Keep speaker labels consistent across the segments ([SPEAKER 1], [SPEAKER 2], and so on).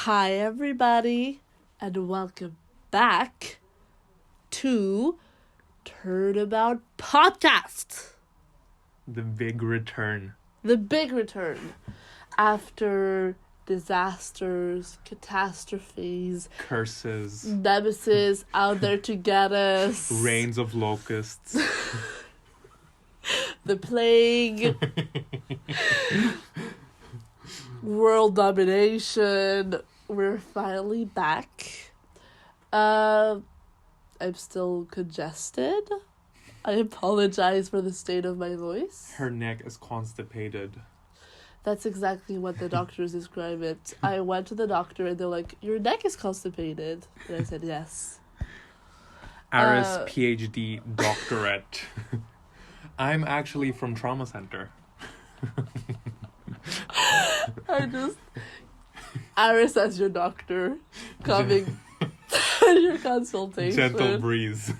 [SPEAKER 1] Hi, everybody, and welcome back to Turnabout Podcast.
[SPEAKER 2] The big return.
[SPEAKER 1] The big return. After disasters, catastrophes,
[SPEAKER 2] Curses.
[SPEAKER 1] nemesis out there to get us.
[SPEAKER 2] Rains of locusts.
[SPEAKER 1] The plague. World domination. We're finally back. I'm still congested. I apologize for the state of my voice.
[SPEAKER 2] Her neck is constipated.
[SPEAKER 1] That's exactly what the doctors describe it. I went to the doctor and they're like, your neck is constipated. And I said, yes.
[SPEAKER 2] Aris PhD doctorate. I'm actually from trauma center.
[SPEAKER 1] Aris as your doctor coming to your consultation.
[SPEAKER 2] Gentle breeze.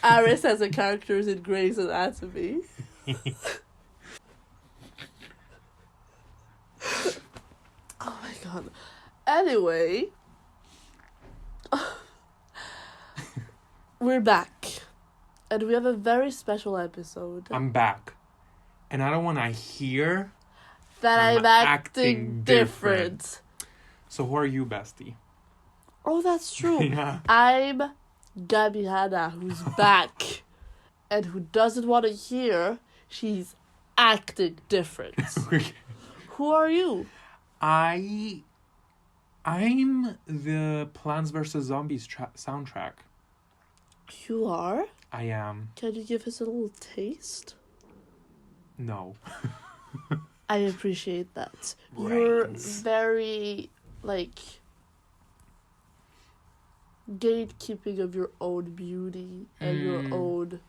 [SPEAKER 1] Aris as a characters in Grey's Anatomy. Oh my god. Anyway, we're back. And we have a very special episode.
[SPEAKER 2] I'm back. And I don't want to hear
[SPEAKER 1] that I'm acting different.
[SPEAKER 2] So who are you, bestie?
[SPEAKER 1] Oh, that's true.
[SPEAKER 2] Yeah.
[SPEAKER 1] I'm Gabby Hannah, who's back. And who doesn't want to hear she's acting different.
[SPEAKER 2] Okay.
[SPEAKER 1] Who are you?
[SPEAKER 2] I'm the Plants vs. Zombies soundtrack.
[SPEAKER 1] You are?
[SPEAKER 2] I am.
[SPEAKER 1] Can you give us a little taste?
[SPEAKER 2] No.
[SPEAKER 1] I appreciate that.
[SPEAKER 2] Brains.
[SPEAKER 1] You're very, gatekeeping of your own beauty and your own,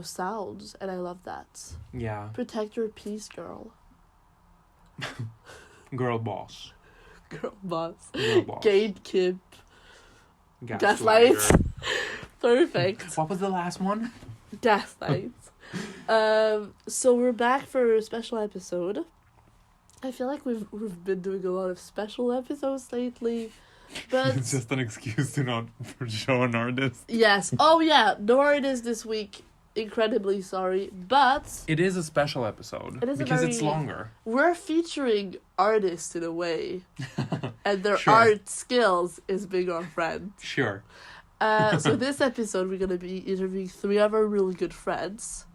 [SPEAKER 1] sounds. And I love that.
[SPEAKER 2] Yeah.
[SPEAKER 1] Protect your peace, girl.
[SPEAKER 2] Girl boss.
[SPEAKER 1] Girl boss.
[SPEAKER 2] Girl boss.
[SPEAKER 1] Gatekeep.
[SPEAKER 2] Gaslight.
[SPEAKER 1] Perfect.
[SPEAKER 2] What was the last one?
[SPEAKER 1] Gaslight. So we're back for a special episode. I feel like we've been doing a lot of special episodes lately, but
[SPEAKER 2] It's just an excuse to not show an artist.
[SPEAKER 1] yes. Oh yeah, no artist this week. Incredibly sorry, but
[SPEAKER 2] It is a special episode.
[SPEAKER 1] It is
[SPEAKER 2] because it's longer.
[SPEAKER 1] we're featuring artists in a way, and their
[SPEAKER 2] Sure.
[SPEAKER 1] art skills is being our friend.
[SPEAKER 2] Sure.
[SPEAKER 1] So this episode we're gonna be interviewing 3 of our really good friends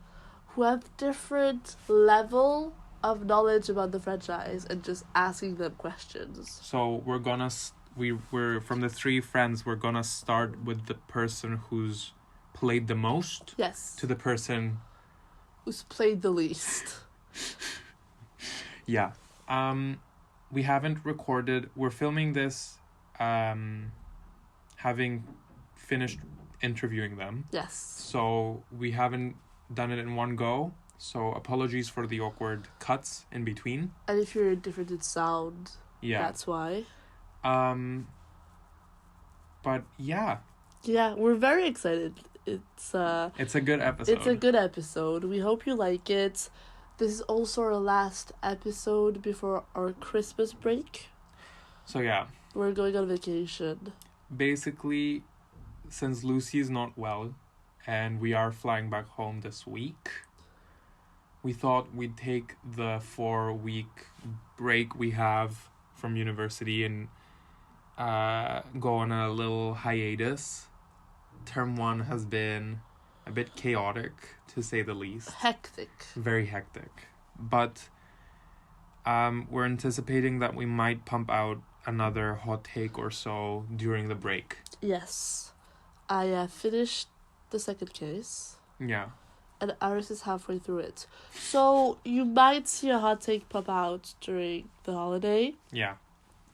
[SPEAKER 1] who have different level of knowledge about the franchise and just asking them questions.
[SPEAKER 2] So we're gonna we're from the 3 friends. We're gonna start with the person who's played the most.
[SPEAKER 1] Yes.
[SPEAKER 2] To the person
[SPEAKER 1] Who's played the least.
[SPEAKER 2] Yeah. We haven't recorded. We're filming this. Having finished interviewing them.
[SPEAKER 1] Yes.
[SPEAKER 2] So we haven't done it in one go. So apologies for the awkward cuts in between.
[SPEAKER 1] And if you're different in sound,
[SPEAKER 2] Yeah.
[SPEAKER 1] that's why.
[SPEAKER 2] But yeah.
[SPEAKER 1] Yeah, we're very excited. It's
[SPEAKER 2] a good episode.
[SPEAKER 1] It's a good episode. We hope you like it. This is also our last episode before our Christmas break.
[SPEAKER 2] So yeah.
[SPEAKER 1] We're going on vacation.
[SPEAKER 2] Basically, since Lucie is not well and we are flying back home this week, we thought we'd take the 4-week break we have from university and go on a little hiatus. Term 1 has been a bit chaotic, to say the least.
[SPEAKER 1] Hectic.
[SPEAKER 2] Very hectic. But we're anticipating that we might pump out another hot take or so during the break.
[SPEAKER 1] Yes. I finished the second case.
[SPEAKER 2] Yeah.
[SPEAKER 1] And Aris is halfway through it. So you might see a hot take pop out during the holiday.
[SPEAKER 2] Yeah.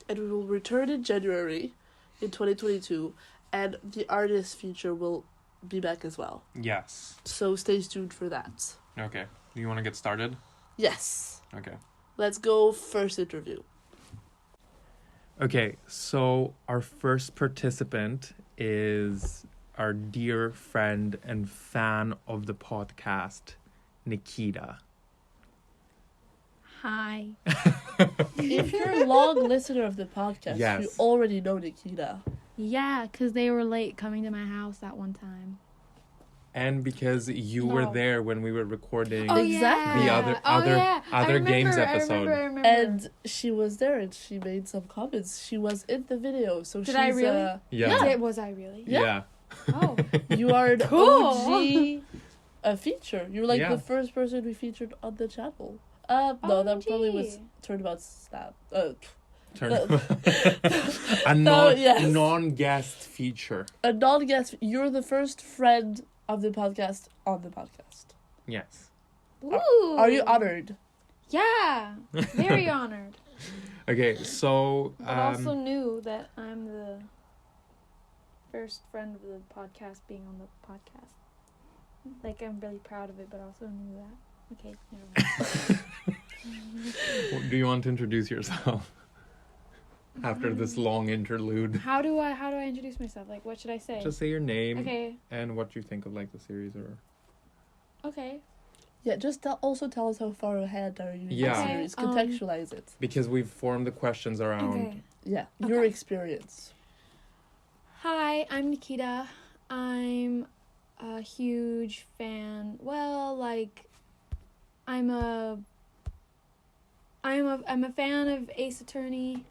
[SPEAKER 1] And we will return in January in 2022. And the artist feature will be back as well.
[SPEAKER 2] Yes.
[SPEAKER 1] So stay tuned for that.
[SPEAKER 2] Okay. Do you want to get started?
[SPEAKER 1] Yes.
[SPEAKER 2] Okay.
[SPEAKER 1] Let's go first interview.
[SPEAKER 2] Okay, so our first participant is our dear friend and fan of the podcast, Nikita.
[SPEAKER 3] Hi.
[SPEAKER 1] You if you're a long listener of the podcast,
[SPEAKER 2] Yes.
[SPEAKER 1] you already know Nikita.
[SPEAKER 3] Yeah, because they were late coming to my house that one time.
[SPEAKER 2] And because you were
[SPEAKER 3] No.
[SPEAKER 2] there when we were recording
[SPEAKER 1] Exactly.
[SPEAKER 2] the
[SPEAKER 3] Yeah.
[SPEAKER 2] other games
[SPEAKER 3] I
[SPEAKER 2] episode.
[SPEAKER 3] remember.
[SPEAKER 1] And she was there and she made some comments. She was in the video, so
[SPEAKER 3] Did
[SPEAKER 1] she's
[SPEAKER 3] I really?
[SPEAKER 2] Yeah.
[SPEAKER 3] Was I really?
[SPEAKER 2] Yeah.
[SPEAKER 3] Oh.
[SPEAKER 1] You are an
[SPEAKER 3] Cool.
[SPEAKER 1] OG feature. You're like
[SPEAKER 2] Yeah.
[SPEAKER 1] the first person we featured on the channel. No, that probably was
[SPEAKER 3] OMG.
[SPEAKER 1] Turnabout Snap.
[SPEAKER 2] A
[SPEAKER 1] yes.
[SPEAKER 2] non-guest feature.
[SPEAKER 1] A non-guest. You're the first friend of the podcast on the podcast.
[SPEAKER 2] Yes.
[SPEAKER 3] Ooh.
[SPEAKER 1] Are you honored?
[SPEAKER 3] Yeah. Very honored.
[SPEAKER 2] Okay, so
[SPEAKER 3] But also knew that I'm the first friend of the podcast being on the podcast. Like, I'm really proud of it, but also knew that. Okay, never mind.
[SPEAKER 2] do you want to introduce yourself after this long interlude?
[SPEAKER 3] How do I introduce myself? Like, what should I say?
[SPEAKER 2] Just say your name
[SPEAKER 3] Okay.
[SPEAKER 2] and what you think of like the series or.
[SPEAKER 3] Okay.
[SPEAKER 1] Yeah, just also tell us how far ahead are you in
[SPEAKER 2] Yeah.
[SPEAKER 1] the series.
[SPEAKER 3] Okay,
[SPEAKER 1] Contextualize it.
[SPEAKER 2] Because we've formed the questions around.
[SPEAKER 3] Okay.
[SPEAKER 1] Yeah, your
[SPEAKER 3] Okay.
[SPEAKER 1] experience.
[SPEAKER 3] Hi, I'm Nikita. I'm a huge fan. Well, like, I'm a fan of Ace Attorney,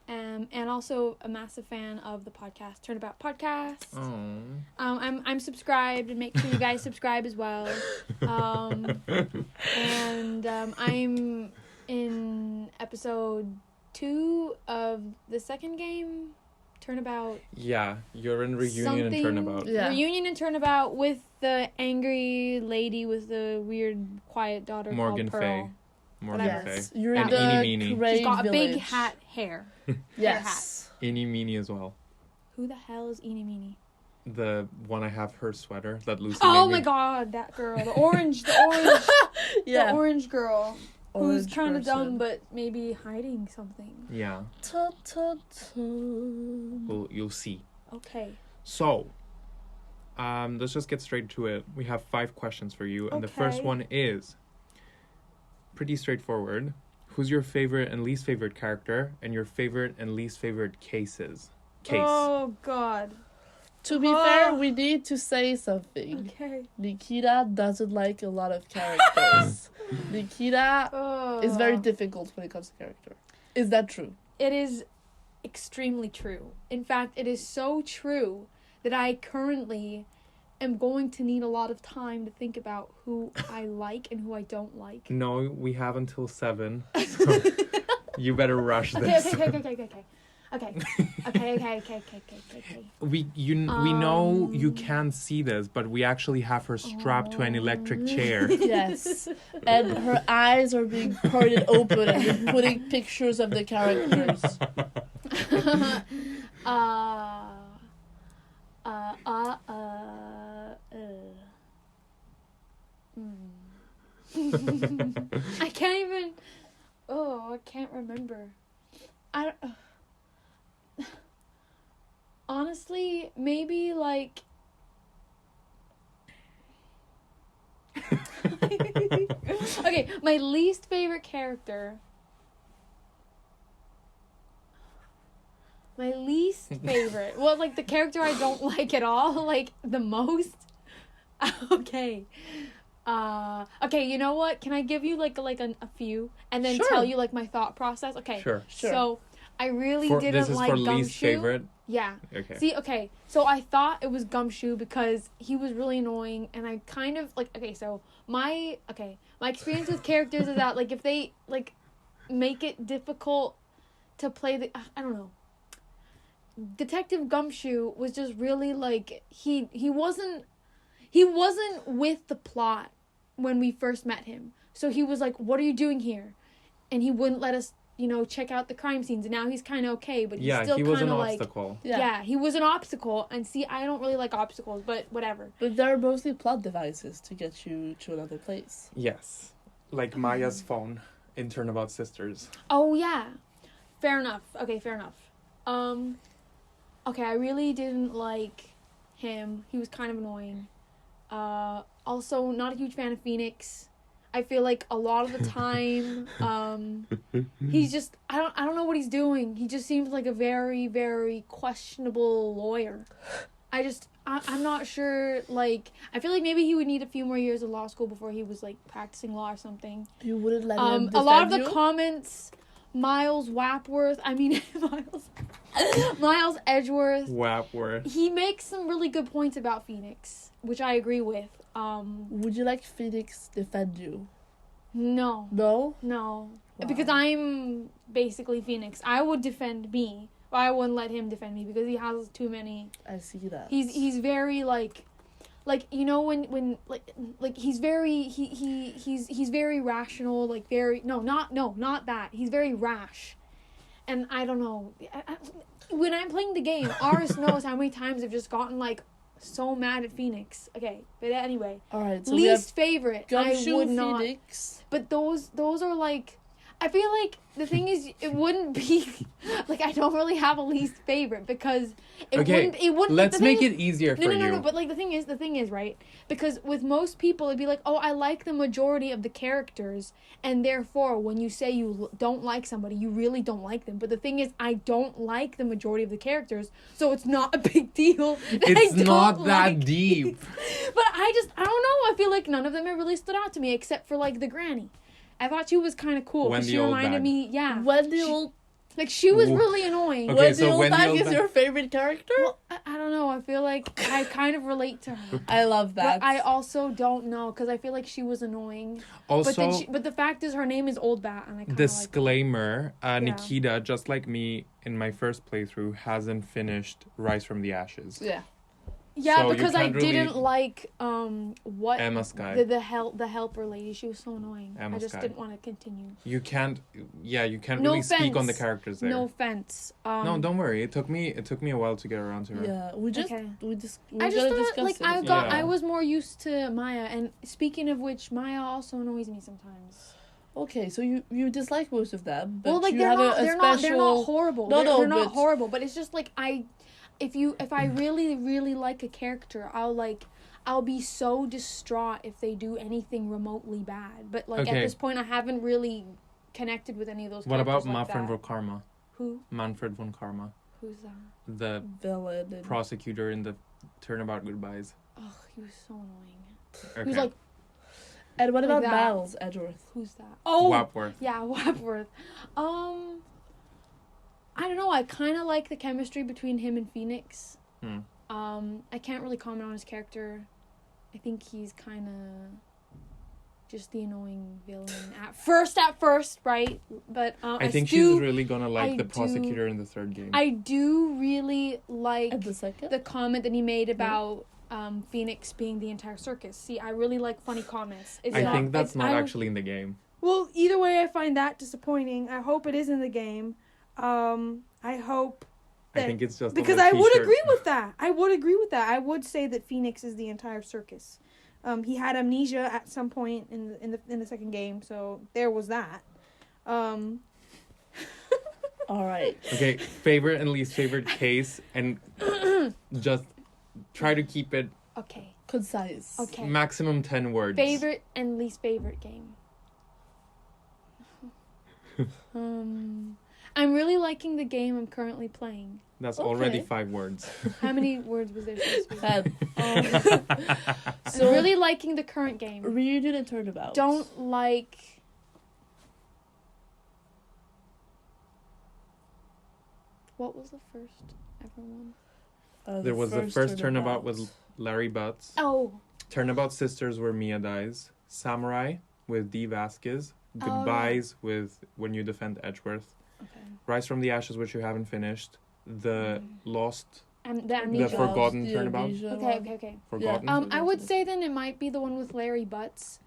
[SPEAKER 3] and also a massive fan of the podcast Turnabout podcast.
[SPEAKER 2] Oh.
[SPEAKER 3] I'm subscribed, and make sure you guys subscribe as well. And I'm in episode 2 of the second game, Turnabout.
[SPEAKER 2] Yeah, you're in Reunion and Turnabout.
[SPEAKER 1] Yeah.
[SPEAKER 3] Reunion and Turnabout with the angry lady with the weird quiet daughter
[SPEAKER 2] Morgan
[SPEAKER 3] called
[SPEAKER 2] Faye.
[SPEAKER 3] Pearl.
[SPEAKER 2] Morgan
[SPEAKER 3] Whatever.
[SPEAKER 1] Yes,
[SPEAKER 2] Faye.
[SPEAKER 1] you're
[SPEAKER 2] And
[SPEAKER 1] in
[SPEAKER 2] Eeny
[SPEAKER 1] the
[SPEAKER 2] Meeny.
[SPEAKER 1] Gray
[SPEAKER 3] She's got a big
[SPEAKER 1] Village.
[SPEAKER 3] hat hair.
[SPEAKER 1] Yes.
[SPEAKER 2] Eeny Meeny as well.
[SPEAKER 3] Who the hell is Eeny Meeny?
[SPEAKER 2] The one I have her sweater that Lucy
[SPEAKER 3] Oh
[SPEAKER 2] made
[SPEAKER 3] my
[SPEAKER 2] me.
[SPEAKER 3] god, that girl. The orange
[SPEAKER 1] Yeah.
[SPEAKER 3] the orange girl. Who's
[SPEAKER 1] Orange
[SPEAKER 3] kind of dumb
[SPEAKER 1] person.
[SPEAKER 3] but maybe hiding something.
[SPEAKER 2] Yeah,
[SPEAKER 1] Ta, ta, ta.
[SPEAKER 2] you'll see.
[SPEAKER 3] Okay.
[SPEAKER 2] So, let's just get straight to it. We have 5 questions for you, and the first
[SPEAKER 3] Okay.
[SPEAKER 2] one is pretty straightforward. Who's your favorite and least favorite character, and your favorite and least favorite case?
[SPEAKER 3] Oh god.
[SPEAKER 1] To be fair, we need to say something.
[SPEAKER 3] Okay.
[SPEAKER 1] Nikita doesn't like a lot of characters. Nikita
[SPEAKER 3] Oh.
[SPEAKER 1] is very difficult when it comes to character. Is that true?
[SPEAKER 3] It is extremely true. In fact, it is so true that I currently am going to need a lot of time to think about who I like and who I don't like.
[SPEAKER 2] No, we have until 7. So you better rush this.
[SPEAKER 3] Okay.
[SPEAKER 2] We know you can't see this, but we actually have her strapped to an electric chair.
[SPEAKER 1] Yes. And her eyes are being parted open and we're putting pictures of the characters.
[SPEAKER 3] I can't even. Oh, I can't remember. Honestly, maybe like. Okay, my least favorite character. My least favorite. Well, like the character I don't like at all, like the most. Okay. Okay, you know what? Can I give you like a few and then
[SPEAKER 1] Sure.
[SPEAKER 3] tell you like my thought process? Okay.
[SPEAKER 2] Sure.
[SPEAKER 3] So, I really
[SPEAKER 2] This
[SPEAKER 3] didn't
[SPEAKER 2] is
[SPEAKER 3] like
[SPEAKER 2] for
[SPEAKER 3] Gumshoe.
[SPEAKER 2] least favorite.
[SPEAKER 3] Yeah.
[SPEAKER 2] Okay.
[SPEAKER 3] See, okay, so I thought it was Gumshoe because he was really annoying, and I kind of, like, okay, so my experience with characters is that, like, if they, like, make it difficult to play the, I don't know, Detective Gumshoe was just really, like, he wasn't with the plot when we first met him, so he was like, what are you doing here? And he wouldn't let us, check out the crime scenes. And now he's kind of okay, but he's still
[SPEAKER 2] he was
[SPEAKER 3] kind
[SPEAKER 2] an
[SPEAKER 3] of like...
[SPEAKER 2] obstacle.
[SPEAKER 3] Yeah, he was an obstacle. And see, I don't really like obstacles, but whatever.
[SPEAKER 1] But they're mostly plot devices to get you to another place.
[SPEAKER 2] Yes. Like Maya's phone in Turnabout Sisters.
[SPEAKER 3] Oh, yeah. Fair enough. Okay, fair enough. Okay, I really didn't like him. He was kind of annoying. Also, not a huge fan of Phoenix. I feel like a lot of the time, he's just I don't know what he's doing. He just seems like a very, very questionable lawyer. I'm not sure. Like, I feel like maybe he would need a few more years of law school before he was like practicing law or something.
[SPEAKER 1] You wouldn't let him defend
[SPEAKER 3] a lot of the
[SPEAKER 1] you?
[SPEAKER 3] comments, Miles Edgeworth.
[SPEAKER 2] Wapworth.
[SPEAKER 3] He makes some really good points about Phoenix, which I agree with.
[SPEAKER 1] Would you like Phoenix defend you?
[SPEAKER 3] No.
[SPEAKER 1] No?
[SPEAKER 3] No.
[SPEAKER 1] Wow.
[SPEAKER 3] Because I'm basically Phoenix. I would defend me, but I wouldn't let him defend me because he has too many.
[SPEAKER 1] I see that.
[SPEAKER 3] He's very like you know when he's very he's very rational, like very not that. He's very rash. And I don't know. When I'm playing the game, Aris knows how many times I've just gotten like so mad at Phoenix. Okay, but anyway.
[SPEAKER 1] All right. So
[SPEAKER 3] least favorite.
[SPEAKER 1] Gumshoe,
[SPEAKER 3] I would not.
[SPEAKER 1] Phoenix.
[SPEAKER 3] But those are like, I feel like the thing is it wouldn't be like I don't really have a least favorite because it wouldn't.
[SPEAKER 2] Let's make it easier for you.
[SPEAKER 3] No. But like the thing is right, because with most people it'd be like, oh, I like the majority of the characters, and therefore when you say you don't like somebody, you really don't like them. But the thing is, I don't like the majority of the characters, so it's not a big deal.
[SPEAKER 2] It's not that deep.
[SPEAKER 3] But I don't know. I feel like none of them have really stood out to me except for like the granny. I thought she was kind of cool.
[SPEAKER 2] When
[SPEAKER 3] She reminded me, yeah.
[SPEAKER 1] When the old...
[SPEAKER 3] Like, she was really annoying.
[SPEAKER 2] Okay,
[SPEAKER 1] when the old bag is your favorite character?
[SPEAKER 3] Well, I don't know. I feel like I kind of relate to her.
[SPEAKER 1] I love that.
[SPEAKER 3] But I also don't know, because I feel like she was annoying.
[SPEAKER 2] Also...
[SPEAKER 3] But the fact is, her name is Old Bat, and I kind of
[SPEAKER 2] disclaimer, Nikita, just like me in my first playthrough, hasn't finished Rise from the Ashes.
[SPEAKER 1] Yeah.
[SPEAKER 3] Yeah,
[SPEAKER 2] So
[SPEAKER 3] because I
[SPEAKER 2] you can't really-
[SPEAKER 3] didn't like what
[SPEAKER 2] Emma Sky.
[SPEAKER 3] the helper lady. She was so annoying.
[SPEAKER 2] Emma
[SPEAKER 3] I just
[SPEAKER 2] Sky.
[SPEAKER 3] didn't want to continue.
[SPEAKER 2] You can't
[SPEAKER 3] No
[SPEAKER 2] really speak on the
[SPEAKER 3] offense.
[SPEAKER 2] characters there.
[SPEAKER 3] No offense.
[SPEAKER 2] No, don't worry. It took me a while to get around to her.
[SPEAKER 1] Yeah, we
[SPEAKER 3] Okay.
[SPEAKER 1] we're
[SPEAKER 3] I just
[SPEAKER 1] gonna
[SPEAKER 3] thought,
[SPEAKER 1] discuss
[SPEAKER 3] like,
[SPEAKER 1] it.
[SPEAKER 2] Yeah.
[SPEAKER 3] I was more used to Maya, and speaking of which, Maya also annoys me sometimes.
[SPEAKER 1] Okay, so you dislike most of them, but
[SPEAKER 3] Well, like,
[SPEAKER 1] you
[SPEAKER 3] they're
[SPEAKER 1] have
[SPEAKER 3] not,
[SPEAKER 1] a
[SPEAKER 3] they're
[SPEAKER 1] special...
[SPEAKER 3] not horrible.
[SPEAKER 1] No,
[SPEAKER 3] They're not
[SPEAKER 1] but-
[SPEAKER 3] horrible, but it's just like if I really, really like a character, I'll be so distraught if they do anything remotely bad. But like at
[SPEAKER 2] Okay.
[SPEAKER 3] this point, I haven't really connected with any of those.
[SPEAKER 2] What about
[SPEAKER 3] characters like
[SPEAKER 2] Manfred
[SPEAKER 3] that.
[SPEAKER 2] von Karma?
[SPEAKER 3] Who?
[SPEAKER 2] Manfred von Karma,
[SPEAKER 3] Who's that?
[SPEAKER 2] the
[SPEAKER 1] villain. And...
[SPEAKER 2] prosecutor in the Turnabout Goodbyes.
[SPEAKER 3] Oh, he was so annoying.
[SPEAKER 2] Okay.
[SPEAKER 3] He was like,
[SPEAKER 1] And what
[SPEAKER 3] Like
[SPEAKER 1] about
[SPEAKER 3] that.
[SPEAKER 1] Miles Edgeworth?
[SPEAKER 3] who's that? Oh,
[SPEAKER 2] Wapworth.
[SPEAKER 3] yeah, Wapworth. I don't know. I kind of like the chemistry between him and Phoenix.
[SPEAKER 2] Hmm.
[SPEAKER 3] I can't really comment on his character. I think he's kind of just the annoying villain at first, right? But
[SPEAKER 2] I think
[SPEAKER 3] still,
[SPEAKER 2] she's really gonna like
[SPEAKER 3] I
[SPEAKER 2] the
[SPEAKER 3] do-
[SPEAKER 2] prosecutor in the third game.
[SPEAKER 3] I do really like
[SPEAKER 1] And the second?
[SPEAKER 3] the comment that he made about Phoenix being the entire circus. See, I really like funny comments. It's
[SPEAKER 2] I
[SPEAKER 3] not-
[SPEAKER 2] think that's
[SPEAKER 3] it's-
[SPEAKER 2] not
[SPEAKER 3] I don't-
[SPEAKER 2] actually in the game.
[SPEAKER 3] Well, either way, I find that disappointing. I hope it is in the game. I hope
[SPEAKER 2] I think it's just
[SPEAKER 3] because
[SPEAKER 2] on the
[SPEAKER 3] I would
[SPEAKER 2] t-shirt.
[SPEAKER 3] agree with that. I would say that Phoenix is the entire circus. He had amnesia at some point in the second game, so there was that.
[SPEAKER 1] All right.
[SPEAKER 2] Okay, favorite and least favorite case, and just try to keep it
[SPEAKER 3] Okay.
[SPEAKER 1] Concise.
[SPEAKER 3] Okay.
[SPEAKER 2] maximum 10 words.
[SPEAKER 3] Favorite and least favorite game. I'm really liking the game I'm currently playing.
[SPEAKER 2] That's
[SPEAKER 1] Okay.
[SPEAKER 2] already 5 words.
[SPEAKER 3] How many words was there supposed to be?
[SPEAKER 1] Ten.
[SPEAKER 3] So really liking the current game.
[SPEAKER 1] Reunion and Turnabout.
[SPEAKER 3] Don't like. What was the first ever one?
[SPEAKER 2] There was the first Turnabout with Larry Butts.
[SPEAKER 3] Oh,
[SPEAKER 2] Turnabout Sisters were Mia Dies. Samurai with Dee Vasquez.
[SPEAKER 3] Oh,
[SPEAKER 2] Goodbyes with When You Defend Edgeworth.
[SPEAKER 3] okay.
[SPEAKER 2] Rise from the Ashes, which you haven't finished. The Lost,
[SPEAKER 3] And the
[SPEAKER 2] the
[SPEAKER 3] amnesia.
[SPEAKER 2] Forgotten Turnabout.
[SPEAKER 3] Okay.
[SPEAKER 2] Forgotten.
[SPEAKER 3] I would say then it might be the one with Larry Butts.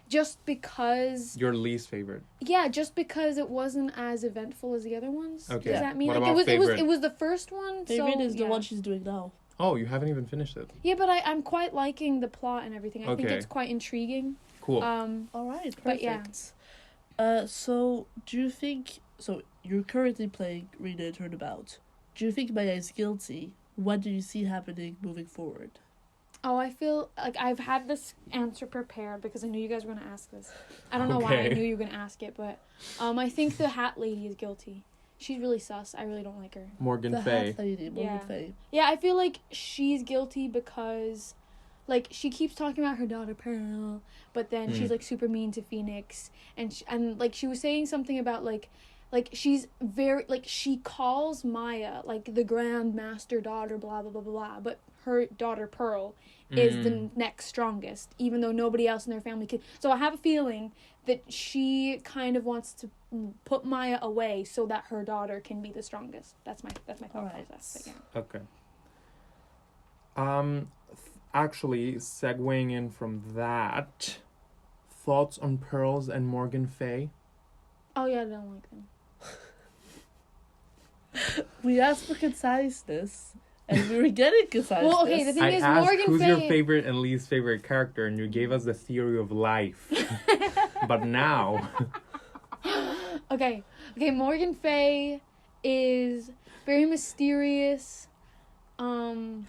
[SPEAKER 3] Just because.
[SPEAKER 2] Your least favorite.
[SPEAKER 3] Yeah, just because it wasn't as eventful as the other ones.
[SPEAKER 2] Okay.
[SPEAKER 3] Does that mean
[SPEAKER 2] What
[SPEAKER 3] like
[SPEAKER 2] about favorite?
[SPEAKER 3] it was the first one?
[SPEAKER 1] Favorite
[SPEAKER 3] so,
[SPEAKER 1] is the
[SPEAKER 3] yeah.
[SPEAKER 1] one she's doing now.
[SPEAKER 2] Oh, you haven't even finished it.
[SPEAKER 3] Yeah, but I'm quite liking the plot and everything. I think
[SPEAKER 2] Okay.
[SPEAKER 3] it's quite intriguing.
[SPEAKER 2] Cool.
[SPEAKER 1] All right, perfect.
[SPEAKER 3] But yeah.
[SPEAKER 1] So do you think... So you're currently playing Reunion and Turnabout. Do you think Maya is guilty? What do you see happening moving forward?
[SPEAKER 3] Oh, I feel like I've had this answer prepared because I knew you guys were going to ask this. I don't know why I knew you were going to ask it, but I think the hat lady is guilty. She's really sus. I really don't like her.
[SPEAKER 2] Morgan Fay.
[SPEAKER 1] Morgan Fay.
[SPEAKER 3] Yeah, I feel like she's guilty because, like, she keeps talking about her daughter Pearl, but then she's, like, super mean to Phoenix. And like, she was saying something about, like, she's very, like, she calls Maya, like, the grandmaster daughter, blah, blah, blah, blah, blah. But her daughter Pearl is the next strongest, even though nobody else in their family could. So I have a feeling that she kind of wants to put Maya away so that her daughter can be the strongest. That's my thought process. But yeah.
[SPEAKER 2] Okay. Actually, segueing in from that, thoughts on Pearls and Morgan Fay?
[SPEAKER 3] Oh yeah, I don't like them.
[SPEAKER 1] We asked for conciseness, and we were getting conciseness.
[SPEAKER 3] Well, okay, the thing
[SPEAKER 2] I
[SPEAKER 3] is,
[SPEAKER 2] asked
[SPEAKER 3] Morgan
[SPEAKER 2] who's
[SPEAKER 3] Fay...
[SPEAKER 2] your favorite and least favorite character, and you gave us the theory of life. But now...
[SPEAKER 3] Okay, Morgan Fay is very mysterious, but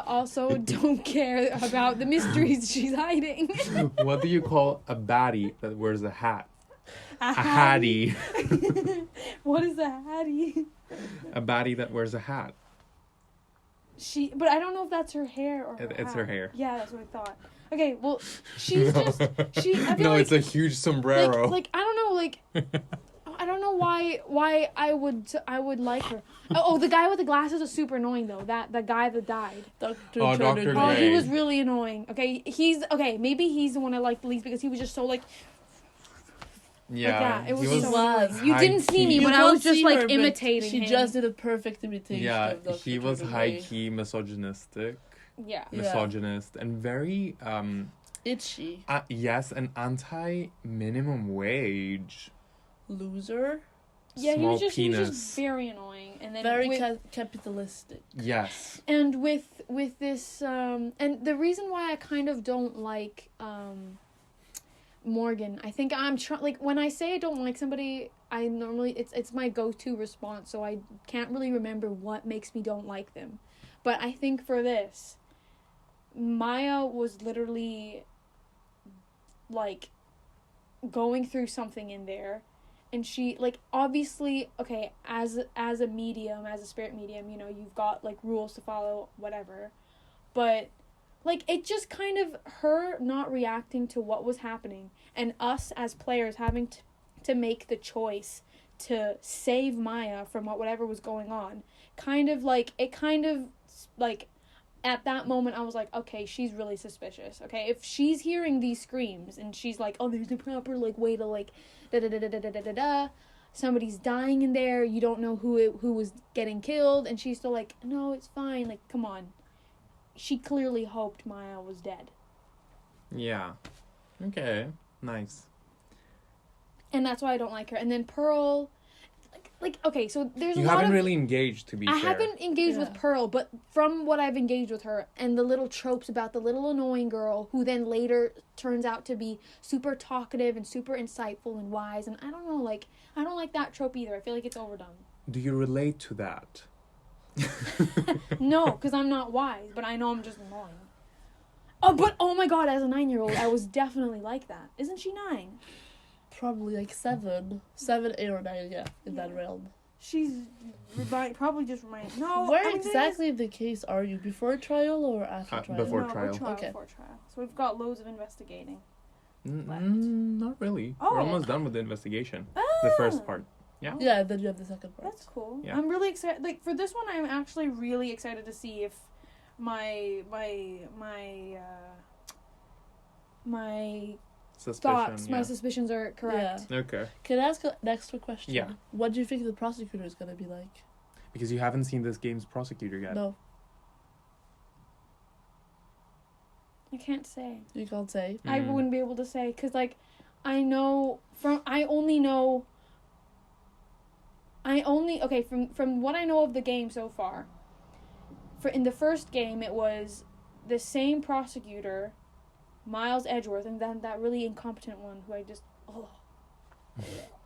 [SPEAKER 3] also don't care about the mysteries she's hiding.
[SPEAKER 2] What do you call a baddie that wears a hat? A hattie.
[SPEAKER 3] What is a hattie?
[SPEAKER 2] A baddie that wears a hat.
[SPEAKER 3] But I don't know if that's her hair or her
[SPEAKER 2] It's
[SPEAKER 3] hat.
[SPEAKER 2] her hair.
[SPEAKER 3] Yeah, that's what I thought. Okay, well, she's just I feel
[SPEAKER 2] it's a huge sombrero.
[SPEAKER 3] Like I don't know, like I don't know why I would like her. Oh, the guy with the glasses is super annoying though. The guy that died.
[SPEAKER 1] Dr.
[SPEAKER 2] Dr.
[SPEAKER 3] Oh, he
[SPEAKER 2] Gray.
[SPEAKER 3] was really annoying. Okay, maybe he's the one I liked the least because he was just so like
[SPEAKER 2] yeah,
[SPEAKER 3] that. It was
[SPEAKER 2] he
[SPEAKER 3] so
[SPEAKER 1] was
[SPEAKER 3] annoying. You didn't see me,
[SPEAKER 1] You
[SPEAKER 3] but I
[SPEAKER 1] can't
[SPEAKER 3] was just
[SPEAKER 1] see
[SPEAKER 3] like
[SPEAKER 1] her, but
[SPEAKER 3] imitating
[SPEAKER 1] she
[SPEAKER 3] him.
[SPEAKER 1] just did a perfect imitation
[SPEAKER 2] Yeah,
[SPEAKER 1] of Dr.
[SPEAKER 2] he was
[SPEAKER 1] Gray.
[SPEAKER 2] high-key misogynistic,
[SPEAKER 3] Yeah.
[SPEAKER 2] misogynist, and very
[SPEAKER 1] Itchy.
[SPEAKER 2] yes, an anti-minimum wage.
[SPEAKER 1] Loser.
[SPEAKER 3] Yeah, he
[SPEAKER 2] Small
[SPEAKER 3] was just
[SPEAKER 2] penis.
[SPEAKER 3] very annoying, and then
[SPEAKER 1] Very
[SPEAKER 3] with,
[SPEAKER 1] capitalistic.
[SPEAKER 2] Yes.
[SPEAKER 3] and with this and the reason why I kind of don't like Morgan, I think I'm like when I say I don't like somebody, I normally it's my go-to response, so I can't really remember what makes me don't like them. But I think for this, Maya was literally like going through something in there, and she like obviously okay, as a medium, as a spirit medium, you know, you've got like rules to follow, whatever. But like it just kind of her not reacting to what was happening and us as players having to make the choice to save Maya from whatever was going on. At that moment I was like, okay, she's really suspicious. Okay, if she's hearing these screams and she's like, oh, there's a proper like way to like da somebody's dying in there, you don't know who was getting killed, and she's still like, no, it's fine, like come on. She clearly hoped Maya was dead.
[SPEAKER 2] Yeah. Okay. Nice.
[SPEAKER 3] And that's why I don't like her. And then Pearl, like okay, so there's
[SPEAKER 2] You
[SPEAKER 3] a lot
[SPEAKER 2] haven't
[SPEAKER 3] of...
[SPEAKER 2] really engaged, to be fair.
[SPEAKER 3] I haven't engaged with Pearl, but from what I've engaged with her and the little tropes about the little annoying girl who then later turns out to be super talkative and super insightful and wise, and I don't know, like, I don't like that trope either. I feel like it's overdone.
[SPEAKER 2] Do you relate to that?
[SPEAKER 3] No, because I'm not wise, but I know I'm just annoying. Oh my god, as a 9-year-old, I was definitely like that. Isn't she 9?
[SPEAKER 1] Probably like 7, 8 or 9, yeah, in that realm.
[SPEAKER 3] She's probably just reminding. No,
[SPEAKER 1] Where exactly in the case are you? Before trial or after trial?
[SPEAKER 2] Before
[SPEAKER 3] no,
[SPEAKER 2] trial.
[SPEAKER 1] Okay.
[SPEAKER 3] Before trial. So we've got loads of investigating.
[SPEAKER 2] Not really.
[SPEAKER 3] Oh.
[SPEAKER 2] We're almost done with the investigation. The first part. Yeah.
[SPEAKER 1] Yeah, then you have the second part.
[SPEAKER 3] That's cool.
[SPEAKER 2] Yeah.
[SPEAKER 3] I'm really excited. Like for this one, I'm actually really excited to see if my thoughts, my suspicions are correct.
[SPEAKER 1] Yeah.
[SPEAKER 2] Okay.
[SPEAKER 1] Can I ask an extra question?
[SPEAKER 2] Yeah.
[SPEAKER 1] What do you think the prosecutor is going to be like?
[SPEAKER 2] Because you haven't seen this game's prosecutor yet.
[SPEAKER 1] No,
[SPEAKER 3] I can't say.
[SPEAKER 1] you can't say.
[SPEAKER 3] I wouldn't be able to say because like I only know from what I know of the game so far. In the first game, it was the same prosecutor, Miles Edgeworth, and then that really incompetent one who I just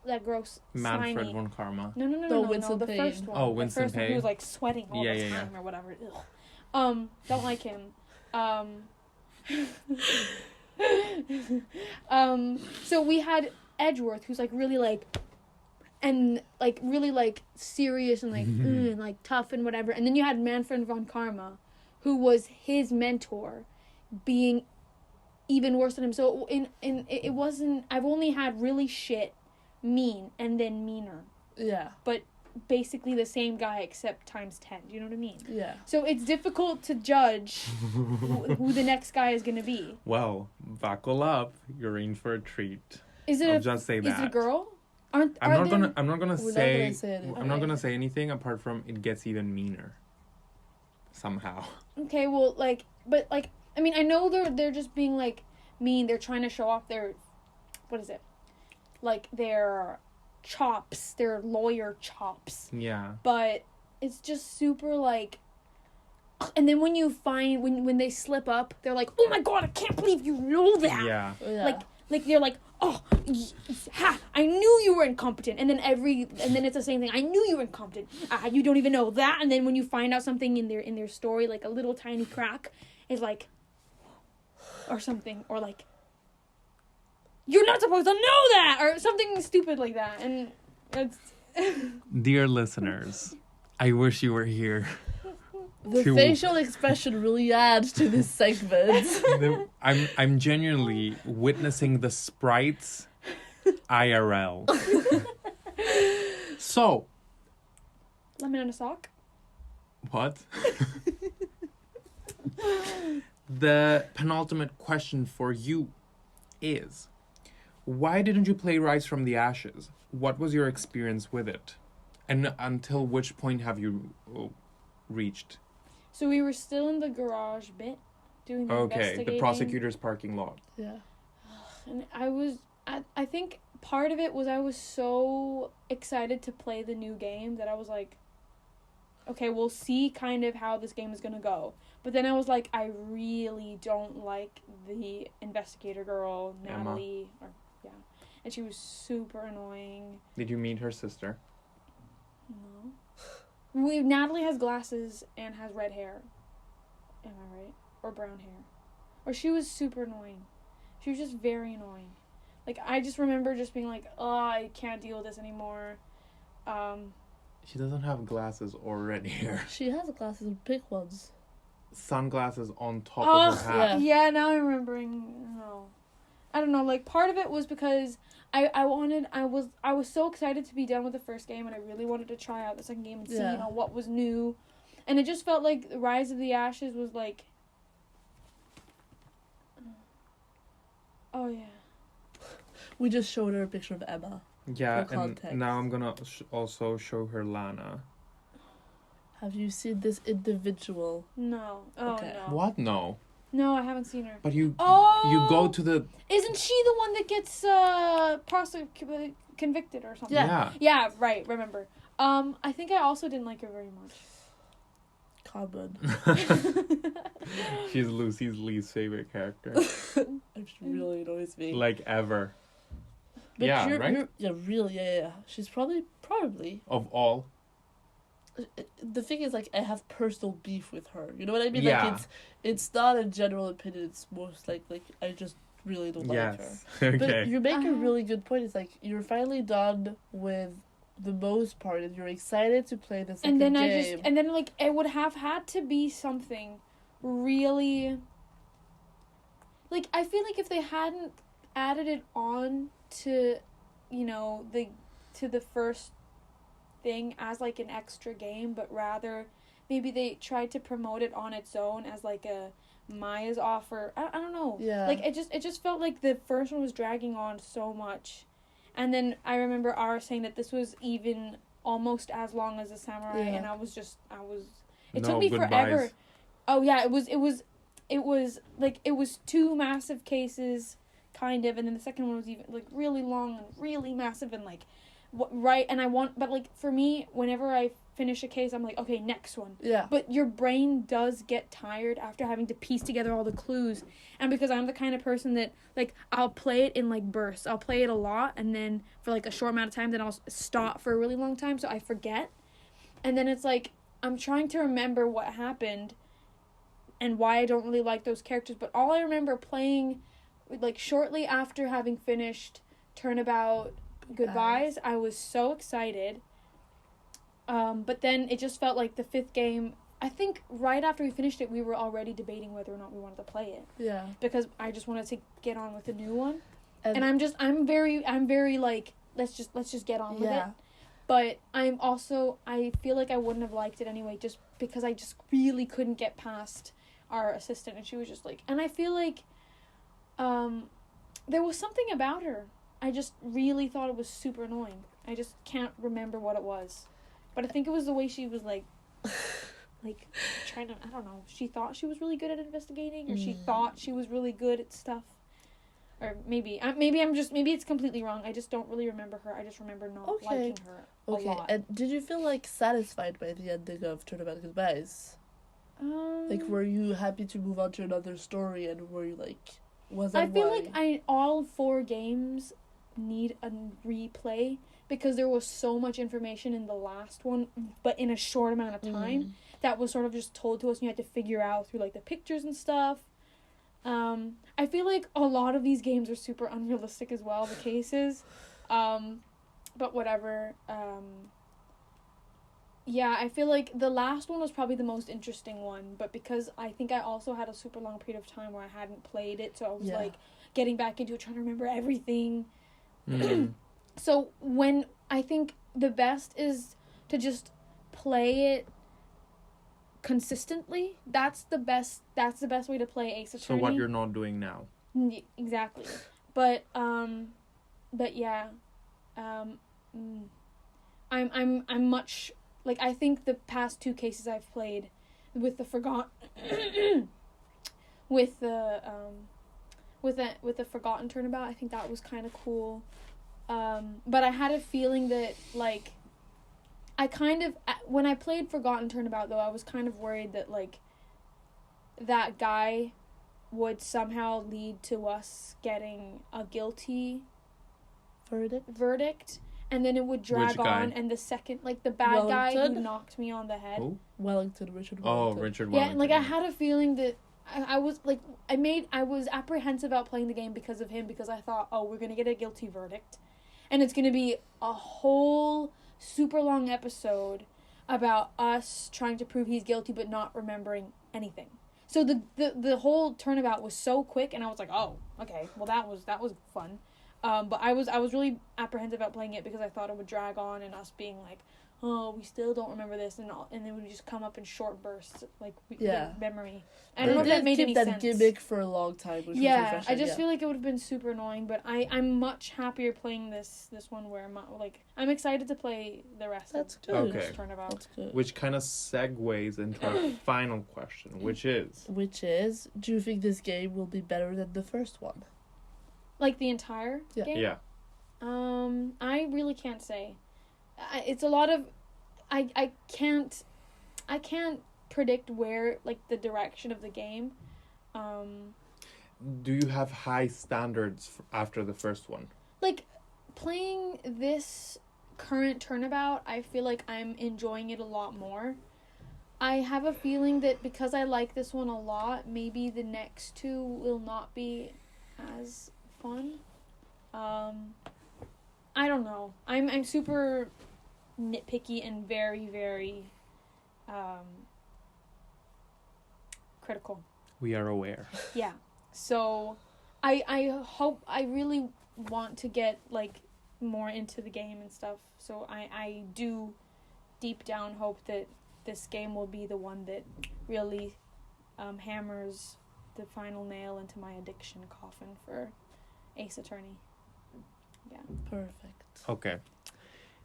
[SPEAKER 3] that gross
[SPEAKER 2] Manfred
[SPEAKER 3] slimy.
[SPEAKER 2] von Karma.
[SPEAKER 3] No,
[SPEAKER 1] Winston
[SPEAKER 3] the
[SPEAKER 1] Payne.
[SPEAKER 3] first one.
[SPEAKER 2] Oh, Winston
[SPEAKER 3] the first one who
[SPEAKER 2] Payne.
[SPEAKER 3] was like sweating all the
[SPEAKER 2] Yeah.
[SPEAKER 3] time or whatever. Don't like him. So we had Edgeworth, who's like really like, and like really like serious and like and like tough and whatever. And then you had Manfred von Karma, who was his mentor, being even worse than him. So it wasn't. I've only had really shit, mean, and then meaner.
[SPEAKER 1] Yeah.
[SPEAKER 3] But basically the same guy except times 10. Do you know what I mean?
[SPEAKER 1] Yeah.
[SPEAKER 3] So it's difficult to judge who the next guy is gonna be.
[SPEAKER 2] Well, buckle up. You're in for a treat. I'll just say that.
[SPEAKER 3] Is it a girl?
[SPEAKER 2] I'm not gonna
[SPEAKER 1] We're
[SPEAKER 2] say.
[SPEAKER 1] not gonna say anything.
[SPEAKER 2] I'm not gonna say anything apart from it gets even meaner. Somehow.
[SPEAKER 3] Okay, well, like, but like, I mean, I know they're just being like mean. They're trying to show off their, what is it? Like their chops, their lawyer chops.
[SPEAKER 2] Yeah.
[SPEAKER 3] But it's just super like. And then when you find when they slip up, they're like, "Oh my god, I can't believe you know that."
[SPEAKER 2] Yeah.
[SPEAKER 3] Like they're like, "Oh, I knew you were incompetent." And then it's the same thing. I knew you were incompetent. You don't even know that. And then when you find out something in their story, like a little tiny crack, is like, or something, or like, "You're not supposed to know that," or something stupid like that. And it's.
[SPEAKER 2] Dear listeners, I wish you were here.
[SPEAKER 1] The facial expression really adds to this segment.
[SPEAKER 2] I'm genuinely witnessing the sprites IRL. So.
[SPEAKER 3] Lemon on a sock?
[SPEAKER 2] What? The penultimate question for you is, why didn't you play Rise from the Ashes? What was your experience with it? And until which point have you reached?
[SPEAKER 3] So we were still in the garage bit, doing the investigating.
[SPEAKER 2] The prosecutor's parking lot.
[SPEAKER 1] Yeah.
[SPEAKER 3] And I think part of it was I was so excited to play the new game that I was like, okay, we'll see kind of how this game is going to go. But then I was like, I really don't like the investigator girl, Natalie. And she was super annoying.
[SPEAKER 2] Did you meet her sister?
[SPEAKER 3] No. Natalie has glasses and has red hair. Am I right? Or brown hair. Or she was super annoying. She was just very annoying. Like, I just remember just being like, oh, I can't deal with this anymore.
[SPEAKER 2] She doesn't have glasses or red hair.
[SPEAKER 1] She has glasses, big ones.
[SPEAKER 2] Sunglasses on top of her hat.
[SPEAKER 3] Yeah, now I'm remembering. No. I don't know, like, part of it was because I was so excited to be done with the first game, and I really wanted to try out the second game and see, what was new. And it just felt like Rise of the Ashes was like, oh yeah.
[SPEAKER 1] We just showed her a picture of Emma.
[SPEAKER 2] Yeah, and now I'm gonna also show her Lana.
[SPEAKER 1] Have you seen this individual?
[SPEAKER 3] No. Oh, okay. No.
[SPEAKER 2] What? No.
[SPEAKER 3] No, I haven't seen her.
[SPEAKER 2] But you go to the...
[SPEAKER 3] Isn't she the one that gets convicted or something?
[SPEAKER 2] Yeah.
[SPEAKER 3] Yeah, right, remember. I think I also didn't like her very much.
[SPEAKER 1] Common.
[SPEAKER 2] She's Lucie's least favorite character.
[SPEAKER 1] It really annoys me.
[SPEAKER 2] Like, ever.
[SPEAKER 1] But
[SPEAKER 2] yeah, right?
[SPEAKER 1] Really, yeah. She's probably.
[SPEAKER 2] Of all.
[SPEAKER 1] The thing is, like, I have personal beef with her. You know what I mean?
[SPEAKER 2] Yeah.
[SPEAKER 1] Like, it's not a general opinion. It's most like I just really don't like her.
[SPEAKER 2] Okay.
[SPEAKER 1] But you make a really good point. It's like, you're finally done with the most part, and you're excited to play the second game.
[SPEAKER 3] And then, like, it would have had to be something really... Like, I feel like if they hadn't added it on to, to the first thing as like an extra game, but rather maybe they tried to promote it on its own as like a Maya's offer. I don't know.
[SPEAKER 1] Yeah.
[SPEAKER 3] Like it just felt like the first one was dragging on so much, and then I remember Aris saying that this was even almost as long as the Samurai, and I was. It took me forever. Oh yeah, it was like it was two massive cases, kind of, and then the second one was even like really long and really massive and like. Right, and but like for me, whenever I finish a case, I'm like, okay, next one.
[SPEAKER 1] Yeah.
[SPEAKER 3] But your brain does get tired after having to piece together all the clues, and because I'm the kind of person that like I'll play it in like bursts. I'll play it a lot, and then for like a short amount of time, then I'll stop for a really long time, so I forget, and then it's like I'm trying to remember what happened, and why I don't really like those characters. But all I remember playing, like, shortly after having finished Turnabout Goodbyes, I was so excited. But then it just felt like the 5th game, I think right after we finished it, we were already debating whether or not we wanted to play it.
[SPEAKER 1] Yeah.
[SPEAKER 3] Because I just wanted to get on with the new one. And I'm very like, let's just get on with it. But I feel like I wouldn't have liked it anyway, just because I just really couldn't get past our assistant, and she was just like, and I feel like there was something about her. I just really thought it was super annoying. I just can't remember what it was. But I think it was the way she was like trying to, I don't know, she thought she was really good at investigating, or she thought she was really good at stuff. Or maybe it's completely wrong. I just don't really remember her. I just remember not liking her a lot.
[SPEAKER 1] And did you feel, like, satisfied by the ending of Turnabout Goodbyes? Like, were you happy to move on to another story, and were you, like, was that
[SPEAKER 3] I feel like all 4 games need a replay, because there was so much information in the last one, but in a short amount of time, that was sort of just told to us, and you had to figure out through, like, the pictures and stuff. I feel like a lot of these games are super unrealistic as well, the cases. But whatever. Yeah, I feel like the last one was probably the most interesting one, but because I think I also had a super long period of time where I hadn't played it, so I was like getting back into it, trying to remember everything. So when I think the best is to just play it consistently. That's the best way to play Ace Attorney.
[SPEAKER 2] So what you're not doing now.
[SPEAKER 3] Exactly. But yeah. I'm much, like, I think the past 2 cases I've played with the Forgotten with the Forgotten Turnabout, I think that was kind of cool. But I had a feeling that, like, when I played Forgotten Turnabout, though, I was kind of worried that, like, that guy would somehow lead to us getting a guilty verdict, and then it would drag on, and the second, like, the bad guy who knocked me on the head.
[SPEAKER 2] Who?
[SPEAKER 1] Richard Wellington.
[SPEAKER 2] Oh, Richard Wellington.
[SPEAKER 3] Yeah, like, I had a feeling that I was, like, I was apprehensive about playing the game because of him, because I thought, oh, we're gonna get a guilty verdict, and it's gonna be a whole super long episode about us trying to prove he's guilty but not remembering anything. So the whole turnabout was so quick, and I was like, oh, okay, well that was fun. But I was really apprehensive about playing it because I thought it would drag on, and us being like, oh, we still don't remember this, and then we would just come up in short bursts, like, memory. I don't know if that made any sense. They did keep that gimmick
[SPEAKER 1] for a long time, which was refreshing.
[SPEAKER 3] I just feel like it would have been super annoying, but I'm much happier playing this one where I'm excited to play the rest of this turnabout.
[SPEAKER 1] That's good.
[SPEAKER 2] Which kind of segues into our final question, which is,
[SPEAKER 1] do you think this game will be better than the first one?
[SPEAKER 3] Like the entire game?
[SPEAKER 2] Yeah.
[SPEAKER 3] I really can't say. It's a lot of, I can't predict where, like, the direction of the game.
[SPEAKER 2] Do you have high standards after the first one?
[SPEAKER 3] Like, playing this current turnabout, I feel like I'm enjoying it a lot more. I have a feeling that because I like this one a lot, maybe the next 2 will not be as fun. I don't know. I'm super nitpicky and very, very critical.
[SPEAKER 2] We are aware.
[SPEAKER 3] Yeah. So I hope, I really want to get, like, more into the game and stuff. So I do deep down hope that this game will be the one that really hammers the final nail into my addiction coffin for Ace Attorney. Yeah.
[SPEAKER 1] Perfect.
[SPEAKER 2] Okay.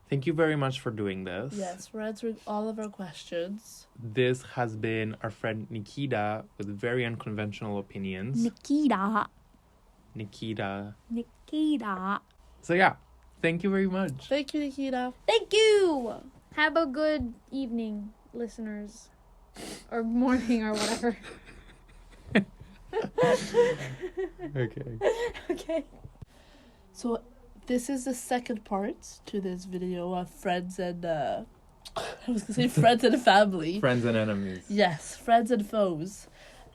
[SPEAKER 2] Thank you very much for doing this.
[SPEAKER 1] Yes, for answering all of our questions.
[SPEAKER 2] This has been our friend Nikita with very unconventional opinions.
[SPEAKER 3] Nikita.
[SPEAKER 2] So yeah, thank you very much.
[SPEAKER 1] Thank you, Nikita.
[SPEAKER 3] Thank you. Have a good evening, listeners. Or morning or whatever. Okay.
[SPEAKER 1] So this is the second part to this video of friends and I was gonna say friends and family.
[SPEAKER 2] Friends and enemies.
[SPEAKER 1] Yes, friends and foes.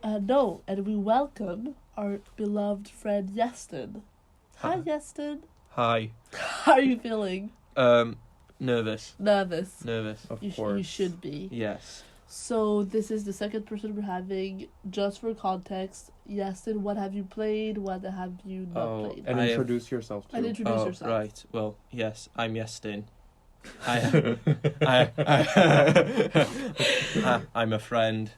[SPEAKER 1] No, and we welcome our beloved friend Iestyn. Hi, Iestyn.
[SPEAKER 4] Hi.
[SPEAKER 1] How are you feeling?
[SPEAKER 4] Nervous.
[SPEAKER 1] Nervous.
[SPEAKER 4] Of
[SPEAKER 1] You
[SPEAKER 4] course.
[SPEAKER 1] should be.
[SPEAKER 4] Yes.
[SPEAKER 1] So this is the second person we're having. Just for context, Iestyn, what have you played? What have you not played?
[SPEAKER 5] And
[SPEAKER 4] I
[SPEAKER 5] introduce yourself too.
[SPEAKER 1] And introduce yourself.
[SPEAKER 4] Right. Well, yes, I'm Iestyn. I'm a friend.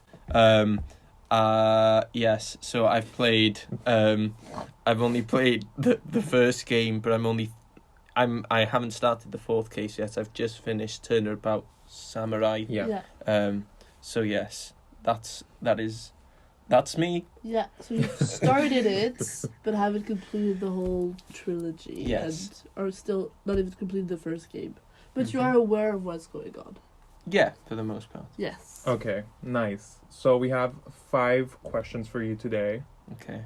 [SPEAKER 4] Yes, so I've played. I've only played the first game, but I haven't started the fourth case yet. I've just finished Turnabout Samurai.
[SPEAKER 5] Yeah.
[SPEAKER 4] So yes, that's me.
[SPEAKER 1] Yeah, so you've started it, but haven't completed the whole trilogy.
[SPEAKER 4] Yes.
[SPEAKER 1] And are still not even completed the first game. But you
[SPEAKER 5] Mhm.
[SPEAKER 1] are aware of what's going on.
[SPEAKER 4] Yeah, for the most part.
[SPEAKER 1] Yes.
[SPEAKER 5] Okay, nice. So we have 5 questions for you today.
[SPEAKER 4] Okay.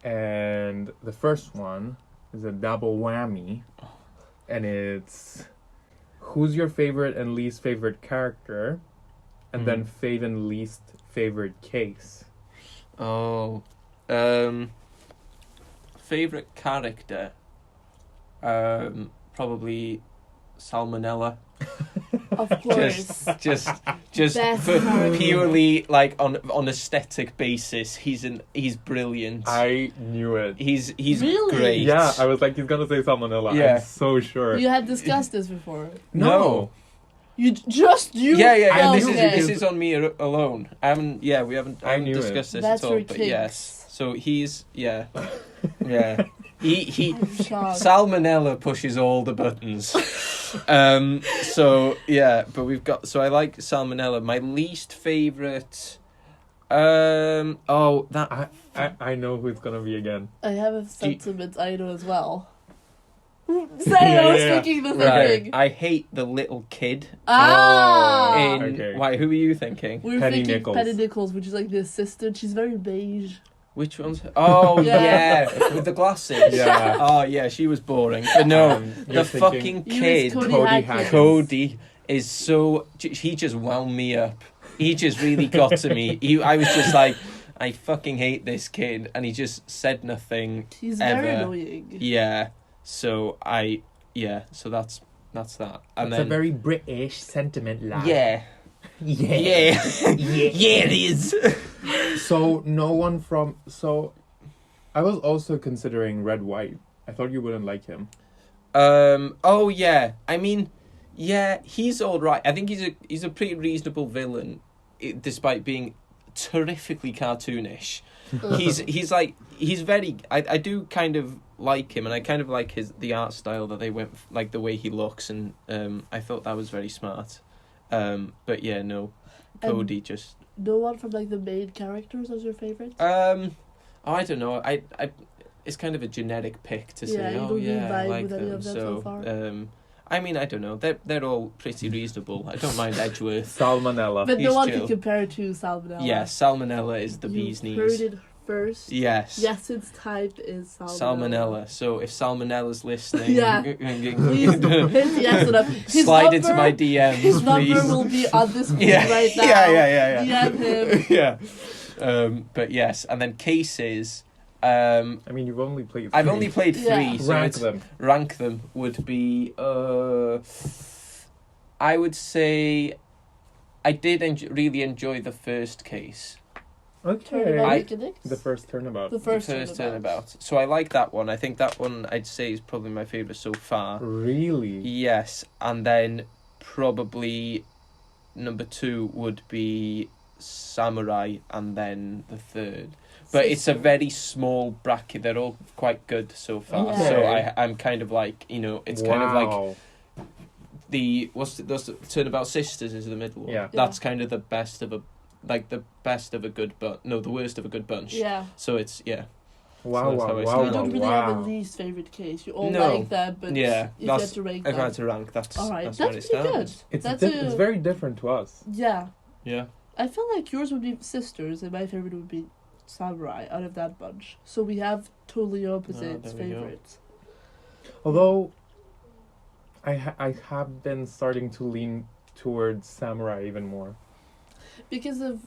[SPEAKER 5] And the first one is a double whammy. And it's who's your favorite and least favorite character? And then fave and least favorite case.
[SPEAKER 4] Oh, favorite character. Probably Salmonella.
[SPEAKER 1] Of course.
[SPEAKER 4] Just
[SPEAKER 1] Best
[SPEAKER 4] for
[SPEAKER 1] character.
[SPEAKER 4] purely like on aesthetic basis, he's brilliant.
[SPEAKER 5] I knew it.
[SPEAKER 4] He's
[SPEAKER 1] Really?
[SPEAKER 4] great.
[SPEAKER 5] Yeah, I was like, he's gonna say Salmonella.
[SPEAKER 4] Yeah.
[SPEAKER 5] I'm so sure.
[SPEAKER 1] You had discussed this before.
[SPEAKER 4] No.
[SPEAKER 1] You you?
[SPEAKER 4] Yeah.
[SPEAKER 1] Oh,
[SPEAKER 4] This
[SPEAKER 1] okay.
[SPEAKER 4] is on me alone. We haven't
[SPEAKER 5] I knew it.
[SPEAKER 4] discussed this
[SPEAKER 1] That's
[SPEAKER 4] at all.
[SPEAKER 1] your
[SPEAKER 4] But
[SPEAKER 1] kinks.
[SPEAKER 4] yes, so he's yeah. He
[SPEAKER 1] I'm shocked.
[SPEAKER 4] Salmonella pushes all the buttons. So yeah, but we've got. So I like Salmonella. My least favorite. I
[SPEAKER 5] know who it's gonna be again.
[SPEAKER 1] I have a sentiment I know as well. Say
[SPEAKER 5] Yeah,
[SPEAKER 1] I was
[SPEAKER 5] yeah.
[SPEAKER 1] thinking the same
[SPEAKER 4] Right.
[SPEAKER 1] thing.
[SPEAKER 4] I hate the little kid.
[SPEAKER 1] Ah!
[SPEAKER 5] Okay.
[SPEAKER 4] Why? Who are you thinking?
[SPEAKER 1] We were
[SPEAKER 5] Penny
[SPEAKER 1] thinking
[SPEAKER 5] Nichols.
[SPEAKER 1] Penny Nichols, which is like the assistant. She's very beige.
[SPEAKER 4] Which one's? Oh
[SPEAKER 1] Yeah.
[SPEAKER 4] yeah, with the glasses.
[SPEAKER 5] Yeah.
[SPEAKER 4] Oh yeah, she was boring. But no,
[SPEAKER 5] You're
[SPEAKER 4] the
[SPEAKER 5] thinking
[SPEAKER 4] fucking
[SPEAKER 1] You
[SPEAKER 4] kid,
[SPEAKER 1] was
[SPEAKER 5] Cody
[SPEAKER 1] Hackins.
[SPEAKER 5] Hackins.
[SPEAKER 4] Cody, is so. He just wound me up. He just really got to me. I was just like, I fucking hate this kid, and he just said nothing.
[SPEAKER 1] He's very
[SPEAKER 4] Ever.
[SPEAKER 1] annoying.
[SPEAKER 4] Yeah. So So that's that. And
[SPEAKER 5] It's
[SPEAKER 4] then
[SPEAKER 5] a very British sentiment, lad.
[SPEAKER 4] yeah.
[SPEAKER 5] Yeah.
[SPEAKER 4] Yeah, it is.
[SPEAKER 5] So no one from. So, I was also considering Red White. I thought you wouldn't like him.
[SPEAKER 4] Oh yeah. I mean, yeah, he's all right. I think he's a pretty reasonable villain, despite being terrifically cartoonish. He's very. I do kind of like him, and I kind of like the art style that they went, like the way he looks, and I thought that was very smart. But yeah, no, Cody just.
[SPEAKER 1] No one from like the main characters as your favorite?
[SPEAKER 4] I don't know. I it's kind of a generic pick to
[SPEAKER 1] Yeah,
[SPEAKER 4] say.
[SPEAKER 1] you
[SPEAKER 4] Oh
[SPEAKER 1] don't really
[SPEAKER 4] yeah, I
[SPEAKER 1] vibe
[SPEAKER 4] like
[SPEAKER 1] with any
[SPEAKER 4] them.
[SPEAKER 1] of them so far?
[SPEAKER 4] I mean, I don't know. They're all pretty reasonable. I don't mind Edgeworth.
[SPEAKER 5] Salmonella.
[SPEAKER 1] But no
[SPEAKER 4] he's
[SPEAKER 1] one
[SPEAKER 4] chill.
[SPEAKER 1] can compare to Salmonella.
[SPEAKER 4] Yeah, Salmonella is the bee's
[SPEAKER 1] You
[SPEAKER 4] knees.
[SPEAKER 1] heard it first.
[SPEAKER 4] Yes.
[SPEAKER 1] Yes, its type is Salmonella.
[SPEAKER 4] Salmonella. So if Salmonella's listening,
[SPEAKER 1] Yeah. Please hit yes it up. His
[SPEAKER 4] slide into
[SPEAKER 1] number-
[SPEAKER 4] my DMs,
[SPEAKER 1] His
[SPEAKER 4] please.
[SPEAKER 1] number will be on the screen
[SPEAKER 4] Yeah.
[SPEAKER 1] right now.
[SPEAKER 4] Yeah.
[SPEAKER 1] DM him.
[SPEAKER 4] Yeah. But yes, and then cases.
[SPEAKER 5] I mean, you've only played.
[SPEAKER 4] I've
[SPEAKER 5] 3.
[SPEAKER 4] only played 3,
[SPEAKER 1] Yeah.
[SPEAKER 4] so
[SPEAKER 5] Rank
[SPEAKER 4] it's,
[SPEAKER 5] them.
[SPEAKER 4] rank them would be. I would say, I did really enjoy the first case.
[SPEAKER 5] Okay.
[SPEAKER 1] Turnabout
[SPEAKER 4] I-
[SPEAKER 1] Mechanics?
[SPEAKER 5] The first turnabout.
[SPEAKER 1] The first
[SPEAKER 4] Turnabout.
[SPEAKER 1] Turnabout.
[SPEAKER 4] So I like that one. I think that one I'd say is probably my favourite so far.
[SPEAKER 5] Really?
[SPEAKER 4] Yes, and then probably number 2 would be Samurai, and then the third. But it's a very small bracket. They're all quite good so far.
[SPEAKER 1] Okay.
[SPEAKER 4] So I'm kind of like, it's kind of like
[SPEAKER 5] Wow.
[SPEAKER 4] those Turnabout Sisters is the middle one.
[SPEAKER 5] Yeah.
[SPEAKER 4] That's kind of the best of a good the worst of a good bunch.
[SPEAKER 1] Yeah.
[SPEAKER 4] So it's
[SPEAKER 5] Wow,
[SPEAKER 4] So that's how I
[SPEAKER 5] wow,
[SPEAKER 4] see
[SPEAKER 5] wow,
[SPEAKER 1] You don't really
[SPEAKER 5] wow.
[SPEAKER 1] have a least favorite case. You all
[SPEAKER 4] No.
[SPEAKER 1] like them, but
[SPEAKER 4] Yeah,
[SPEAKER 1] if you
[SPEAKER 4] that's-
[SPEAKER 1] had to rank
[SPEAKER 4] if I
[SPEAKER 1] them.
[SPEAKER 4] had to rank, that's
[SPEAKER 1] Alright,
[SPEAKER 4] that's
[SPEAKER 1] that's
[SPEAKER 4] where it
[SPEAKER 1] pretty
[SPEAKER 4] stands.
[SPEAKER 1] good.
[SPEAKER 5] It's very different to us.
[SPEAKER 1] Yeah.
[SPEAKER 4] Yeah.
[SPEAKER 1] I feel like yours would be Sisters and my favorite would be Samurai out of that bunch. So we have totally opposite
[SPEAKER 4] there we go.
[SPEAKER 1] favorites.
[SPEAKER 5] Although, I have been starting to lean towards Samurai even more.
[SPEAKER 1] Because of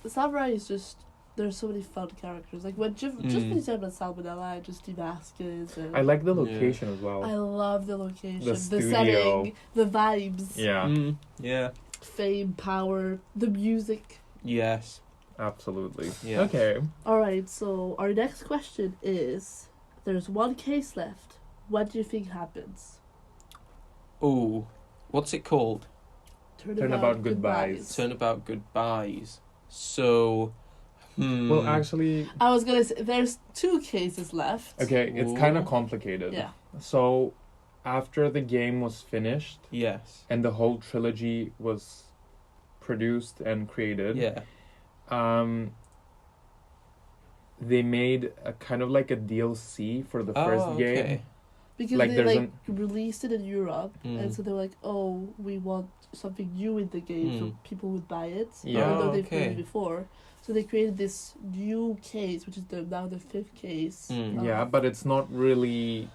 [SPEAKER 1] Samurai is just, there's so many fun characters. Like when just when you said about Salmonella and just Damascus and
[SPEAKER 5] I like the location as well.
[SPEAKER 1] I love the location, the
[SPEAKER 5] studio.
[SPEAKER 1] setting, the vibes.
[SPEAKER 5] Yeah.
[SPEAKER 4] Yeah.
[SPEAKER 1] Fame, power, the music.
[SPEAKER 4] Yes.
[SPEAKER 5] Absolutely.
[SPEAKER 4] Yeah.
[SPEAKER 5] Okay.
[SPEAKER 1] Alright, so our next question is, there's one case left. What do you think happens?
[SPEAKER 4] Oh, what's it called?
[SPEAKER 5] Turnabout Goodbyes.
[SPEAKER 4] Turnabout Goodbyes. So,
[SPEAKER 5] Well, actually,
[SPEAKER 1] I was gonna say, there's 2 cases left.
[SPEAKER 5] okay, it's kind of complicated.
[SPEAKER 1] Yeah.
[SPEAKER 5] So, after the game was finished
[SPEAKER 4] yes.
[SPEAKER 5] and the whole trilogy was produced and created,
[SPEAKER 4] Yeah.
[SPEAKER 5] they made a kind of like a DLC for the first game.
[SPEAKER 1] Because
[SPEAKER 5] Like,
[SPEAKER 1] they
[SPEAKER 5] there's
[SPEAKER 1] released it in Europe, and
[SPEAKER 4] Mm.
[SPEAKER 1] so they're like, "Oh, we want something new in the game, so people would buy it."
[SPEAKER 5] Yeah.
[SPEAKER 1] Even though they've
[SPEAKER 4] Okay.
[SPEAKER 1] played it before, so they created this new case, which is now the 5th case.
[SPEAKER 5] Yeah, but it's not really.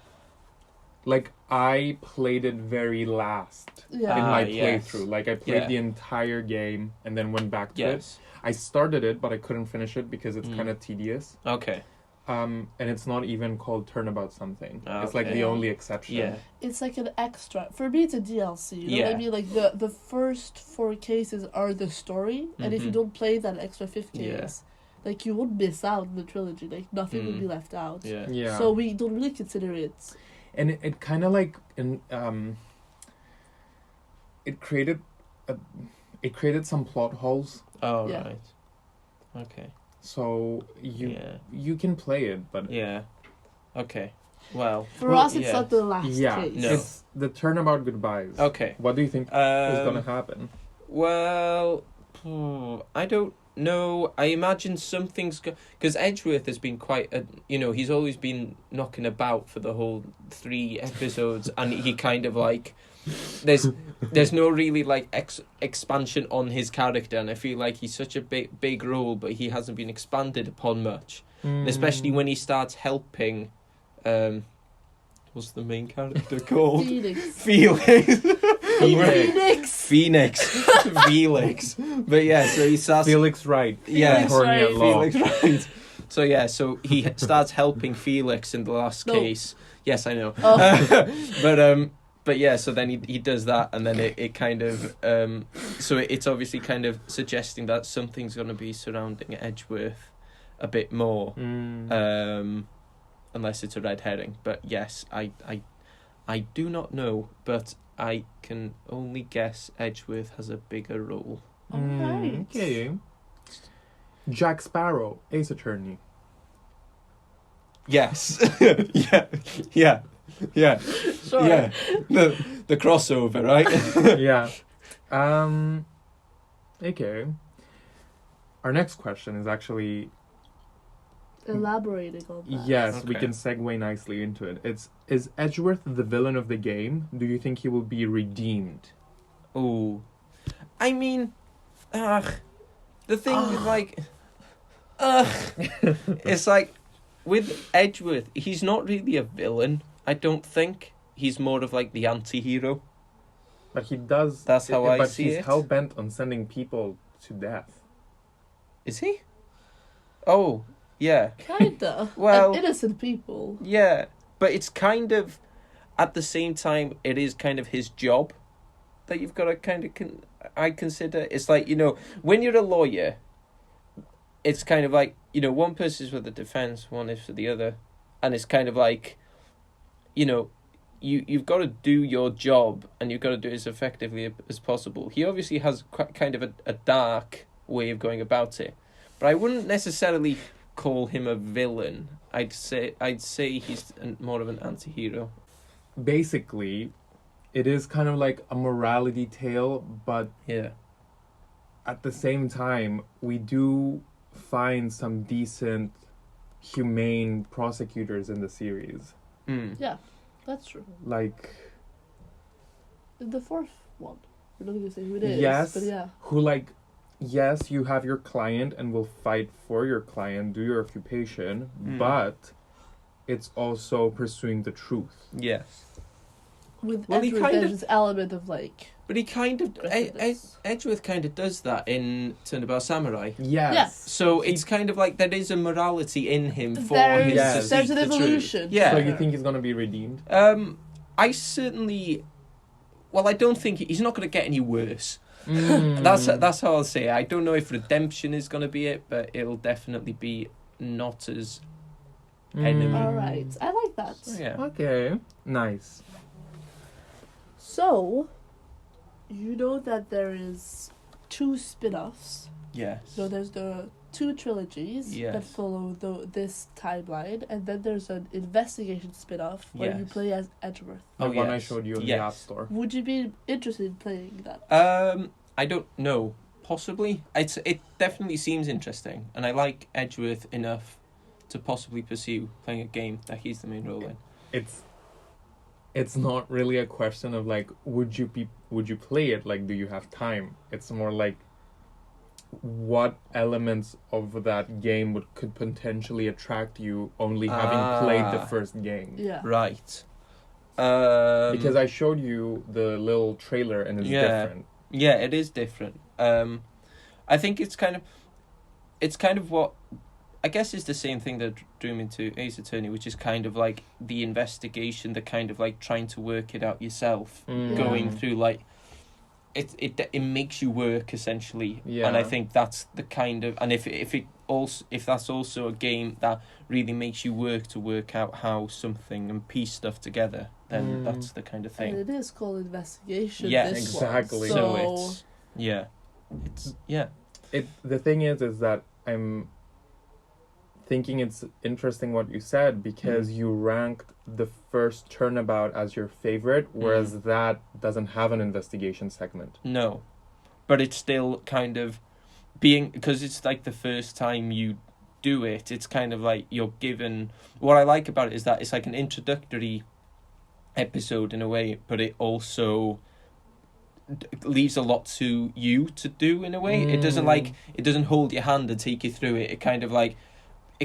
[SPEAKER 5] Like, I played it very last
[SPEAKER 1] Yeah.
[SPEAKER 5] in my
[SPEAKER 4] yes.
[SPEAKER 5] playthrough. Like, I played
[SPEAKER 4] Yeah.
[SPEAKER 5] the entire game and then went back to it.
[SPEAKER 4] Yes.
[SPEAKER 5] I started it, but I couldn't finish it because it's
[SPEAKER 4] Mm.
[SPEAKER 5] kind of tedious.
[SPEAKER 4] Okay.
[SPEAKER 5] And it's not even called Turnabout something. It's like
[SPEAKER 4] Okay.
[SPEAKER 5] the only exception.
[SPEAKER 4] Yeah.
[SPEAKER 1] It's like an extra. For me, it's a DLC. You know what I
[SPEAKER 4] Yeah.
[SPEAKER 1] mean? Like the first 4 cases are the story, and if you
[SPEAKER 4] Mhm.
[SPEAKER 1] don't play that extra 5th
[SPEAKER 4] Yeah.
[SPEAKER 1] case, like you would miss out on the trilogy. Like nothing would
[SPEAKER 4] Mm.
[SPEAKER 1] be left out.
[SPEAKER 4] Yeah.
[SPEAKER 5] Yeah.
[SPEAKER 1] So we don't really consider it.
[SPEAKER 5] And it kind of like it created some plot holes.
[SPEAKER 4] Oh,
[SPEAKER 1] Yeah.
[SPEAKER 4] right. Okay.
[SPEAKER 5] So you
[SPEAKER 4] Yeah.
[SPEAKER 5] you can play it, but
[SPEAKER 4] Yeah. Okay. Well.
[SPEAKER 1] For
[SPEAKER 5] Well,
[SPEAKER 1] us, it's
[SPEAKER 4] yeah.
[SPEAKER 1] not the last
[SPEAKER 5] yeah,
[SPEAKER 1] case.
[SPEAKER 4] No.
[SPEAKER 5] it's the Turnabout Goodbyes.
[SPEAKER 4] Okay.
[SPEAKER 5] What do you think is gonna happen?
[SPEAKER 4] Well, I don't know. I imagine something's because Edgeworth has been quite a, he's always been knocking about for the whole 3 episodes, and he kind of like there's no really like expansion on his character, and I feel like he's such a big role, but he hasn't been expanded upon much, especially when he starts helping. What's the main character called?
[SPEAKER 1] Phoenix.
[SPEAKER 4] Felix.
[SPEAKER 1] Phoenix.
[SPEAKER 4] Felix. But yeah, so he starts.
[SPEAKER 5] Felix Wright.
[SPEAKER 4] Yeah,
[SPEAKER 5] Attorney at law.
[SPEAKER 4] Felix Wright. So yeah, so he starts helping Felix in the last
[SPEAKER 1] No.
[SPEAKER 4] case. Yes, I know.
[SPEAKER 1] Oh.
[SPEAKER 4] But yeah, so then he does that, and then it kind of so it's obviously kind of suggesting that something's going to be surrounding Edgeworth a bit more. Unless it's a red herring. But yes, I do not know, but I can only guess Edgeworth has a bigger role.
[SPEAKER 1] Alright.
[SPEAKER 5] Okay. Jack Sparrow, Ace Attorney.
[SPEAKER 4] Yes. yeah.
[SPEAKER 1] Sure.
[SPEAKER 4] Yeah. The crossover, right?
[SPEAKER 5] Yeah. Okay. Our next question is actually
[SPEAKER 1] Elaborating on that.
[SPEAKER 5] yes, we
[SPEAKER 4] Okay.
[SPEAKER 5] can segue nicely into it. Is Edgeworth the villain of the game? Do you think he will be redeemed?
[SPEAKER 4] Oh, I mean, the thing is like, it's like with Edgeworth, he's not really a villain. I don't think he's more of like the anti-hero.
[SPEAKER 5] But he does.
[SPEAKER 4] That's how I
[SPEAKER 5] but
[SPEAKER 4] see
[SPEAKER 5] he's
[SPEAKER 4] it.
[SPEAKER 5] hell bent on sending people to death.
[SPEAKER 4] Is he? Oh, yeah.
[SPEAKER 1] Kinda.
[SPEAKER 4] Well-
[SPEAKER 1] And innocent people.
[SPEAKER 4] Yeah, but it's kind of, at the same time, it is kind of his job that you've got to kind of, I consider. It's like, when you're a lawyer, it's kind of like, one person's for the defense, one is for the other. And it's kind of like, you've got to do your job, and you've got to do it as effectively as possible. He obviously has kind of a dark way of going about it. But I wouldn't necessarily call him a villain. I'd say he's more of an anti-hero.
[SPEAKER 5] Basically, it is kind of like a morality tale, but
[SPEAKER 4] Yeah.
[SPEAKER 5] at the same time, we do find some decent, humane prosecutors in the series.
[SPEAKER 4] Mm.
[SPEAKER 1] Yeah, that's true.
[SPEAKER 5] Like,
[SPEAKER 1] The 4th one. We're not going to say who it is.
[SPEAKER 5] yes,
[SPEAKER 1] But yeah.
[SPEAKER 5] who like, yes, you have your client and will fight for your client, do your occupation, but it's also pursuing the truth.
[SPEAKER 4] Yes.
[SPEAKER 1] With
[SPEAKER 4] Well, he
[SPEAKER 1] Edward,
[SPEAKER 4] kind
[SPEAKER 1] there's
[SPEAKER 4] of-
[SPEAKER 1] this element of like
[SPEAKER 4] But he kind of
[SPEAKER 1] Griffiths.
[SPEAKER 4] Edgeworth kind of does that in Turnabout Samurai.
[SPEAKER 5] Yes.
[SPEAKER 1] Yeah.
[SPEAKER 4] So it's kind of like there is a morality in him for
[SPEAKER 1] There's,
[SPEAKER 4] him
[SPEAKER 5] Yes.
[SPEAKER 4] to seek
[SPEAKER 1] there's an
[SPEAKER 4] the truth.
[SPEAKER 1] evolution.
[SPEAKER 4] Yeah.
[SPEAKER 5] So you think he's gonna be redeemed?
[SPEAKER 4] I certainly. Well, I don't think he's not going to get any worse.
[SPEAKER 5] Mm.
[SPEAKER 4] That's how I'll say it. I don't know if redemption is going to be it, but it'll definitely be not as enemy.
[SPEAKER 1] All right, I like that.
[SPEAKER 4] Yeah.
[SPEAKER 5] Okay. Nice.
[SPEAKER 1] So, you know that there is 2 spin-offs.
[SPEAKER 4] Yes.
[SPEAKER 1] So there's the 2 trilogies that
[SPEAKER 4] Yes.
[SPEAKER 1] follow this timeline, and then there's an investigation spin-off where you
[SPEAKER 4] Yes.
[SPEAKER 1] play as Edgeworth.
[SPEAKER 5] The
[SPEAKER 4] Oh,
[SPEAKER 5] one I
[SPEAKER 4] yes.
[SPEAKER 5] showed you in the
[SPEAKER 4] Yes.
[SPEAKER 5] App Store.
[SPEAKER 1] Would you be interested in playing that?
[SPEAKER 4] I don't know. Possibly. It definitely seems interesting, and I like Edgeworth enough to possibly pursue playing a game that he's the main role in.
[SPEAKER 5] It's not really a question of like would you play it, like do you have time? It's more like what elements of that game could potentially attract you only having played the first game.
[SPEAKER 1] Yeah.
[SPEAKER 4] Right.
[SPEAKER 5] Because I showed you the little trailer and it's different.
[SPEAKER 4] Yeah, it is different. I think it's kind of what I guess is the same thing that drew me to Ace Attorney, which is kind of like the investigation, the kind of like trying to work it out yourself, going through like it makes you work essentially.
[SPEAKER 5] Yeah.
[SPEAKER 4] And I think that's the kind of, and if that's also a game that really makes you work out how something and piece stuff together, then that's the kind of thing.
[SPEAKER 1] And it is called investigation.
[SPEAKER 4] Yeah,
[SPEAKER 1] this
[SPEAKER 5] exactly.
[SPEAKER 1] One.
[SPEAKER 4] So
[SPEAKER 1] So,
[SPEAKER 4] it's yeah.
[SPEAKER 5] The thing is that I'm thinking it's interesting what you said, because you ranked the first Turnabout as your favorite, whereas that doesn't have an investigation segment.
[SPEAKER 4] No, but it's still kind of being, because it's like the first time you do it, it's kind of like you're given, what I like about it is that it's like an introductory episode in a way, but it also leaves a lot to you to do in a way. It doesn't hold your hand and take you through it. It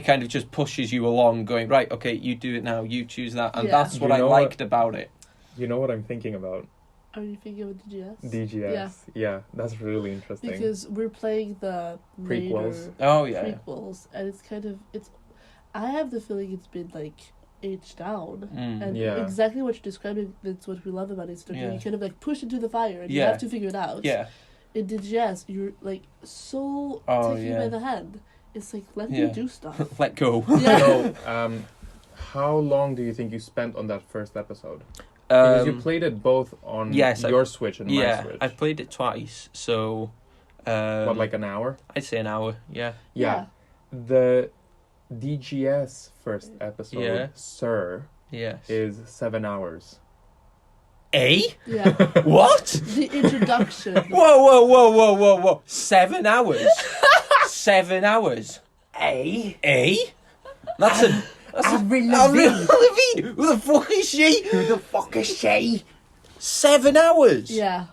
[SPEAKER 4] kind of just pushes you along, going, right, okay, you do it now, you choose that, and
[SPEAKER 1] Yeah.
[SPEAKER 4] that's what
[SPEAKER 5] You
[SPEAKER 4] I
[SPEAKER 5] know
[SPEAKER 4] liked about it.
[SPEAKER 5] You know what I'm thinking about?
[SPEAKER 1] are you thinking of DGS?
[SPEAKER 5] DGS. Yeah, that's really interesting.
[SPEAKER 1] Because we're playing the
[SPEAKER 5] Prequels.
[SPEAKER 1] later
[SPEAKER 4] Oh yeah,
[SPEAKER 1] prequels, and it's I have the feeling it's been like aged down, and
[SPEAKER 5] Yeah.
[SPEAKER 1] exactly what you're describing. That's what we love about it. So
[SPEAKER 4] Yeah.
[SPEAKER 1] you kind of like push into the fire, and you
[SPEAKER 4] Yeah.
[SPEAKER 1] have to figure it out.
[SPEAKER 4] yeah.
[SPEAKER 1] In DGS, you're like so
[SPEAKER 4] Oh,
[SPEAKER 1] taken
[SPEAKER 4] yeah.
[SPEAKER 1] by the hand. It's like let
[SPEAKER 4] Yeah.
[SPEAKER 1] me do stuff.
[SPEAKER 4] Let go.
[SPEAKER 1] Yeah.
[SPEAKER 5] So, how long do you think you spent on that first episode? Because you played it both on
[SPEAKER 4] yes,
[SPEAKER 5] your Switch and my
[SPEAKER 4] yeah,
[SPEAKER 5] Switch.
[SPEAKER 4] I've played it twice, so
[SPEAKER 5] What, like an hour?
[SPEAKER 4] I'd say an hour. Yeah.
[SPEAKER 5] Yeah. The DGS first episode,
[SPEAKER 4] Yeah.
[SPEAKER 5] Sir,
[SPEAKER 4] Yes.
[SPEAKER 5] is 7 hours.
[SPEAKER 4] Eh?
[SPEAKER 1] Yeah.
[SPEAKER 4] What?
[SPEAKER 1] The introduction.
[SPEAKER 4] Whoa! 7 hours. 7 hours. Eh? That's a.
[SPEAKER 5] Avril
[SPEAKER 4] Avril Lavigne. Who the fuck is she? 7 hours.
[SPEAKER 1] Yeah.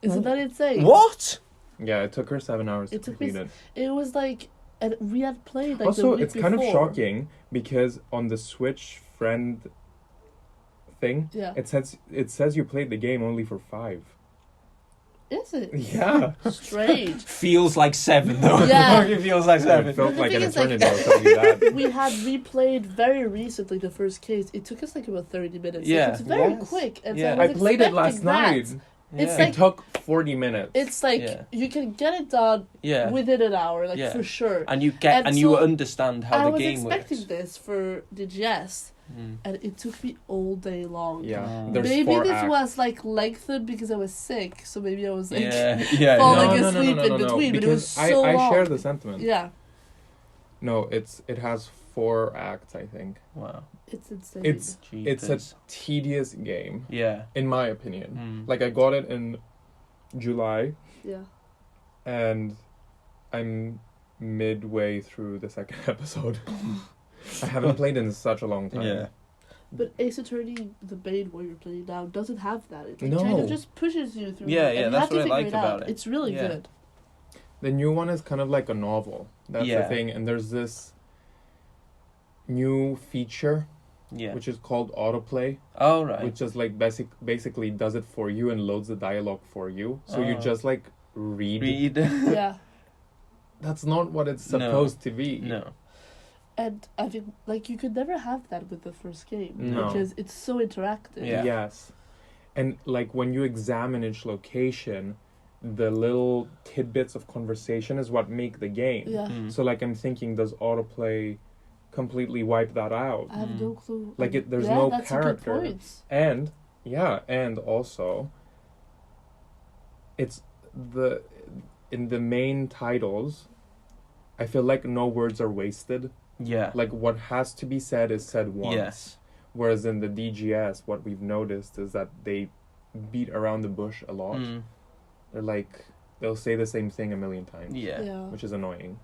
[SPEAKER 1] Isn't that insane?
[SPEAKER 4] What?
[SPEAKER 5] Yeah, it took her 7 hours
[SPEAKER 1] It
[SPEAKER 5] to
[SPEAKER 1] took me
[SPEAKER 5] complete it.
[SPEAKER 1] It was like, and we had played like the
[SPEAKER 5] Also,
[SPEAKER 1] week
[SPEAKER 5] it's kind of
[SPEAKER 1] before.
[SPEAKER 5] shocking because on the Switch friend thing,
[SPEAKER 1] Yeah.
[SPEAKER 5] it says you played the game only for 5.
[SPEAKER 1] Is it?
[SPEAKER 5] Yeah.
[SPEAKER 1] Strange.
[SPEAKER 4] Feels like 7 though.
[SPEAKER 1] Yeah.
[SPEAKER 4] It feels like
[SPEAKER 5] It
[SPEAKER 4] 7.
[SPEAKER 5] felt
[SPEAKER 1] The
[SPEAKER 5] like
[SPEAKER 1] thing
[SPEAKER 5] an
[SPEAKER 1] is, like-
[SPEAKER 5] eternity, I'll tell you that.
[SPEAKER 1] We had replayed very recently the first case. It took us like about 30 minutes. Like,
[SPEAKER 4] Yeah.
[SPEAKER 1] it's very
[SPEAKER 5] Yes.
[SPEAKER 1] quick. And
[SPEAKER 4] Yeah.
[SPEAKER 1] so
[SPEAKER 5] I
[SPEAKER 1] was
[SPEAKER 5] played it last
[SPEAKER 1] expecting that.
[SPEAKER 5] night.
[SPEAKER 1] It's
[SPEAKER 4] Yeah.
[SPEAKER 1] like-
[SPEAKER 5] It took 40 minutes.
[SPEAKER 1] It's like
[SPEAKER 4] Yeah.
[SPEAKER 1] you can get it done
[SPEAKER 4] Yeah.
[SPEAKER 1] within an hour, like
[SPEAKER 4] Yeah.
[SPEAKER 1] for sure.
[SPEAKER 4] And you get
[SPEAKER 1] And
[SPEAKER 4] and you
[SPEAKER 1] so
[SPEAKER 4] understand how
[SPEAKER 1] I
[SPEAKER 4] the
[SPEAKER 1] was
[SPEAKER 4] game
[SPEAKER 1] expecting
[SPEAKER 4] works.
[SPEAKER 1] this for DGS, and it took me all day long.
[SPEAKER 5] Yeah. There's
[SPEAKER 1] Maybe
[SPEAKER 5] 4
[SPEAKER 1] this
[SPEAKER 5] acts.
[SPEAKER 1] was like lengthened because I was sick, so maybe I was like
[SPEAKER 4] Yeah.
[SPEAKER 1] falling asleep in between, but it was
[SPEAKER 5] because
[SPEAKER 1] so
[SPEAKER 5] I
[SPEAKER 1] long.
[SPEAKER 5] share the sentiment.
[SPEAKER 1] Yeah,
[SPEAKER 5] No, it has 4 acts, I think.
[SPEAKER 4] Wow.
[SPEAKER 1] it's insane.
[SPEAKER 5] It's
[SPEAKER 4] Jeepers.
[SPEAKER 5] a tedious game,
[SPEAKER 4] Yeah.
[SPEAKER 5] in my opinion.
[SPEAKER 4] Mm.
[SPEAKER 5] Like, I got it in July,
[SPEAKER 1] yeah.
[SPEAKER 5] and I'm midway through the second episode. I haven't played in such a long time.
[SPEAKER 4] Yeah.
[SPEAKER 1] But Ace Attorney, the main one you're playing now, doesn't have that. It kind
[SPEAKER 5] No.
[SPEAKER 1] of just pushes you through.
[SPEAKER 4] Yeah,
[SPEAKER 1] it,
[SPEAKER 4] yeah,
[SPEAKER 1] and
[SPEAKER 4] that's
[SPEAKER 1] you have
[SPEAKER 4] what I
[SPEAKER 1] to figure
[SPEAKER 4] like about
[SPEAKER 1] out.
[SPEAKER 4] it.
[SPEAKER 1] It's really
[SPEAKER 4] Yeah.
[SPEAKER 1] good.
[SPEAKER 5] The new one is kind of like a novel. That's
[SPEAKER 4] Yeah.
[SPEAKER 5] the thing. And there's this new feature
[SPEAKER 4] Yeah.
[SPEAKER 5] which is called autoplay,
[SPEAKER 4] Oh, right.
[SPEAKER 5] which is like basically does it for you and loads the dialogue for you. So you
[SPEAKER 4] Oh.
[SPEAKER 5] just like read.
[SPEAKER 1] Yeah.
[SPEAKER 5] That's not what it's
[SPEAKER 4] No.
[SPEAKER 5] supposed to be.
[SPEAKER 4] No.
[SPEAKER 1] And I think, like, you could never have that with the first game.
[SPEAKER 5] No.
[SPEAKER 1] Because it's so interactive.
[SPEAKER 4] Yeah.
[SPEAKER 5] Yes. And like when you examine each location, the little tidbits of conversation is what make the game.
[SPEAKER 1] Yeah.
[SPEAKER 4] Mm.
[SPEAKER 5] So like I'm thinking, does autoplay completely wipe that out?
[SPEAKER 1] I have no clue.
[SPEAKER 5] Like there's
[SPEAKER 1] yeah,
[SPEAKER 5] no
[SPEAKER 1] that's
[SPEAKER 5] character.
[SPEAKER 1] A good point.
[SPEAKER 5] And yeah, and also it's in the main titles, I feel like no words are wasted.
[SPEAKER 4] Yeah.
[SPEAKER 5] Like what has to be said is said once.
[SPEAKER 4] Yes.
[SPEAKER 5] Whereas in the DGS, what we've noticed is that they beat around the bush a lot.
[SPEAKER 4] Mm.
[SPEAKER 5] They're like, they'll say the same thing a million times.
[SPEAKER 4] Yeah.
[SPEAKER 1] Yeah.
[SPEAKER 5] Which is annoying.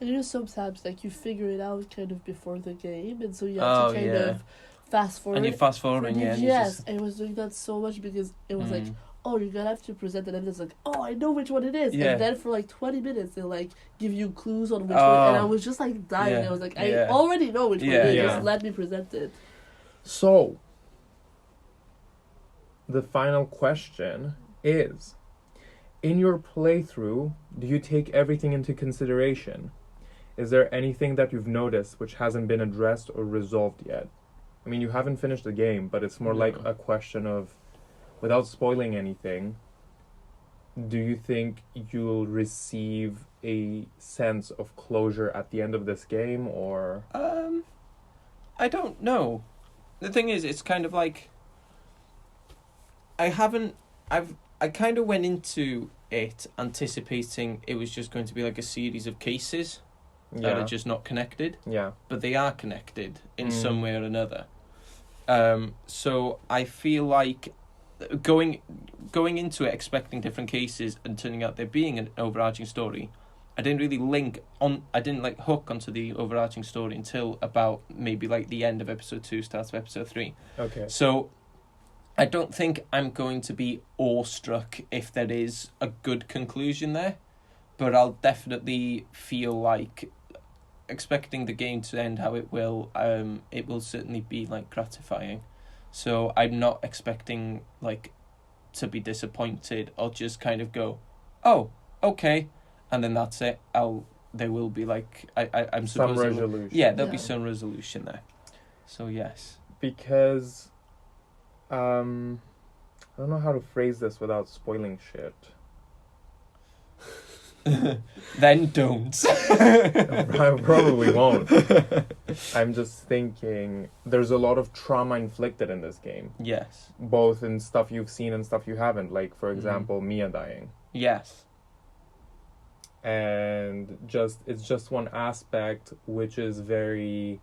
[SPEAKER 1] And you know, sometimes, like, you figure it out kind of before the game, and so you have to kind of fast forward.
[SPEAKER 4] And you fast forwarding, yeah. and you
[SPEAKER 1] Yes,
[SPEAKER 4] just-
[SPEAKER 1] and it was doing that so much because it was like,
[SPEAKER 4] Mm.
[SPEAKER 1] oh, you're gonna have to present it, and it's like, oh, I know which one it is.
[SPEAKER 4] Yeah.
[SPEAKER 1] And then for like 20 minutes, they like give you clues on which
[SPEAKER 4] Oh.
[SPEAKER 1] one, and I was just like dying.
[SPEAKER 4] Yeah.
[SPEAKER 1] I was like,
[SPEAKER 4] Yeah.
[SPEAKER 1] I already know which one
[SPEAKER 4] Yeah.
[SPEAKER 1] it is.
[SPEAKER 5] Yeah.
[SPEAKER 1] Just let me present it.
[SPEAKER 5] So, the final question is, in your playthrough, do you take everything into consideration? Is there anything that you've noticed which hasn't been addressed or resolved yet? I mean, you haven't finished the game, but it's more like
[SPEAKER 4] No.
[SPEAKER 5] a question of, without spoiling anything, do you think you'll receive a sense of closure at the end of this game, or...
[SPEAKER 4] I don't know. The thing is, it's kind of like I kind of went into it anticipating it was just going to be like a series of cases that are just not connected,
[SPEAKER 5] Yeah.
[SPEAKER 4] but they are connected in
[SPEAKER 5] Mm.
[SPEAKER 4] some way or another. So I feel like going into it expecting different cases and turning out there being an overarching story, I didn't really hook onto the overarching story until about maybe like the end of episode 2, start of episode 3.
[SPEAKER 5] Okay.
[SPEAKER 4] So I don't think I'm going to be awestruck if there is a good conclusion there, but I'll definitely feel like expecting the game to end how it will certainly be like gratifying. So I'm not expecting like to be disappointed or just kind of go, oh, okay, and then that's it. There will be like I'm
[SPEAKER 5] Some
[SPEAKER 4] supposed
[SPEAKER 5] resolution.
[SPEAKER 4] yeah, there'll be
[SPEAKER 1] Yeah.
[SPEAKER 4] some resolution there. So yes.
[SPEAKER 5] Because I don't know how to phrase this without spoiling shit.
[SPEAKER 4] Then don't.
[SPEAKER 5] I probably won't. I'm just thinking there's a lot of trauma inflicted in this game,
[SPEAKER 4] Yes.
[SPEAKER 5] both in stuff you've seen and stuff you haven't, like for
[SPEAKER 4] Mhm.
[SPEAKER 5] example Mia dying.
[SPEAKER 4] Yes.
[SPEAKER 5] And it's just one aspect which is very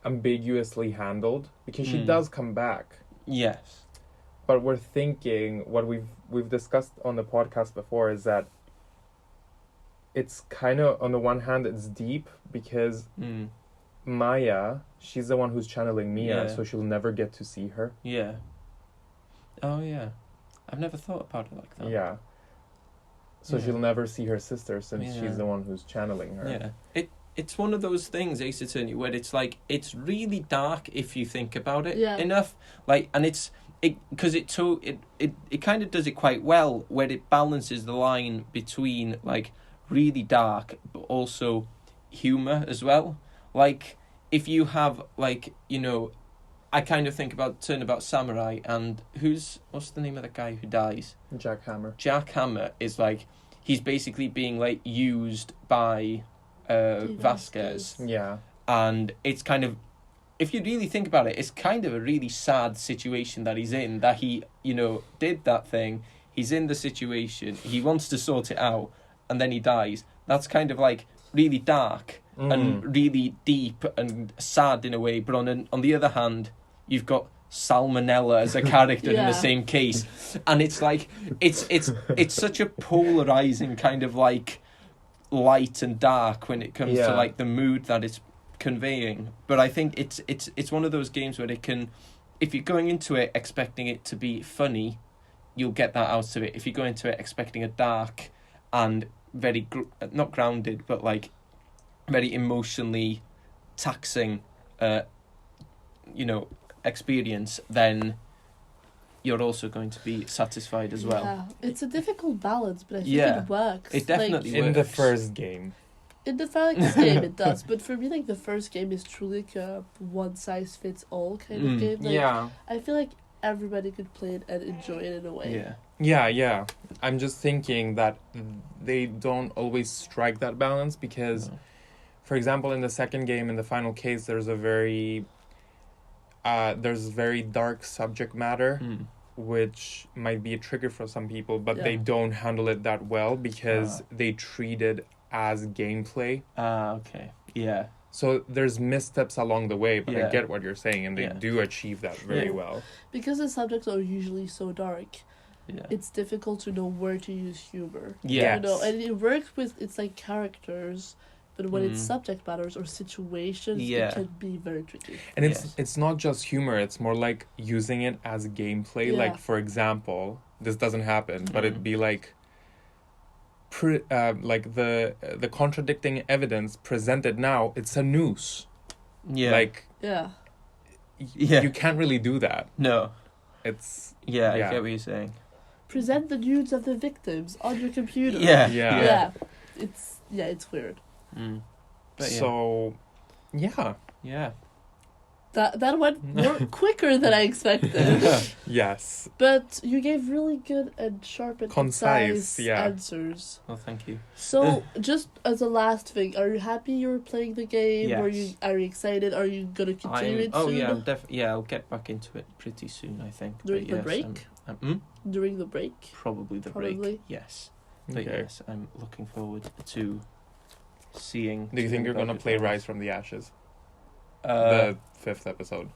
[SPEAKER 5] ambiguously handled, because she
[SPEAKER 4] Mm.
[SPEAKER 5] does come back.
[SPEAKER 4] Yes.
[SPEAKER 5] But we're thinking, what we've discussed on the podcast before, is that it's kind of, on the one hand, it's deep because
[SPEAKER 4] Mm.
[SPEAKER 5] Maya, she's the one who's channeling Mia,
[SPEAKER 4] Yeah.
[SPEAKER 5] so she'll never get to see her.
[SPEAKER 4] Yeah. Oh yeah. I've never thought about it like that.
[SPEAKER 5] Yeah. So
[SPEAKER 4] Yeah.
[SPEAKER 5] she'll never see her sister since
[SPEAKER 4] Yeah.
[SPEAKER 5] she's the one who's channeling her.
[SPEAKER 4] Yeah. It's one of those things, Ace Attorney, where it's like it's really dark if you think about it
[SPEAKER 1] Yeah.
[SPEAKER 4] enough. Like, and it kind of does it quite well, where it balances the line between like really dark but also humor as well. Like if you have like, you know, I kind of think about Turnabout Samurai, and what's the name of the guy who dies?
[SPEAKER 5] Jack Hammer.
[SPEAKER 4] Jack Hammer is like, he's basically being like used by Vasquez,
[SPEAKER 5] Yeah.
[SPEAKER 4] and it's kind of, if you really think about it, it's kind of a really sad situation that he's in, that he, you know, did that thing, he's in the situation, he wants to sort it out, and then he dies. That's kind of like really dark and really deep and sad in a way, but on the other hand, you've got Salmonella as a character in
[SPEAKER 1] Yeah.
[SPEAKER 4] the same case, and it's like it's such a polarizing kind of like light and dark when it comes
[SPEAKER 5] Yeah.
[SPEAKER 4] to like the mood that it's conveying. But I think it's one of those games where it can, if you're going into it expecting it to be funny, you'll get that out of it. If you go into it expecting a dark and very not grounded but like very emotionally taxing experience, then you're also going to be satisfied as well.
[SPEAKER 1] Yeah, it's a difficult balance, but I think
[SPEAKER 4] Yeah.
[SPEAKER 1] it works.
[SPEAKER 4] It definitely
[SPEAKER 5] In the
[SPEAKER 4] works.
[SPEAKER 5] first game.
[SPEAKER 1] In the first game, it does, but for me, like the first game is truly like a one-size-fits-all kind of game. Like,
[SPEAKER 5] Yeah.
[SPEAKER 1] I feel like everybody could play it and enjoy it in a way.
[SPEAKER 4] Yeah.
[SPEAKER 5] Yeah. I'm just thinking that they don't always strike that balance because,
[SPEAKER 4] No.
[SPEAKER 5] for example, in the second game, in the final case, there's very dark subject matter, which might be a trigger for some people, but they don't handle it that well because they treat it as gameplay.
[SPEAKER 4] Okay. Yeah.
[SPEAKER 5] So there's missteps along the way, but I
[SPEAKER 4] Yeah.
[SPEAKER 5] get what you're saying, and they do achieve that very well.
[SPEAKER 1] Because the subjects are usually so dark,
[SPEAKER 4] Yeah.
[SPEAKER 1] it's difficult to know where to use humor.
[SPEAKER 4] Yeah.
[SPEAKER 1] You know, and it works with, it's like characters, but when it's
[SPEAKER 4] Mm.
[SPEAKER 1] subject matters or situations,
[SPEAKER 4] Yeah.
[SPEAKER 1] it can be very tricky.
[SPEAKER 5] And
[SPEAKER 4] Yes.
[SPEAKER 5] it's not just humor, it's more like using it as gameplay.
[SPEAKER 1] Yeah.
[SPEAKER 5] Like, for example, this doesn't happen, but it'd be like the contradicting evidence presented now, it's a noose.
[SPEAKER 4] Yeah.
[SPEAKER 5] Like,
[SPEAKER 1] Yeah.
[SPEAKER 5] you can't really do that.
[SPEAKER 4] No.
[SPEAKER 5] It's
[SPEAKER 4] Yeah,
[SPEAKER 5] Yeah.
[SPEAKER 4] I get what you're saying.
[SPEAKER 1] Present the nudes of the victims on your computer.
[SPEAKER 4] Yeah.
[SPEAKER 5] Yeah.
[SPEAKER 1] It's weird.
[SPEAKER 4] But yeah.
[SPEAKER 5] so yeah.
[SPEAKER 4] Yeah.
[SPEAKER 1] That went more quicker than I expected.
[SPEAKER 5] Yes.
[SPEAKER 1] But you gave really good and sharp and
[SPEAKER 5] Concise,
[SPEAKER 1] concise
[SPEAKER 5] yeah.
[SPEAKER 1] answers.
[SPEAKER 4] Well, thank you.
[SPEAKER 1] So, just as a last thing, are you happy you were playing the game?
[SPEAKER 4] Yes.
[SPEAKER 1] Are you excited? Are you gonna continue it soon?
[SPEAKER 4] Yeah, I'll get back into it pretty soon, I think.
[SPEAKER 1] During
[SPEAKER 4] But
[SPEAKER 1] the
[SPEAKER 4] yes,
[SPEAKER 1] break? During the break?
[SPEAKER 4] Probably the
[SPEAKER 1] Probably.
[SPEAKER 4] break. Yes. But
[SPEAKER 5] Okay.
[SPEAKER 4] yes, I'm looking forward to seeing.
[SPEAKER 5] Do you think you're gonna
[SPEAKER 4] Turnabout
[SPEAKER 5] play
[SPEAKER 4] with
[SPEAKER 5] Rise from the Ashes?
[SPEAKER 4] Aris.
[SPEAKER 5] The 5th episode.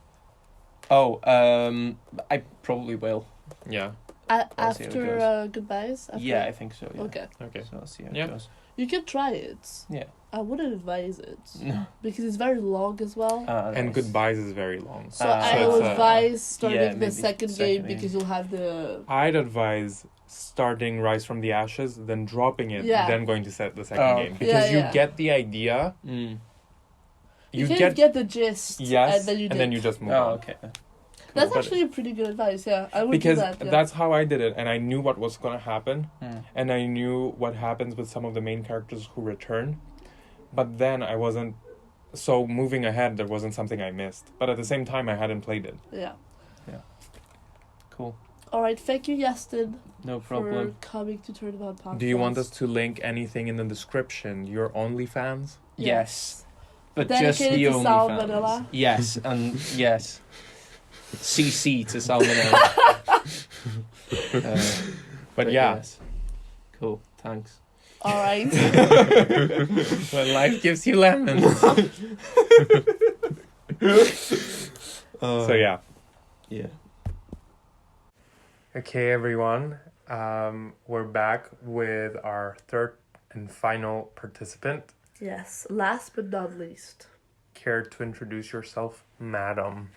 [SPEAKER 4] I probably will.
[SPEAKER 5] Yeah.
[SPEAKER 4] I'll see how it
[SPEAKER 1] After
[SPEAKER 4] goes.
[SPEAKER 1] goodbyes? After?
[SPEAKER 4] Yeah, I think so. Yeah.
[SPEAKER 1] Okay.
[SPEAKER 5] Okay.
[SPEAKER 4] So I'll see how
[SPEAKER 5] Yeah.
[SPEAKER 4] it goes.
[SPEAKER 1] You can try it.
[SPEAKER 4] Yeah.
[SPEAKER 1] I wouldn't advise it.
[SPEAKER 4] No.
[SPEAKER 1] Because it's very long as well.
[SPEAKER 5] And
[SPEAKER 4] Nice.
[SPEAKER 5] Goodbyes is very long.
[SPEAKER 1] So
[SPEAKER 4] so
[SPEAKER 1] I
[SPEAKER 5] it's,
[SPEAKER 1] would
[SPEAKER 5] uh,
[SPEAKER 1] advise starting
[SPEAKER 4] yeah,
[SPEAKER 1] the
[SPEAKER 4] maybe
[SPEAKER 1] second
[SPEAKER 4] second
[SPEAKER 1] game
[SPEAKER 4] game.
[SPEAKER 1] because you'll have the...
[SPEAKER 5] I'd advise starting Rise from the Ashes, then dropping it,
[SPEAKER 1] Yeah.
[SPEAKER 5] then going to set the second
[SPEAKER 4] Oh,
[SPEAKER 5] game.
[SPEAKER 4] okay.
[SPEAKER 5] Because
[SPEAKER 1] Yeah.
[SPEAKER 5] you get the idea,
[SPEAKER 1] You can get the gist,
[SPEAKER 5] yes,
[SPEAKER 1] and then you
[SPEAKER 5] and then you just move on.
[SPEAKER 4] okay.
[SPEAKER 1] That's
[SPEAKER 5] But-
[SPEAKER 1] actually a pretty good advice, yeah. I would
[SPEAKER 5] Because
[SPEAKER 1] do that, yeah.
[SPEAKER 5] that's how I did it, and I knew what was going to happen,
[SPEAKER 4] Mm.
[SPEAKER 5] and I knew what happens with some of the main characters who return. But then I wasn't... So moving ahead, there wasn't something I missed. But at the same time, I hadn't played it.
[SPEAKER 1] Yeah.
[SPEAKER 4] Cool.
[SPEAKER 1] Alright, thank you, Iestyn,
[SPEAKER 4] No
[SPEAKER 1] for
[SPEAKER 4] problem.
[SPEAKER 1] coming to Turnabout Podcast.
[SPEAKER 5] Do you want us to link anything in the description? Your OnlyFans?
[SPEAKER 4] Yes. But
[SPEAKER 1] Dedicated
[SPEAKER 4] just the
[SPEAKER 1] to
[SPEAKER 4] only
[SPEAKER 1] salmonella?
[SPEAKER 4] Yes, and yes. CC to salmonella.
[SPEAKER 5] But yeah.
[SPEAKER 4] Yes. Cool. Thanks.
[SPEAKER 1] Alright.
[SPEAKER 5] When life gives you lemons. So yeah.
[SPEAKER 4] Yeah.
[SPEAKER 5] Okay, everyone. We're back with our third and final participant.
[SPEAKER 1] Yes, last but not least.
[SPEAKER 5] Care to introduce yourself, madam?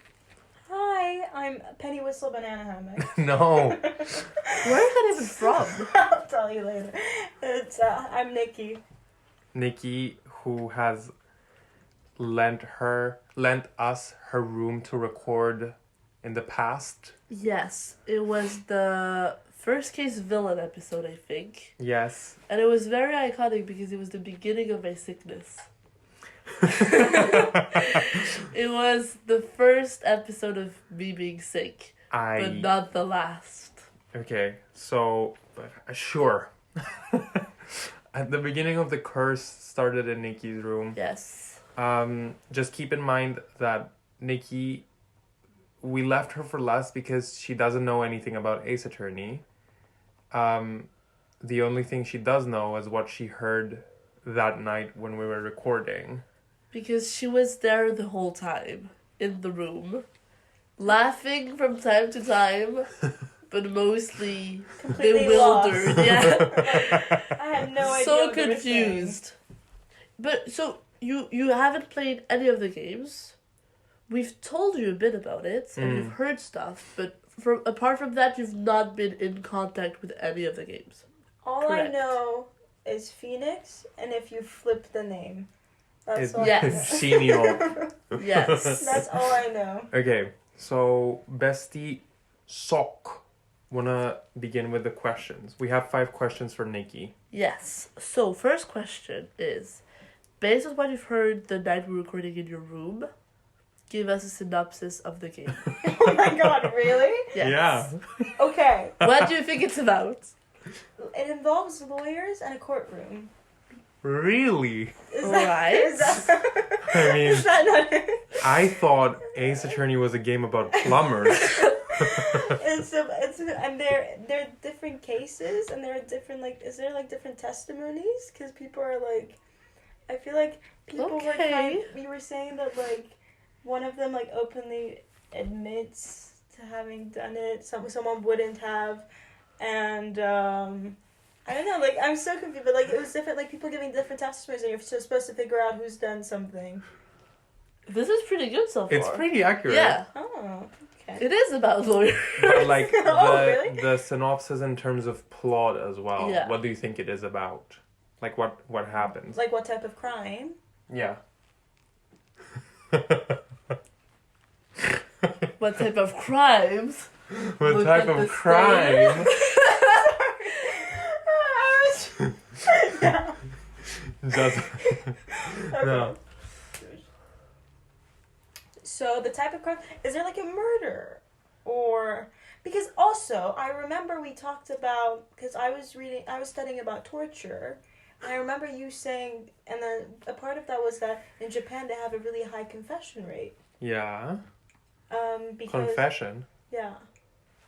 [SPEAKER 6] Hi, I'm Penny Whistle Banana Hammock.
[SPEAKER 5] No.
[SPEAKER 1] Where is that even from?
[SPEAKER 6] I'll tell you later. I'm Nikki.
[SPEAKER 5] Nicky, who has lent us her room to record in the past.
[SPEAKER 1] Yes, it was the first case villain episode, I think.
[SPEAKER 5] Yes.
[SPEAKER 1] And it was very iconic because it was the beginning of my sickness. It was the first episode of me being sick, but not the last.
[SPEAKER 5] Okay, so sure. At the beginning of the curse started in Nikki's room.
[SPEAKER 1] Yes.
[SPEAKER 5] Just keep in mind that Nicky, we left her for last because she doesn't know anything about Ace Attorney. The only thing she does know is what she heard that night when we were recording.
[SPEAKER 1] Because she was there the whole time, in the room, laughing from time to time, but mostly
[SPEAKER 6] Completely
[SPEAKER 1] bewildered.
[SPEAKER 6] lost.
[SPEAKER 1] Yeah.
[SPEAKER 6] I had no idea.
[SPEAKER 1] So
[SPEAKER 6] what you were saying.
[SPEAKER 1] confused. But so you haven't played any of the games. We've told you a bit about it and you've heard stuff, but apart from that, you've not been in contact with any of the games.
[SPEAKER 6] All
[SPEAKER 1] Correct.
[SPEAKER 6] I know is Phoenix, and if you flip the name. That's all
[SPEAKER 1] Yes.
[SPEAKER 5] Genial.
[SPEAKER 1] Yes.
[SPEAKER 6] That's all I know.
[SPEAKER 5] Okay, so bestie sock. Wanna begin with the questions? We have 5 questions for Nikki.
[SPEAKER 1] Yes. So, first question is, based on what you've heard the night we're recording in your room, give us a synopsis of the game.
[SPEAKER 6] Oh my god, really?
[SPEAKER 1] Yes.
[SPEAKER 5] Yeah.
[SPEAKER 6] Okay.
[SPEAKER 1] What do you think it's about?
[SPEAKER 6] It involves lawyers and a courtroom.
[SPEAKER 5] Really?
[SPEAKER 6] Is
[SPEAKER 1] Alright.
[SPEAKER 6] Is that,
[SPEAKER 5] I mean,
[SPEAKER 6] is that not it?
[SPEAKER 5] I thought Ace Attorney was a game about plumbers.
[SPEAKER 6] And they're different cases, and there are different, like, is there like different testimonies? Because people are like, I feel like people were
[SPEAKER 1] Okay.
[SPEAKER 6] you were saying that like one of them like openly admits to having done it. Someone wouldn't have, and I don't know. Like I'm so confused, but like it was different. Like people giving different testimonies, and you're supposed to figure out who's done something.
[SPEAKER 1] This is pretty good so far.
[SPEAKER 5] It's pretty accurate.
[SPEAKER 1] Yeah.
[SPEAKER 6] Oh, okay.
[SPEAKER 1] It is about lawyers.
[SPEAKER 5] But like
[SPEAKER 6] Oh, really?
[SPEAKER 5] the synopsis in terms of plot as well.
[SPEAKER 1] Yeah.
[SPEAKER 5] What do you think it is about? Like what happens?
[SPEAKER 6] Like what type of crime?
[SPEAKER 5] Yeah.
[SPEAKER 1] What type of crimes?
[SPEAKER 5] What
[SPEAKER 1] Look
[SPEAKER 5] type
[SPEAKER 1] at
[SPEAKER 5] of
[SPEAKER 1] the
[SPEAKER 5] crime?
[SPEAKER 6] Yeah.
[SPEAKER 5] Just no.
[SPEAKER 6] So the type of crime, is there like a murder? Or, because also, I remember we talked about, because I was studying about torture, and I remember you saying, and then a part of that was that in Japan they have a really high confession rate.
[SPEAKER 5] Yeah.
[SPEAKER 6] Because,
[SPEAKER 5] Confession.
[SPEAKER 6] yeah.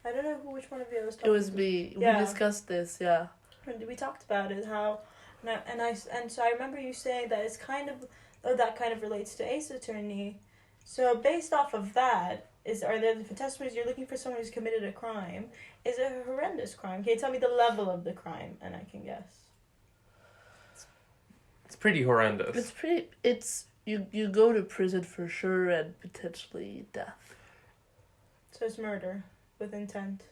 [SPEAKER 6] I don't know which one of you I was
[SPEAKER 1] It
[SPEAKER 6] talking
[SPEAKER 1] was
[SPEAKER 6] to.
[SPEAKER 1] me.
[SPEAKER 6] Yeah.
[SPEAKER 1] We discussed this, yeah.
[SPEAKER 6] And we talked about it, how, and so I remember you saying that it's kind of, that kind of relates to Ace Attorney. So based off of that, are there different testimonies? You're looking for someone who's committed a crime. Is it a horrendous crime? Can you tell me the level of the crime, and I can guess?
[SPEAKER 5] It's pretty horrendous.
[SPEAKER 1] You go to prison for sure and potentially death.
[SPEAKER 6] So it's murder with intent.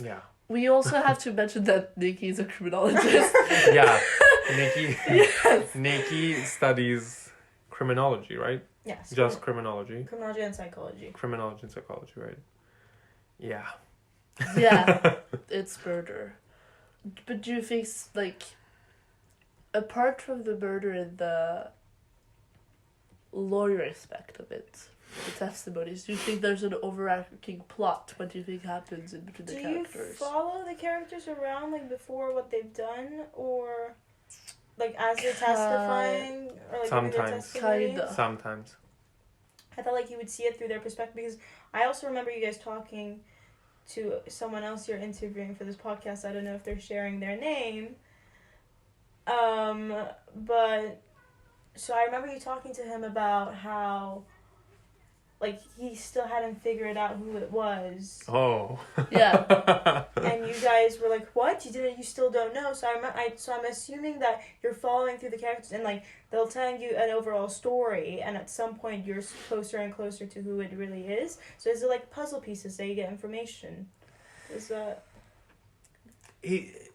[SPEAKER 5] Yeah.
[SPEAKER 1] We also have to mention that Nikki's a criminologist.
[SPEAKER 5] Yeah. Nikki
[SPEAKER 1] Yes.
[SPEAKER 5] Nikki studies criminology, right?
[SPEAKER 6] Yes.
[SPEAKER 5] Just criminology.
[SPEAKER 6] Criminology and psychology.
[SPEAKER 5] Criminology and psychology, right? Yeah.
[SPEAKER 1] Yeah, it's murder. But do you think, like, apart from the murder and the lawyer aspect of it, the testimonies, do you think there's an overarching plot? What do you think happens in between the
[SPEAKER 6] Do you
[SPEAKER 1] characters?
[SPEAKER 6] follow the characters around, like, before what they've done? Or, like, as they're testifying? Or, like, giving their
[SPEAKER 5] Sometimes.
[SPEAKER 6] testimony?
[SPEAKER 1] Kinda.
[SPEAKER 5] Sometimes.
[SPEAKER 6] I felt like you would see it through their perspective, because I also remember you guys talking to someone else you're interviewing for this podcast. I don't know if they're sharing their name. But so I remember you talking to him about how, like, he still hadn't figured out who it was.
[SPEAKER 5] Oh.
[SPEAKER 1] Yeah.
[SPEAKER 6] And you guys were like, "What? You still don't know?" So I'm assuming that you're following through the characters, and like they'll tell you an overall story, and at some point you're closer and closer to who it really is. So is it like puzzle pieces that you get information? Is that?
[SPEAKER 5] It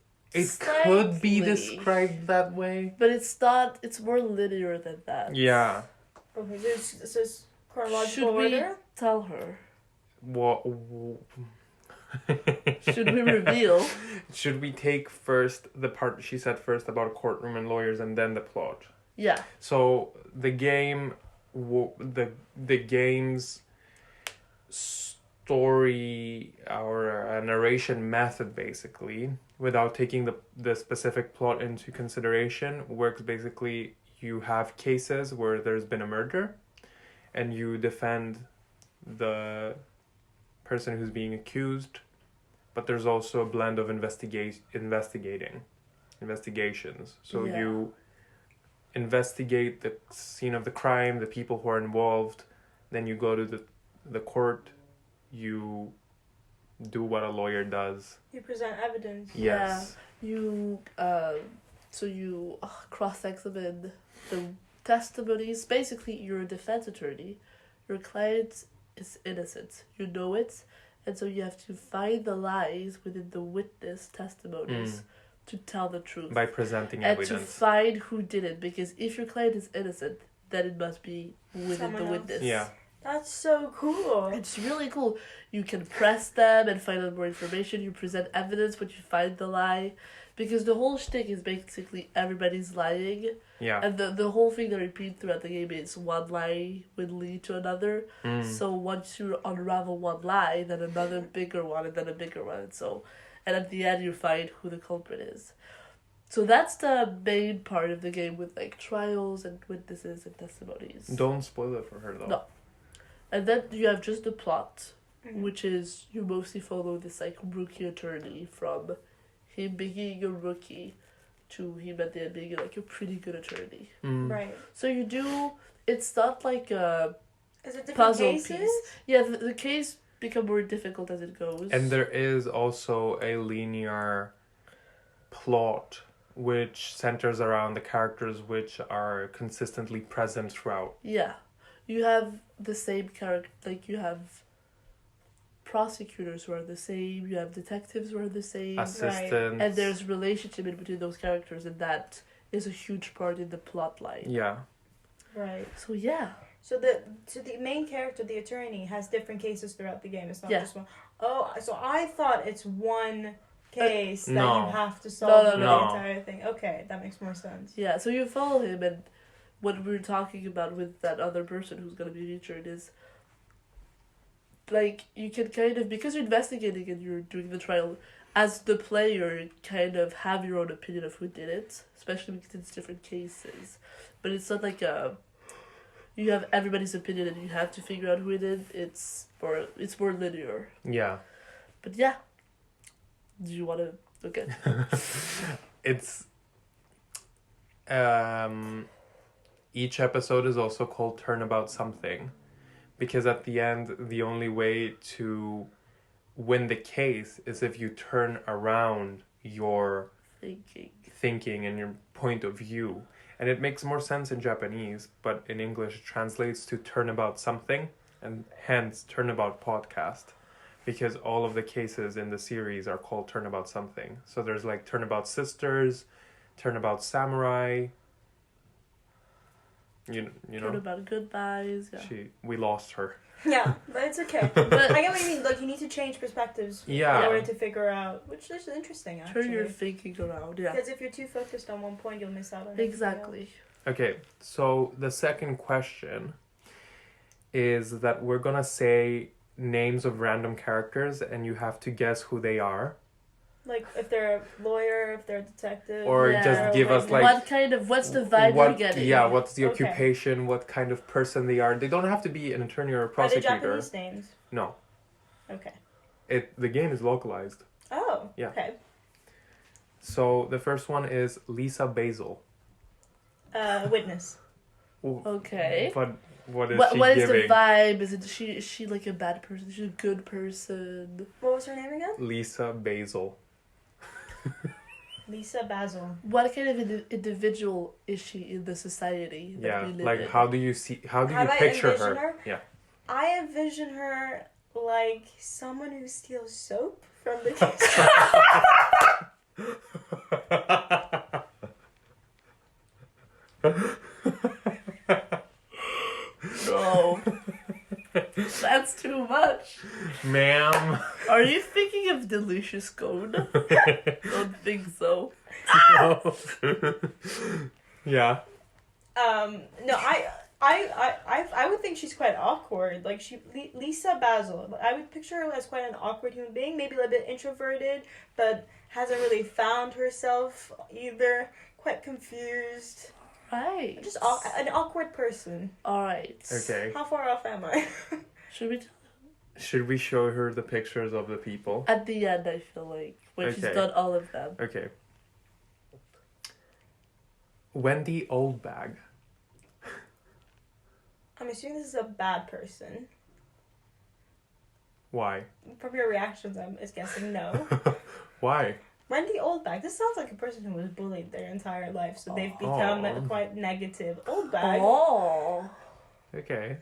[SPEAKER 5] could be
[SPEAKER 1] Slightly.
[SPEAKER 5] described that way.
[SPEAKER 1] But it's not, it's more linear than that.
[SPEAKER 5] Yeah.
[SPEAKER 6] Okay, so it's chronological
[SPEAKER 1] Should we
[SPEAKER 6] order.
[SPEAKER 1] tell her?
[SPEAKER 5] What?
[SPEAKER 1] Should we reveal?
[SPEAKER 5] Should we take first the part she said first about courtroom and lawyers, and then the plot?
[SPEAKER 1] Yeah.
[SPEAKER 5] So the game, the game's story or a narration method, basically, without taking the specific plot into consideration, works basically. You have cases where there's been a murder, and you defend the person who's being accused, but there's also a blend of investigations. So
[SPEAKER 1] Yeah.
[SPEAKER 5] you investigate the scene of the crime, the people who are involved, then you go to the court, you do what a lawyer does.
[SPEAKER 6] You present evidence.
[SPEAKER 5] Yes.
[SPEAKER 1] You cross-examine the testimonies. Basically, you're a defense attorney. Your client is innocent. You know it. And so you have to find the lies within the witness testimonies to tell the truth.
[SPEAKER 2] By presenting
[SPEAKER 1] and
[SPEAKER 2] evidence.
[SPEAKER 1] to find who did it. Because if your client is innocent, then it must be within
[SPEAKER 6] Someone
[SPEAKER 1] the
[SPEAKER 6] else.
[SPEAKER 1] witness.
[SPEAKER 2] Yeah.
[SPEAKER 6] That's so cool.
[SPEAKER 1] It's really cool. You can press them and find out more information. You present evidence when you find the lie. Because the whole shtick is basically everybody's lying.
[SPEAKER 2] Yeah.
[SPEAKER 1] And the whole thing they repeat throughout the game is one lie would lead to another.
[SPEAKER 2] Mm.
[SPEAKER 1] So once you unravel one lie, then another bigger one, and then a bigger one. And at the end you find who the culprit is. So that's the main part of the game with like trials and witnesses and testimonies.
[SPEAKER 2] Don't spoil it for her though.
[SPEAKER 1] No. And then you have just the plot,
[SPEAKER 6] Mhm.
[SPEAKER 1] which is you mostly follow this like rookie attorney from him being a rookie to him at the end being like a pretty good attorney.
[SPEAKER 2] Mm.
[SPEAKER 6] Right.
[SPEAKER 1] So you do, it's not like a
[SPEAKER 6] Is it different
[SPEAKER 1] puzzle
[SPEAKER 6] cases?
[SPEAKER 1] piece. Yeah, the case become more difficult as it goes.
[SPEAKER 2] And there is also a linear plot which centers around the characters which are consistently present throughout.
[SPEAKER 1] Yeah. You have the same character, like you have prosecutors who are the same, you have detectives who are the same.
[SPEAKER 2] Assistants.
[SPEAKER 1] And there's relationship in between those characters, and that is a huge part in the plot line.
[SPEAKER 2] Yeah.
[SPEAKER 6] Right.
[SPEAKER 1] So yeah.
[SPEAKER 6] So the main character, the attorney, has different cases throughout the game. It's not
[SPEAKER 1] Yeah.
[SPEAKER 6] just one. Oh, so I thought it's one case that
[SPEAKER 2] no.
[SPEAKER 6] you have to solve
[SPEAKER 1] No,
[SPEAKER 6] the
[SPEAKER 2] no.
[SPEAKER 6] entire thing. Okay, that makes more sense.
[SPEAKER 1] Yeah, so you follow him, and what we're talking about with that other person who's gonna be featured is like you can kind of, because you're investigating and you're doing the trial, as the player kind of have your own opinion of who did it, especially because it's different cases. But it's not like you have everybody's opinion and you have to figure out who it did. It's more linear.
[SPEAKER 2] Yeah.
[SPEAKER 1] But yeah. Do you wanna okay.
[SPEAKER 2] It's each episode is also called Turnabout something, because at the end the only way to win the case is if you turn around your thinking and your point of view. And it makes more sense in Japanese, but in English it translates to Turnabout something, and hence Turnabout podcast, because all of the cases in the series are called Turnabout something. So there's like Turnabout Sisters, Turnabout Samurai. You know.
[SPEAKER 1] Turnabout Goodbyes. Yeah.
[SPEAKER 2] We lost her.
[SPEAKER 6] Yeah, but it's okay.
[SPEAKER 1] But
[SPEAKER 6] I get what you mean. Like, you need to change perspectives
[SPEAKER 2] Yeah.
[SPEAKER 6] in order to figure out, which is interesting, actually.
[SPEAKER 1] turn your thinking around. Yeah.
[SPEAKER 6] Because if you're too focused on one point, you'll miss out on everything
[SPEAKER 1] Exactly.
[SPEAKER 2] Okay, so the second question is that we're gonna say names of random characters and you have to guess who they are.
[SPEAKER 6] else. Like, if they're a lawyer, if they're a detective.
[SPEAKER 2] Or
[SPEAKER 1] Yeah.
[SPEAKER 2] just give us like
[SPEAKER 1] what's the vibe you're getting?
[SPEAKER 2] Yeah, what's the
[SPEAKER 6] Okay.
[SPEAKER 2] occupation, what kind of person they are. They don't have to be an attorney or a
[SPEAKER 6] Are they
[SPEAKER 2] prosecutor.
[SPEAKER 6] Japanese names?
[SPEAKER 2] No.
[SPEAKER 6] Okay.
[SPEAKER 2] The game is localized.
[SPEAKER 6] Oh,
[SPEAKER 2] Yeah.
[SPEAKER 6] okay.
[SPEAKER 2] So the first one is Lisa Basil.
[SPEAKER 6] Witness.
[SPEAKER 1] Okay.
[SPEAKER 2] But what is
[SPEAKER 1] What
[SPEAKER 2] she
[SPEAKER 1] is the
[SPEAKER 2] giving?
[SPEAKER 1] vibe? Is she like a bad person? Is she a good person?
[SPEAKER 6] What was her name again?
[SPEAKER 2] Lisa Basil.
[SPEAKER 6] Lisa Basil.
[SPEAKER 1] What kind of individual is she in the society that
[SPEAKER 2] Yeah,
[SPEAKER 1] we live
[SPEAKER 2] like
[SPEAKER 1] in?
[SPEAKER 2] how do you
[SPEAKER 6] I
[SPEAKER 2] picture
[SPEAKER 6] envision her?
[SPEAKER 2] Yeah.
[SPEAKER 6] I envision her like someone who steals soap from the
[SPEAKER 1] No. That's too much.
[SPEAKER 2] Ma'am.
[SPEAKER 1] Are you thinking of delicious cone? Don't think so.
[SPEAKER 2] Yeah.
[SPEAKER 6] No, I would think she's quite awkward. Like Lisa Basil. I would picture her as quite an awkward human being, maybe a little bit introverted, but hasn't really found herself either. Quite confused.
[SPEAKER 1] Right.
[SPEAKER 6] Just an awkward person.
[SPEAKER 1] Alright.
[SPEAKER 2] Okay.
[SPEAKER 6] How far off am I?
[SPEAKER 2] Should we show her the pictures of the people?
[SPEAKER 1] At the end, I feel like, when she's
[SPEAKER 2] Okay.
[SPEAKER 1] done all of them.
[SPEAKER 2] Okay. Wendy Oldbag.
[SPEAKER 6] I'm assuming this is a bad person.
[SPEAKER 2] Why?
[SPEAKER 6] From your reactions, I'm guessing no.
[SPEAKER 2] Why?
[SPEAKER 6] Wendy Oldbag. This sounds like a person who was bullied their entire life, so they've become
[SPEAKER 2] Oh.
[SPEAKER 6] quite negative. Oldbag.
[SPEAKER 1] Oh.
[SPEAKER 2] Okay.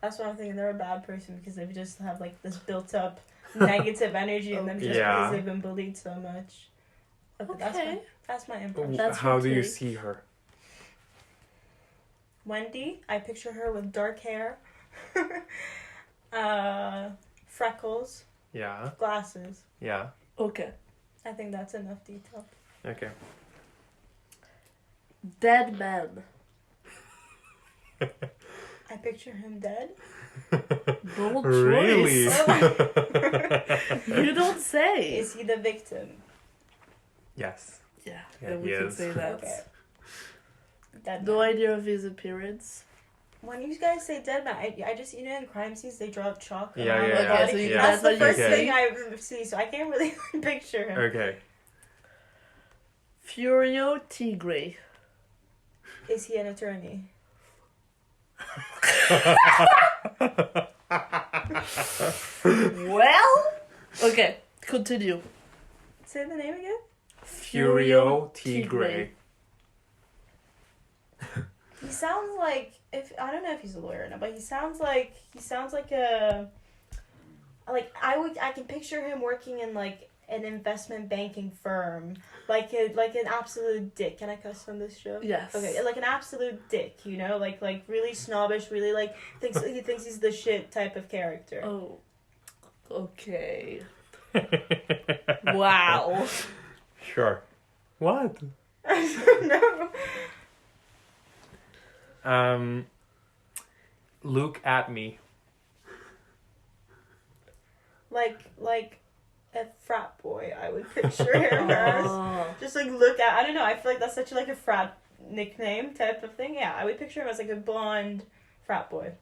[SPEAKER 6] That's what I'm thinking. They're a bad person because they just have like this built up negative energy in them just
[SPEAKER 2] Yeah.
[SPEAKER 6] because they've been bullied so much.
[SPEAKER 1] Okay.
[SPEAKER 6] That's my impression.
[SPEAKER 1] That's
[SPEAKER 5] How
[SPEAKER 1] your
[SPEAKER 5] do you
[SPEAKER 1] take.
[SPEAKER 5] see her?
[SPEAKER 6] Wendy, I picture her with dark hair, freckles,
[SPEAKER 5] Yeah.
[SPEAKER 6] glasses.
[SPEAKER 5] Yeah.
[SPEAKER 1] Okay.
[SPEAKER 6] I think that's enough detail.
[SPEAKER 5] Okay.
[SPEAKER 1] Dead man.
[SPEAKER 6] I picture him dead.
[SPEAKER 1] Bold
[SPEAKER 5] Really?
[SPEAKER 1] choice. You don't say.
[SPEAKER 6] Is he the victim?
[SPEAKER 5] Yes.
[SPEAKER 1] Yeah,
[SPEAKER 5] Yeah,
[SPEAKER 1] then we
[SPEAKER 5] he
[SPEAKER 1] can
[SPEAKER 5] is.
[SPEAKER 1] say that.
[SPEAKER 6] Okay. Dead
[SPEAKER 1] No
[SPEAKER 6] man.
[SPEAKER 1] idea of his appearance.
[SPEAKER 6] When you guys say dead man, I just, in crime scenes they draw chalk
[SPEAKER 5] Yeah,
[SPEAKER 6] around
[SPEAKER 5] yeah,
[SPEAKER 6] the
[SPEAKER 5] yeah.
[SPEAKER 6] body.
[SPEAKER 1] So you-
[SPEAKER 5] Yeah.
[SPEAKER 6] That's the
[SPEAKER 1] that's what you
[SPEAKER 6] first
[SPEAKER 5] see.
[SPEAKER 6] thing I see, so I can't really picture him.
[SPEAKER 5] Okay.
[SPEAKER 1] Furio Tigre.
[SPEAKER 6] Is he an attorney?
[SPEAKER 1] Well, okay, continue.
[SPEAKER 6] Say the name again.
[SPEAKER 5] Furio Tigre.
[SPEAKER 6] He sounds like, if I don't know if he's a lawyer or not, but he sounds like a, like I can picture him working in like an investment banking firm, like an absolute dick. Can I cuss on this show?
[SPEAKER 1] Yes.
[SPEAKER 6] Okay, like an absolute dick, like really snobbish, really like thinks he's the shit type of character.
[SPEAKER 1] Oh. Okay. Wow.
[SPEAKER 5] Sure. What?
[SPEAKER 6] No.
[SPEAKER 5] Look at me.
[SPEAKER 6] Like a frat boy, I would picture him as.
[SPEAKER 1] Oh.
[SPEAKER 6] Just like look at, I don't know, I feel like that's such like a frat nickname type of thing. Yeah, I would picture him as like a blonde frat boy.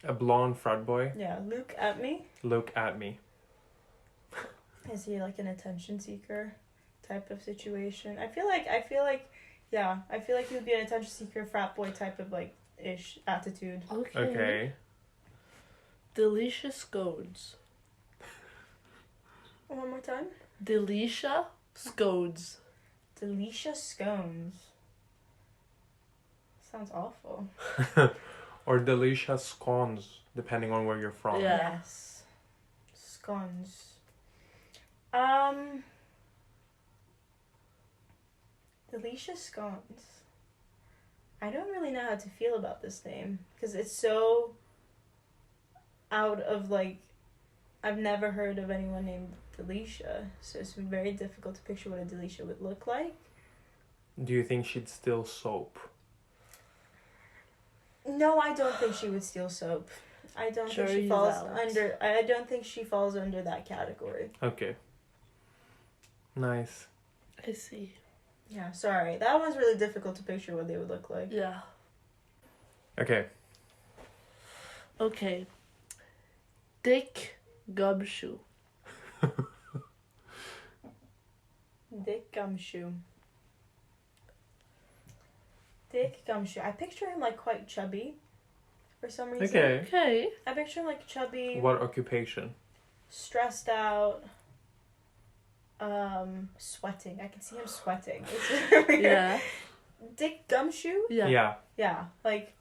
[SPEAKER 5] A blonde frat boy.
[SPEAKER 6] Yeah, look at me.
[SPEAKER 5] Look at me.
[SPEAKER 6] Is he like an attention seeker type of situation? I feel like he would be an attention seeker frat boy type of like ish attitude.
[SPEAKER 1] Okay.
[SPEAKER 5] Okay.
[SPEAKER 1] Delicious scones.
[SPEAKER 6] One more time.
[SPEAKER 1] Delicia scones.
[SPEAKER 6] Delicious scones. Sounds awful.
[SPEAKER 5] Or delicious scones, depending on where you're from.
[SPEAKER 1] Yeah.
[SPEAKER 6] Yes. Scones. Delicious scones. I don't really know how to feel about this name because it's so out of like, I've never heard of anyone named Delicia, so it's very difficult to picture what a Delicia would look like.
[SPEAKER 5] Do you think she'd steal soap?
[SPEAKER 6] No, I don't think she would steal soap. I don't think she
[SPEAKER 1] Jury's
[SPEAKER 6] falls
[SPEAKER 1] out.
[SPEAKER 6] under. I don't think she falls under that category.
[SPEAKER 5] Okay. Nice.
[SPEAKER 1] I see.
[SPEAKER 6] Yeah, sorry. That one's really difficult to picture what they would look like.
[SPEAKER 1] Yeah.
[SPEAKER 5] Okay.
[SPEAKER 1] Okay. Dick Gumshoe.
[SPEAKER 6] Dick Gumshoe. Dick Gumshoe. I picture him like quite chubby for some reason.
[SPEAKER 5] Okay.
[SPEAKER 1] Okay.
[SPEAKER 6] I picture him like chubby,
[SPEAKER 5] What occupation?
[SPEAKER 6] stressed out, sweating. I can see him sweating. It's weird.
[SPEAKER 1] Yeah.
[SPEAKER 6] Dick Gumshoe?
[SPEAKER 1] Yeah.
[SPEAKER 5] Yeah.
[SPEAKER 6] Yeah, like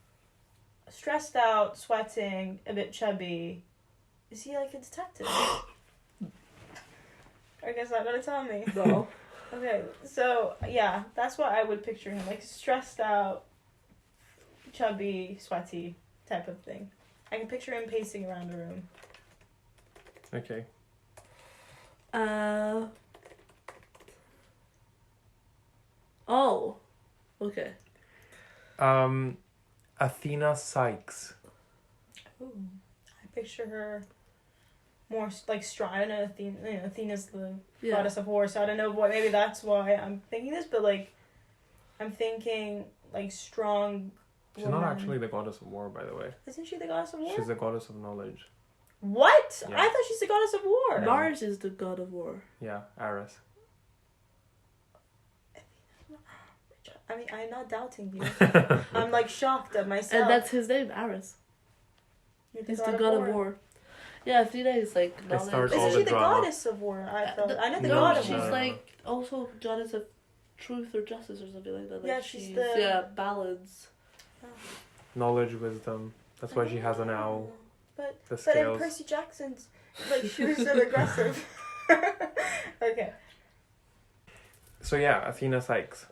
[SPEAKER 6] stressed out, sweating, a bit chubby. Is he like a detective? I guess not gonna tell me.
[SPEAKER 1] No.
[SPEAKER 6] Okay, so yeah, that's what I would picture him, like stressed out, chubby, sweaty type of thing. I can picture him pacing around the room.
[SPEAKER 5] Okay.
[SPEAKER 1] Oh. Okay.
[SPEAKER 5] Athena Sykes.
[SPEAKER 6] Ooh. I picture her more like strong. I don't know, Athena's the
[SPEAKER 1] Yeah.
[SPEAKER 6] goddess of war, so I don't know what. Maybe that's why I'm thinking this, but like, I'm thinking like strong.
[SPEAKER 5] She's not
[SPEAKER 6] woman.
[SPEAKER 5] actually the goddess of war, by the way.
[SPEAKER 6] Isn't she the goddess of war?
[SPEAKER 5] She's the goddess of knowledge.
[SPEAKER 6] What?
[SPEAKER 5] Yeah.
[SPEAKER 6] I thought she's the goddess of war.
[SPEAKER 5] No.
[SPEAKER 1] Mars is the god of war.
[SPEAKER 5] Yeah, Aris.
[SPEAKER 6] I mean, I'm not doubting you. I'm like shocked at myself.
[SPEAKER 1] And that's his name, Aris.
[SPEAKER 6] You're
[SPEAKER 1] He's the god of war. Yeah, Athena is like
[SPEAKER 5] They
[SPEAKER 1] knowledge.
[SPEAKER 5] start all
[SPEAKER 6] Isn't
[SPEAKER 5] the
[SPEAKER 6] she the
[SPEAKER 5] drama.
[SPEAKER 6] goddess of war? I thought. I know the
[SPEAKER 1] no,
[SPEAKER 6] god of
[SPEAKER 1] she's
[SPEAKER 6] war.
[SPEAKER 1] like also goddess of truth or justice or something like that. Like
[SPEAKER 6] Yeah, she's
[SPEAKER 1] she's
[SPEAKER 6] the-
[SPEAKER 1] yeah, balance.
[SPEAKER 5] Knowledge, wisdom. That's why she has an owl.
[SPEAKER 6] But
[SPEAKER 5] The
[SPEAKER 6] but in
[SPEAKER 5] scales.
[SPEAKER 6] Percy Jackson's, like she was so aggressive. Okay.
[SPEAKER 5] So yeah, Athena Sykes.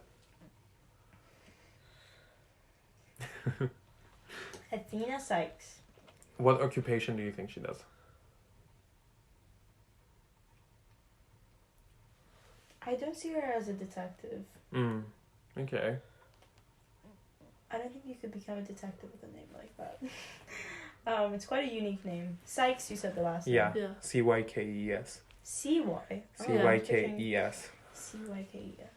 [SPEAKER 6] Athena Sykes.
[SPEAKER 5] What occupation do you think she does?
[SPEAKER 6] I don't see her as a detective.
[SPEAKER 5] Okay.
[SPEAKER 6] I don't think you could become a detective with a name like that. It's quite a unique name. Sykes, you said the last name.
[SPEAKER 5] Yeah.
[SPEAKER 1] Yeah.
[SPEAKER 5] Cykes.
[SPEAKER 6] C-Y.
[SPEAKER 5] Cykes.
[SPEAKER 6] C-Y-K-E-S.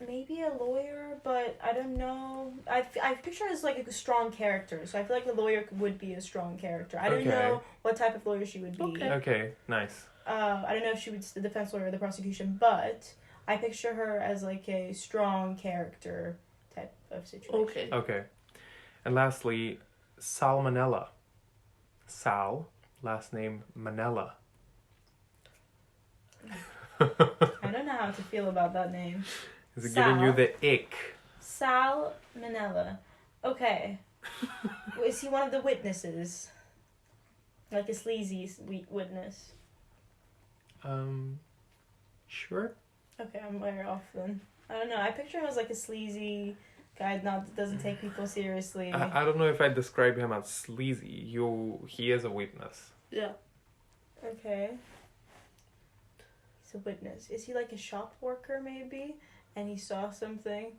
[SPEAKER 6] Maybe a lawyer, but I don't know. I picture her as like a strong character, so I feel like the lawyer would be a strong character. I don't
[SPEAKER 5] Okay.
[SPEAKER 6] know what type of lawyer she would be.
[SPEAKER 1] Okay.
[SPEAKER 5] Okay, nice.
[SPEAKER 6] I don't know if she was the defense lawyer or the prosecution, but I picture her as like a strong character type of situation.
[SPEAKER 1] Okay.
[SPEAKER 5] Okay. And lastly, Salmonella. Sal, last name Manella.
[SPEAKER 6] I don't know how to feel about that name.
[SPEAKER 5] Is it giving you the ick?
[SPEAKER 6] Sal Manella. Okay. Is he one of the witnesses? Like a sleazy witness?
[SPEAKER 5] Sure.
[SPEAKER 6] Okay, I'm way off then. I don't know. I picture him as like a sleazy guy that doesn't take people seriously.
[SPEAKER 5] I don't know if I describe him as sleazy. He is a witness.
[SPEAKER 1] Yeah.
[SPEAKER 6] Okay. He's a witness. Is he like a shop worker maybe? And he saw something?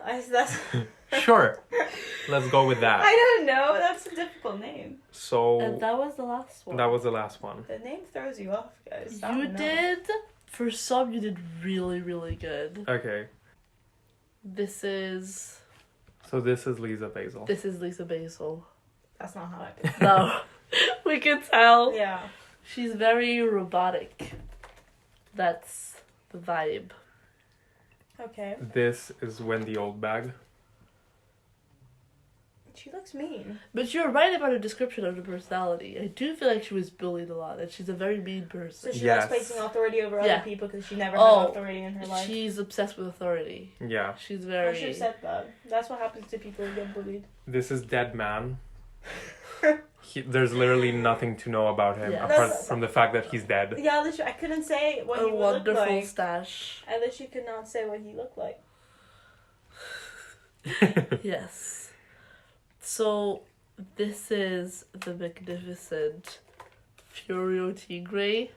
[SPEAKER 6] That's
[SPEAKER 5] Sure. Let's go with that.
[SPEAKER 6] I don't know. That's a difficult name.
[SPEAKER 5] So
[SPEAKER 1] And that was the last one.
[SPEAKER 5] that was the last one.
[SPEAKER 6] The name throws you off, guys. I
[SPEAKER 1] You
[SPEAKER 6] don't know.
[SPEAKER 1] did. For some, you did really, really good.
[SPEAKER 5] Okay.
[SPEAKER 1] This is
[SPEAKER 5] So this is Lisa Basil.
[SPEAKER 1] Lisa Basil.
[SPEAKER 6] That's not how I picture
[SPEAKER 1] No, we can tell.
[SPEAKER 6] it. Yeah.
[SPEAKER 1] She's very robotic. That's the vibe.
[SPEAKER 6] Okay.
[SPEAKER 5] This is Wendy Oldbag.
[SPEAKER 6] She looks mean.
[SPEAKER 1] But you're right about her description of the personality. I do feel like she was bullied a lot, and she's a very mean
[SPEAKER 6] So
[SPEAKER 1] person.
[SPEAKER 6] she
[SPEAKER 5] Yes.
[SPEAKER 6] likes placing authority over
[SPEAKER 1] Yeah.
[SPEAKER 6] other people because she never
[SPEAKER 1] Oh,
[SPEAKER 6] had authority in her life.
[SPEAKER 1] She's obsessed with authority.
[SPEAKER 5] Yeah.
[SPEAKER 1] She's
[SPEAKER 6] I
[SPEAKER 1] very.
[SPEAKER 6] should have said that. That's what happens to people who get bullied.
[SPEAKER 5] This is Dead Man. There's literally nothing to know about him
[SPEAKER 1] Yeah.
[SPEAKER 5] apart
[SPEAKER 6] That's-
[SPEAKER 5] from the fact that he's dead.
[SPEAKER 6] Yeah, literally, I couldn't say what
[SPEAKER 1] a
[SPEAKER 6] he looked
[SPEAKER 1] wonderful
[SPEAKER 6] like.
[SPEAKER 1] stash.
[SPEAKER 6] I literally could not say what he looked like.
[SPEAKER 1] Yes. So, this is the magnificent Furio Tigre.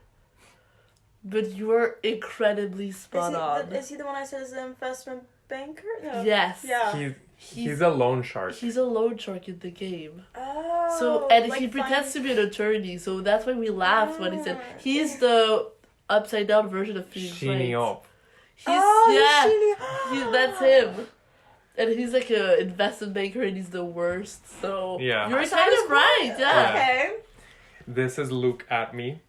[SPEAKER 1] But you are incredibly spot on.
[SPEAKER 6] Is he the one I said is the investment banker? No.
[SPEAKER 1] Yes.
[SPEAKER 6] Yeah.
[SPEAKER 5] He's a loan shark.
[SPEAKER 1] He's a loan shark in the game.
[SPEAKER 6] Oh.
[SPEAKER 1] So, and
[SPEAKER 6] like
[SPEAKER 1] he pretends to be an attorney, so that's why we laughed when he said
[SPEAKER 6] Ah.
[SPEAKER 1] he's the upside down version of Phoenix
[SPEAKER 5] Sheeny
[SPEAKER 1] Wright.
[SPEAKER 5] up.
[SPEAKER 1] He's that's him. And he's like a investment banker and he's the worst, so
[SPEAKER 5] Yeah.
[SPEAKER 1] you're
[SPEAKER 6] So
[SPEAKER 1] kind
[SPEAKER 6] I was
[SPEAKER 1] of right, yeah.
[SPEAKER 6] Okay.
[SPEAKER 5] This is Look at Me.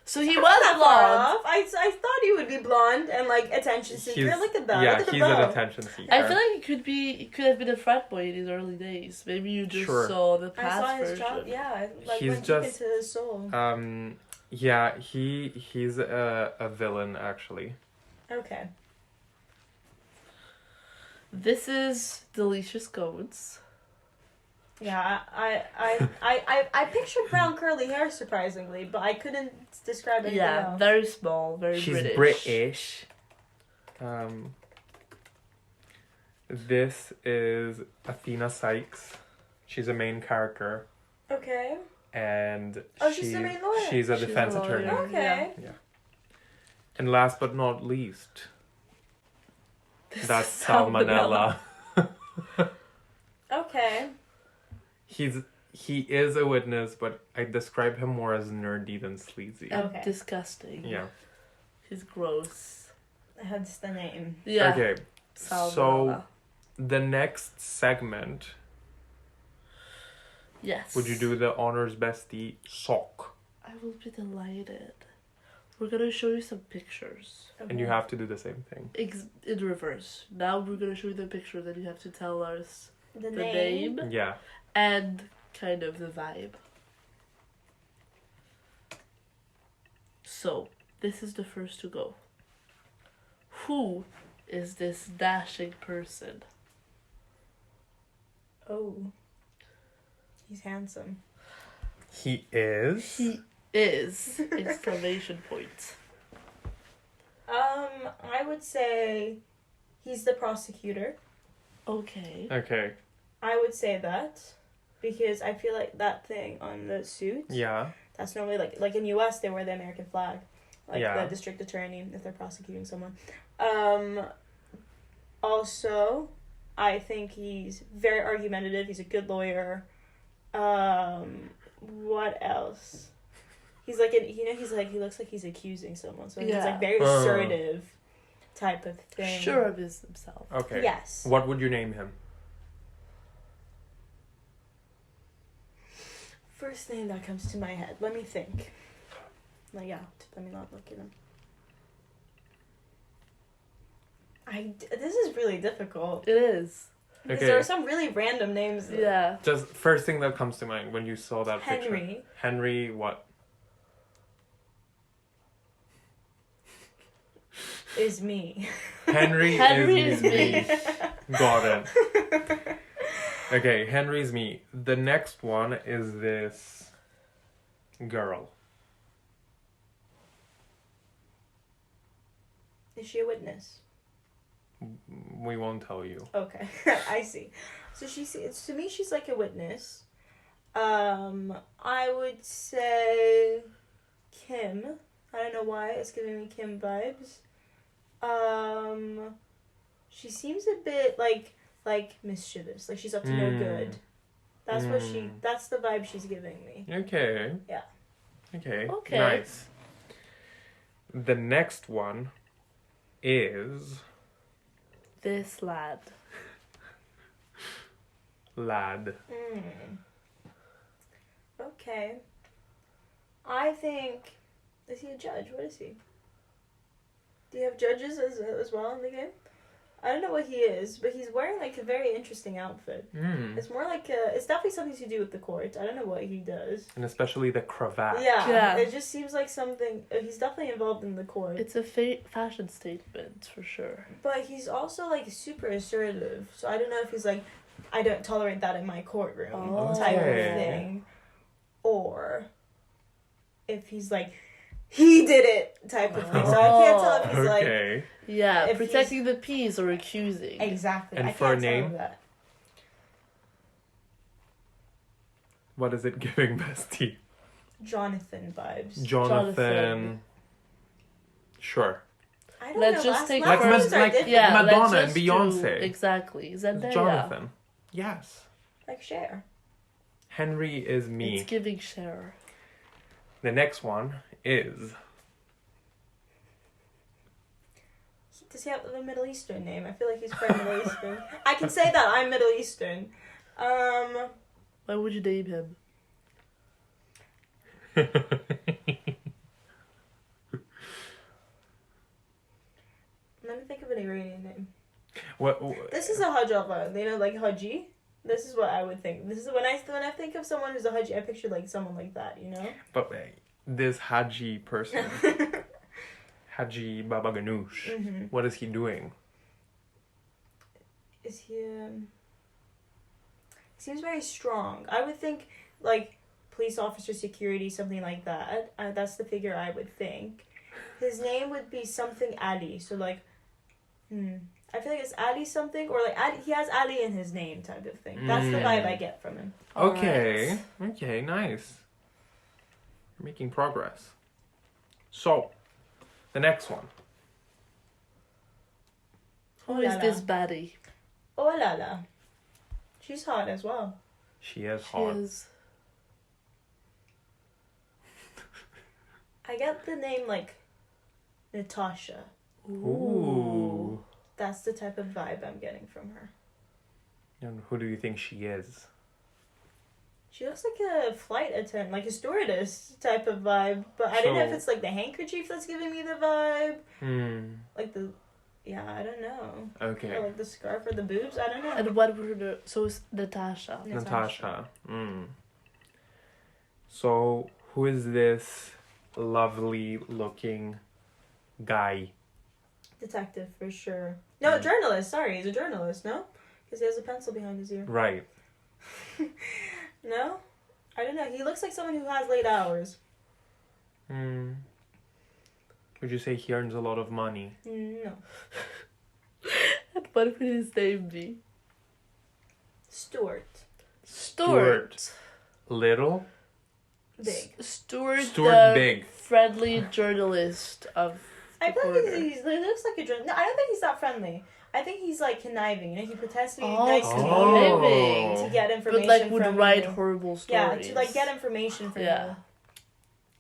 [SPEAKER 1] So he
[SPEAKER 6] Not
[SPEAKER 1] was
[SPEAKER 6] that far
[SPEAKER 1] blonde.
[SPEAKER 6] off. I thought he would be blonde and like attention seeker. Look at that.
[SPEAKER 5] Yeah,
[SPEAKER 6] Look at the
[SPEAKER 5] he's
[SPEAKER 6] bow.
[SPEAKER 5] an attention seeker.
[SPEAKER 1] I feel like he could have been a frat boy in his early days. Maybe you just
[SPEAKER 5] Sure.
[SPEAKER 1] saw the
[SPEAKER 6] I
[SPEAKER 1] past
[SPEAKER 6] saw his
[SPEAKER 1] version.
[SPEAKER 6] job. Yeah, like
[SPEAKER 5] He's
[SPEAKER 6] went deep
[SPEAKER 5] just-
[SPEAKER 6] into his soul.
[SPEAKER 5] Yeah, he's a villain actually.
[SPEAKER 6] Okay.
[SPEAKER 1] This is Delicious Goats.
[SPEAKER 6] Yeah, I pictured brown curly hair surprisingly, but I couldn't describe anything
[SPEAKER 1] Yeah,
[SPEAKER 6] else.
[SPEAKER 1] very small, very
[SPEAKER 5] She's
[SPEAKER 1] British.
[SPEAKER 5] This is Athena Sykes. She's a main character,
[SPEAKER 6] Okay.
[SPEAKER 5] and
[SPEAKER 6] Oh, she's the main lawyer.
[SPEAKER 5] She's a
[SPEAKER 1] She's a
[SPEAKER 5] defense
[SPEAKER 1] lawyer.
[SPEAKER 5] attorney.
[SPEAKER 6] Okay.
[SPEAKER 5] And last but not least,
[SPEAKER 1] This
[SPEAKER 5] that's
[SPEAKER 1] is
[SPEAKER 5] Salmonella.
[SPEAKER 6] Okay.
[SPEAKER 5] He is a witness, but I describe him more as nerdy than sleazy.
[SPEAKER 1] And
[SPEAKER 6] Okay.
[SPEAKER 1] disgusting.
[SPEAKER 5] Yeah.
[SPEAKER 1] He's gross.
[SPEAKER 6] That's the name.
[SPEAKER 1] Yeah.
[SPEAKER 5] Okay.
[SPEAKER 1] Salmonella.
[SPEAKER 5] So the next segment,
[SPEAKER 1] Yes.
[SPEAKER 5] would you do the honors bestie sock?
[SPEAKER 1] I will be delighted. We're gonna show you some pictures.
[SPEAKER 5] And you have to do the same thing.
[SPEAKER 1] In reverse. Now we're gonna show you the picture, then you have to tell us
[SPEAKER 6] the
[SPEAKER 1] the name
[SPEAKER 5] Yeah.
[SPEAKER 1] and kind of the vibe. So, this is the first to go. Who is this dashing person?
[SPEAKER 6] Oh. He's handsome.
[SPEAKER 5] He is.
[SPEAKER 1] He is exclamation point.
[SPEAKER 6] I would say he's the prosecutor.
[SPEAKER 1] Okay.
[SPEAKER 5] Okay.
[SPEAKER 6] I would say that because I feel like that thing on the suit.
[SPEAKER 5] Yeah.
[SPEAKER 6] That's normally like in US they wear the American flag, like
[SPEAKER 5] Yeah.
[SPEAKER 6] the district attorney if they're prosecuting someone. Also, I think he's very argumentative. He's a good lawyer. What else? He's like he looks like he's accusing someone, so he's like very assertive type of thing.
[SPEAKER 1] Sure of himself.
[SPEAKER 5] Okay.
[SPEAKER 6] Yes.
[SPEAKER 5] What would you name him?
[SPEAKER 6] First name that comes to my head. Let me think. Let me not look at him. This is really difficult.
[SPEAKER 1] It is.
[SPEAKER 6] Because
[SPEAKER 5] Okay.
[SPEAKER 6] there are some really random names.
[SPEAKER 1] Yeah.
[SPEAKER 5] Just first thing that comes to mind when you saw that picture.
[SPEAKER 6] Henry.
[SPEAKER 5] Henry what?
[SPEAKER 6] Is me.
[SPEAKER 5] Henry
[SPEAKER 1] Henry is me.
[SPEAKER 5] Got it. Okay, Henry's me. The next one is this girl.
[SPEAKER 6] Is she a witness?
[SPEAKER 5] We won't tell you.
[SPEAKER 6] Okay, I see. So to me, she's like a witness. I would say Kim. I don't know why it's giving me Kim vibes. She seems a bit like mischievous, like she's up to no good. That's that's the vibe she's giving me.
[SPEAKER 5] Okay.
[SPEAKER 6] Yeah.
[SPEAKER 5] Okay.
[SPEAKER 1] Okay.
[SPEAKER 5] Nice. The next one is
[SPEAKER 1] This lad.
[SPEAKER 5] lad.
[SPEAKER 6] Okay. I think, is he a judge? What is he? Do you have judges as well in the game? I don't know what he is, but he's wearing like a very interesting outfit. It's more like it's definitely something to do with the court. I don't know what he does.
[SPEAKER 5] And especially the cravat.
[SPEAKER 6] Yeah. It just seems like something. He's definitely involved in the court.
[SPEAKER 1] It's a fashion statement for sure.
[SPEAKER 6] But he's also like super assertive. So I don't know if he's like, I don't tolerate that in my courtroom type of
[SPEAKER 5] Okay.
[SPEAKER 6] thing, or if he's like, he did it type of thing. So I can't tell if he's like.
[SPEAKER 5] Okay.
[SPEAKER 1] Yeah,
[SPEAKER 6] If
[SPEAKER 1] protecting the peace or accusing.
[SPEAKER 6] Exactly.
[SPEAKER 5] And
[SPEAKER 6] I
[SPEAKER 5] for a
[SPEAKER 6] can't tell
[SPEAKER 5] name?
[SPEAKER 6] that.
[SPEAKER 5] What is it giving, Bestie?
[SPEAKER 6] Jonathan vibes.
[SPEAKER 5] Jonathan. Sure.
[SPEAKER 6] I don't
[SPEAKER 1] Let's
[SPEAKER 6] know.
[SPEAKER 1] just take
[SPEAKER 5] Like
[SPEAKER 6] names are
[SPEAKER 5] like-
[SPEAKER 6] different.
[SPEAKER 1] Yeah,
[SPEAKER 5] Madonna
[SPEAKER 1] let's
[SPEAKER 5] and
[SPEAKER 1] just do-
[SPEAKER 5] Beyonce.
[SPEAKER 1] Exactly. Zendaya.
[SPEAKER 5] Jonathan. Yes.
[SPEAKER 6] Like Cher.
[SPEAKER 5] Henry is me.
[SPEAKER 1] It's giving Cher.
[SPEAKER 5] The next one is
[SPEAKER 6] Does he have a Middle Eastern name? I feel like he's quite Middle Eastern. I can say that I'm Middle Eastern.
[SPEAKER 1] What would you name him?
[SPEAKER 6] Let me think of an Iranian name.
[SPEAKER 5] what?
[SPEAKER 6] This is a Hajjava. You know, like Haji. This is what I would think. This is when I think of someone who's a Haji, I picture like someone like that. You know.
[SPEAKER 5] But this Haji person, Haji Baba Ganoush,
[SPEAKER 6] Mm-hmm.
[SPEAKER 5] what is he doing?
[SPEAKER 6] Is he? Seems very strong. I would think like police officer, security, something like that. That's the figure I would think. His name would be something Ali. So like, I feel like it's Ali something, or like Ali, he has Ali in his name type of thing. That's the vibe I get from him.
[SPEAKER 5] Okay. Okay. Nice. You're making progress. So, the next one.
[SPEAKER 1] Who is
[SPEAKER 6] la
[SPEAKER 1] this
[SPEAKER 6] la.
[SPEAKER 1] baddie?
[SPEAKER 6] Oh la la. She's hot as well.
[SPEAKER 5] She is
[SPEAKER 1] She
[SPEAKER 5] hot.
[SPEAKER 1] is.
[SPEAKER 6] I get the name like Natasha.
[SPEAKER 5] Ooh.
[SPEAKER 6] That's the type of vibe I'm getting from her.
[SPEAKER 5] And who do you think she is?
[SPEAKER 6] She looks like a flight attendant, like a stewardess type of vibe. But I don't know if
[SPEAKER 5] So-
[SPEAKER 6] it's like the handkerchief that's giving me the vibe. Like the, I don't know.
[SPEAKER 5] Okay.
[SPEAKER 6] Or like the scarf or the boobs, I don't know.
[SPEAKER 1] And what were the... So it's Natasha.
[SPEAKER 5] Natasha. So, who is this lovely looking guy?
[SPEAKER 6] Detective for sure. No, journalist. Sorry, he's a journalist. No, because he has a pencil behind his ear.
[SPEAKER 5] Right.
[SPEAKER 6] No, I don't know. He looks like someone who has late hours.
[SPEAKER 5] Would you say he earns a lot of money?
[SPEAKER 6] No.
[SPEAKER 1] And what would his name be?
[SPEAKER 6] Stuart.
[SPEAKER 1] Stuart.
[SPEAKER 5] Little?
[SPEAKER 6] Big.
[SPEAKER 1] Stuart
[SPEAKER 5] Stuart
[SPEAKER 1] the
[SPEAKER 5] Big.
[SPEAKER 1] friendly journalist of
[SPEAKER 6] I
[SPEAKER 1] the
[SPEAKER 6] feel like
[SPEAKER 1] corner.
[SPEAKER 6] he looks like a journalist. No, I don't think he's that friendly. I think he's like conniving. You know, he pretends to be
[SPEAKER 1] Oh,
[SPEAKER 6] nice to
[SPEAKER 1] conniving.
[SPEAKER 6] you to get
[SPEAKER 1] But
[SPEAKER 6] information
[SPEAKER 1] like would
[SPEAKER 6] from
[SPEAKER 1] write
[SPEAKER 6] you.
[SPEAKER 1] horrible
[SPEAKER 6] Yeah,
[SPEAKER 1] stories.
[SPEAKER 6] to like get information from
[SPEAKER 1] Yeah.
[SPEAKER 6] you.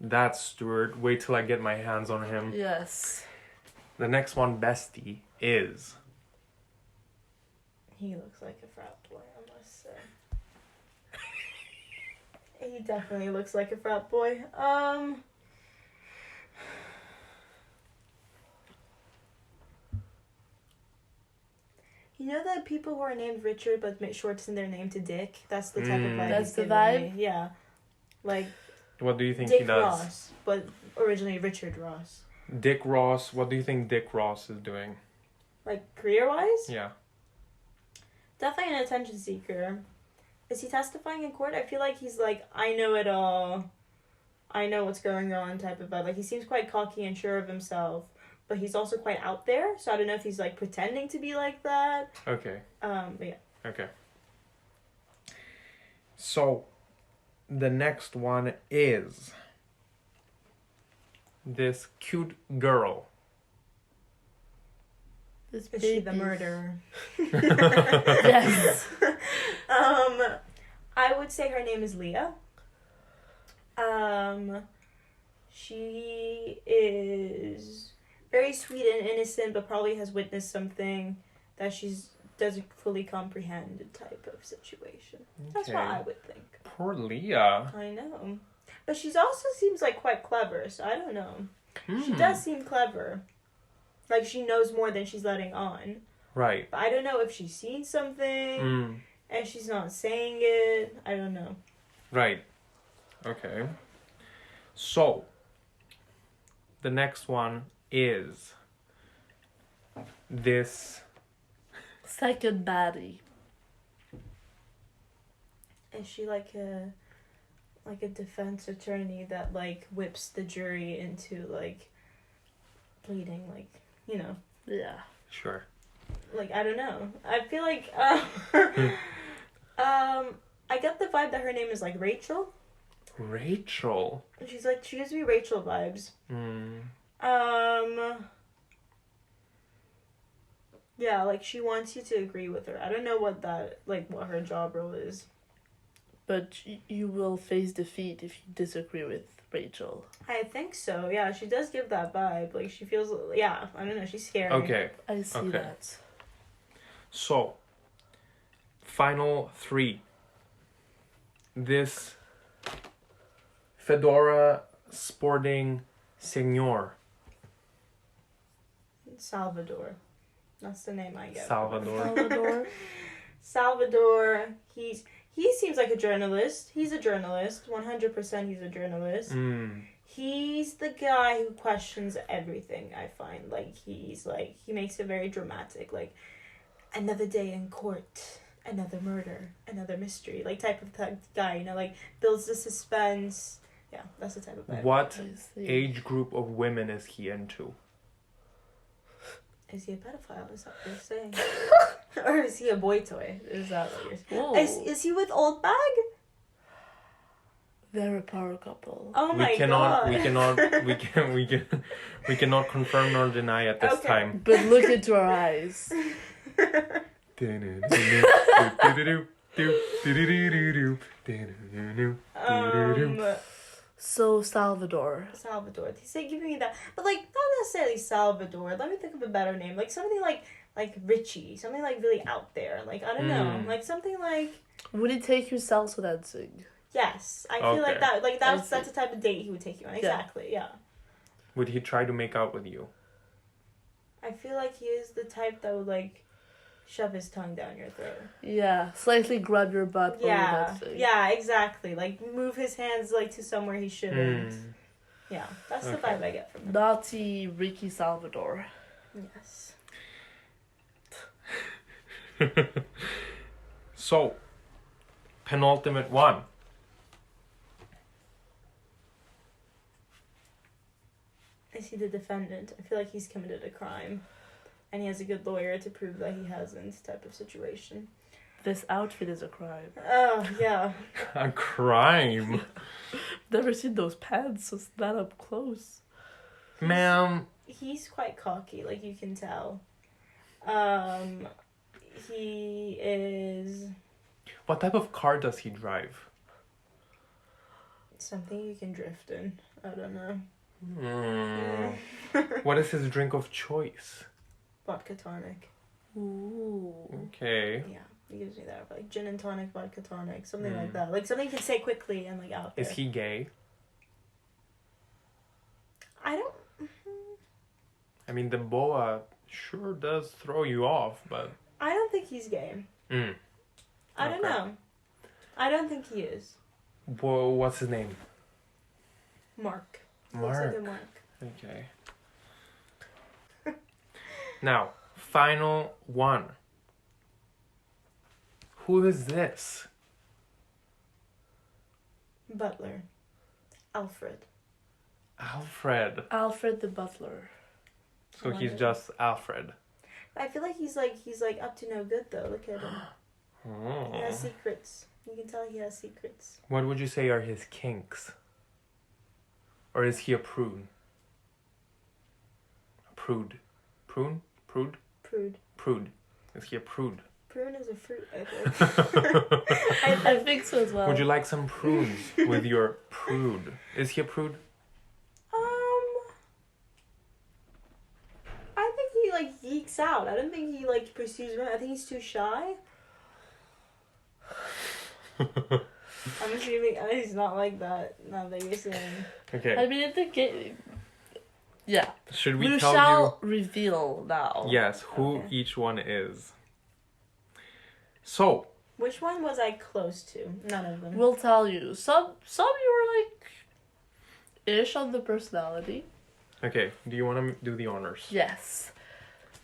[SPEAKER 5] That's Stuart. Wait till I get my hands on him.
[SPEAKER 1] Yes.
[SPEAKER 5] The next one, bestie, is...
[SPEAKER 6] He looks like a frat boy, I must say. He definitely looks like a frat boy. You know that people who are named Richard but shorten their name to Dick? That's the type of vibe.
[SPEAKER 1] That's
[SPEAKER 6] he's
[SPEAKER 1] the
[SPEAKER 6] giving
[SPEAKER 1] vibe?
[SPEAKER 6] me. Yeah, like
[SPEAKER 5] What do you think he
[SPEAKER 6] Dick
[SPEAKER 5] does?
[SPEAKER 6] Ross, but originally Richard Ross.
[SPEAKER 5] Dick Ross. What do you think Dick Ross is doing?
[SPEAKER 6] Like career-wise,
[SPEAKER 5] Yeah.
[SPEAKER 6] definitely an attention seeker. Is he testifying in court? I feel like he's like, I know it all. I know what's going on type of vibe. Like, he seems quite cocky and sure of himself, but he's also quite out there. So I don't know if he's like pretending to be like that.
[SPEAKER 5] Okay.
[SPEAKER 6] But yeah.
[SPEAKER 5] Okay. So, the next one is this cute girl.
[SPEAKER 1] This
[SPEAKER 6] Is she the
[SPEAKER 1] baby.
[SPEAKER 6] murderer?
[SPEAKER 1] Yes.
[SPEAKER 6] I would say her name is Leah. She is very sweet and innocent, but probably has witnessed something that she's doesn't fully comprehend type of situation. That's what I would think.
[SPEAKER 5] Poor Leah.
[SPEAKER 6] I know. But she's also seems like quite clever, so I don't know. She
[SPEAKER 5] Hmm.
[SPEAKER 6] does seem clever. Like she knows more than she's letting on.
[SPEAKER 5] Right.
[SPEAKER 6] But I don't know if she's seen something
[SPEAKER 5] Mm.
[SPEAKER 6] and she's not saying it. I don't know.
[SPEAKER 5] Right. Okay. So, the next one is this.
[SPEAKER 1] Second baddie.
[SPEAKER 6] Is she like a defense attorney that like whips the jury into like pleading, like, you know,
[SPEAKER 1] Yeah.
[SPEAKER 5] Sure.
[SPEAKER 6] like I don't know. I feel like I get the vibe that her name is like Rachel.
[SPEAKER 5] Rachel.
[SPEAKER 6] She's like, she gives me Rachel vibes. Yeah, like she wants you to agree with her. I don't know what her job role is.
[SPEAKER 1] But you will face defeat if you disagree with Rachel.
[SPEAKER 6] I think so. Yeah, she does give that vibe. Like she feels. Yeah, I don't know. She's scary.
[SPEAKER 5] Okay.
[SPEAKER 1] I see
[SPEAKER 5] Okay.
[SPEAKER 1] that.
[SPEAKER 5] So, final three. This fedora sporting senor.
[SPEAKER 6] Salvador. That's the name I get.
[SPEAKER 5] Salvador.
[SPEAKER 1] Salvador.
[SPEAKER 6] Salvador. He seems like a journalist. He's a journalist. 100% he's a journalist.
[SPEAKER 5] Mm.
[SPEAKER 6] He's the guy who questions everything, I find. Like, he makes it very dramatic. Like, another day in court, another murder, another mystery. Like, type of guy, you know, like, builds the suspense. Yeah, that's the type of guy.
[SPEAKER 5] What
[SPEAKER 1] I see.
[SPEAKER 5] age group of women is he into?
[SPEAKER 6] Is he a pedophile? Is that what you're saying? Or is he a boy toy? Is that what you're saying?
[SPEAKER 1] Whoa.
[SPEAKER 6] Is he with Old Bag?
[SPEAKER 1] They're a power couple.
[SPEAKER 6] Oh
[SPEAKER 5] we
[SPEAKER 6] my
[SPEAKER 5] cannot
[SPEAKER 6] god.
[SPEAKER 5] we cannot confirm nor deny at this
[SPEAKER 6] Okay.
[SPEAKER 5] time.
[SPEAKER 1] But look into our eyes. So Salvador.
[SPEAKER 6] Salvador. He's like giving me that, but like not necessarily Salvador. Let me think of a better name, like something like Richie, something like really out there. Like I don't know, like something like
[SPEAKER 1] Would he take you salsa dancing?
[SPEAKER 6] yes. I feel like
[SPEAKER 5] Okay.
[SPEAKER 6] that. Like that's
[SPEAKER 1] I
[SPEAKER 6] the type of date he would take you on. Exactly. Yeah.
[SPEAKER 5] Would he try to make out with you?
[SPEAKER 6] I feel like he is the type that would like shove his tongue down your throat.
[SPEAKER 1] Yeah, slightly grab your butt while you're
[SPEAKER 6] Yeah.
[SPEAKER 1] dancing.
[SPEAKER 6] Yeah. Exactly. Like move his hands like to somewhere he shouldn't.
[SPEAKER 5] Mm.
[SPEAKER 6] Yeah. That's the
[SPEAKER 5] Okay.
[SPEAKER 6] vibe I get from him.
[SPEAKER 1] Naughty Ricky Salvador.
[SPEAKER 6] Yes.
[SPEAKER 5] So, penultimate one.
[SPEAKER 6] Is he the defendant? I feel like he's committed a crime. And he has a good lawyer to prove that he hasn't, type of situation.
[SPEAKER 1] This outfit is a crime.
[SPEAKER 6] Oh, yeah.
[SPEAKER 5] A crime.
[SPEAKER 1] Never seen those pants that up close.
[SPEAKER 5] Ma'am.
[SPEAKER 6] He's quite cocky, like you can tell. He is
[SPEAKER 5] What type of car does he drive?
[SPEAKER 6] something you can drift in. I don't know.
[SPEAKER 5] What is his drink of choice?
[SPEAKER 6] Vodka tonic.
[SPEAKER 1] Ooh.
[SPEAKER 5] Okay.
[SPEAKER 6] Yeah, he gives me that. Like gin and tonic, vodka tonic, something like that. Like something you can say quickly and like out there.
[SPEAKER 5] Is he gay?
[SPEAKER 6] I don't.
[SPEAKER 5] I mean, the boa sure does throw you off, but...
[SPEAKER 6] I don't think he's gay. I don't
[SPEAKER 5] Okay.
[SPEAKER 6] know. I don't think he is.
[SPEAKER 5] Whoa, what's his name?
[SPEAKER 6] Mark. Looks like a Mark.
[SPEAKER 5] Okay. Now, final one. Who is this?
[SPEAKER 6] Butler. Alfred.
[SPEAKER 5] Alfred.
[SPEAKER 1] Alfred the butler.
[SPEAKER 5] So he's just Alfred.
[SPEAKER 6] I feel like he's up to no good though. Look at him. He has secrets. You can tell he has secrets.
[SPEAKER 5] What would you say are his kinks? Or is he a prune? A prude. Prune? Prude?
[SPEAKER 6] Prude.
[SPEAKER 5] Prude. Is he a prude?
[SPEAKER 6] Prune is a fruit, I think.
[SPEAKER 1] I think so as well.
[SPEAKER 5] Would you like some prunes with your prude? Is he a prude?
[SPEAKER 6] I think he like geeks out. I don't think he like pursues women. I think he's too shy. I'm assuming he's not like that. Now that you're saying.
[SPEAKER 5] Okay.
[SPEAKER 1] I mean, in the game. Yeah.
[SPEAKER 5] Should we
[SPEAKER 1] We
[SPEAKER 5] tell
[SPEAKER 1] shall reveal now.
[SPEAKER 5] you? Yes, who
[SPEAKER 6] Okay.
[SPEAKER 5] each one is. So,
[SPEAKER 6] Which one was I close to? None of them.
[SPEAKER 1] We'll tell you. Some you were like ish on the personality.
[SPEAKER 5] okay, do you want to do the honors?
[SPEAKER 1] Yes.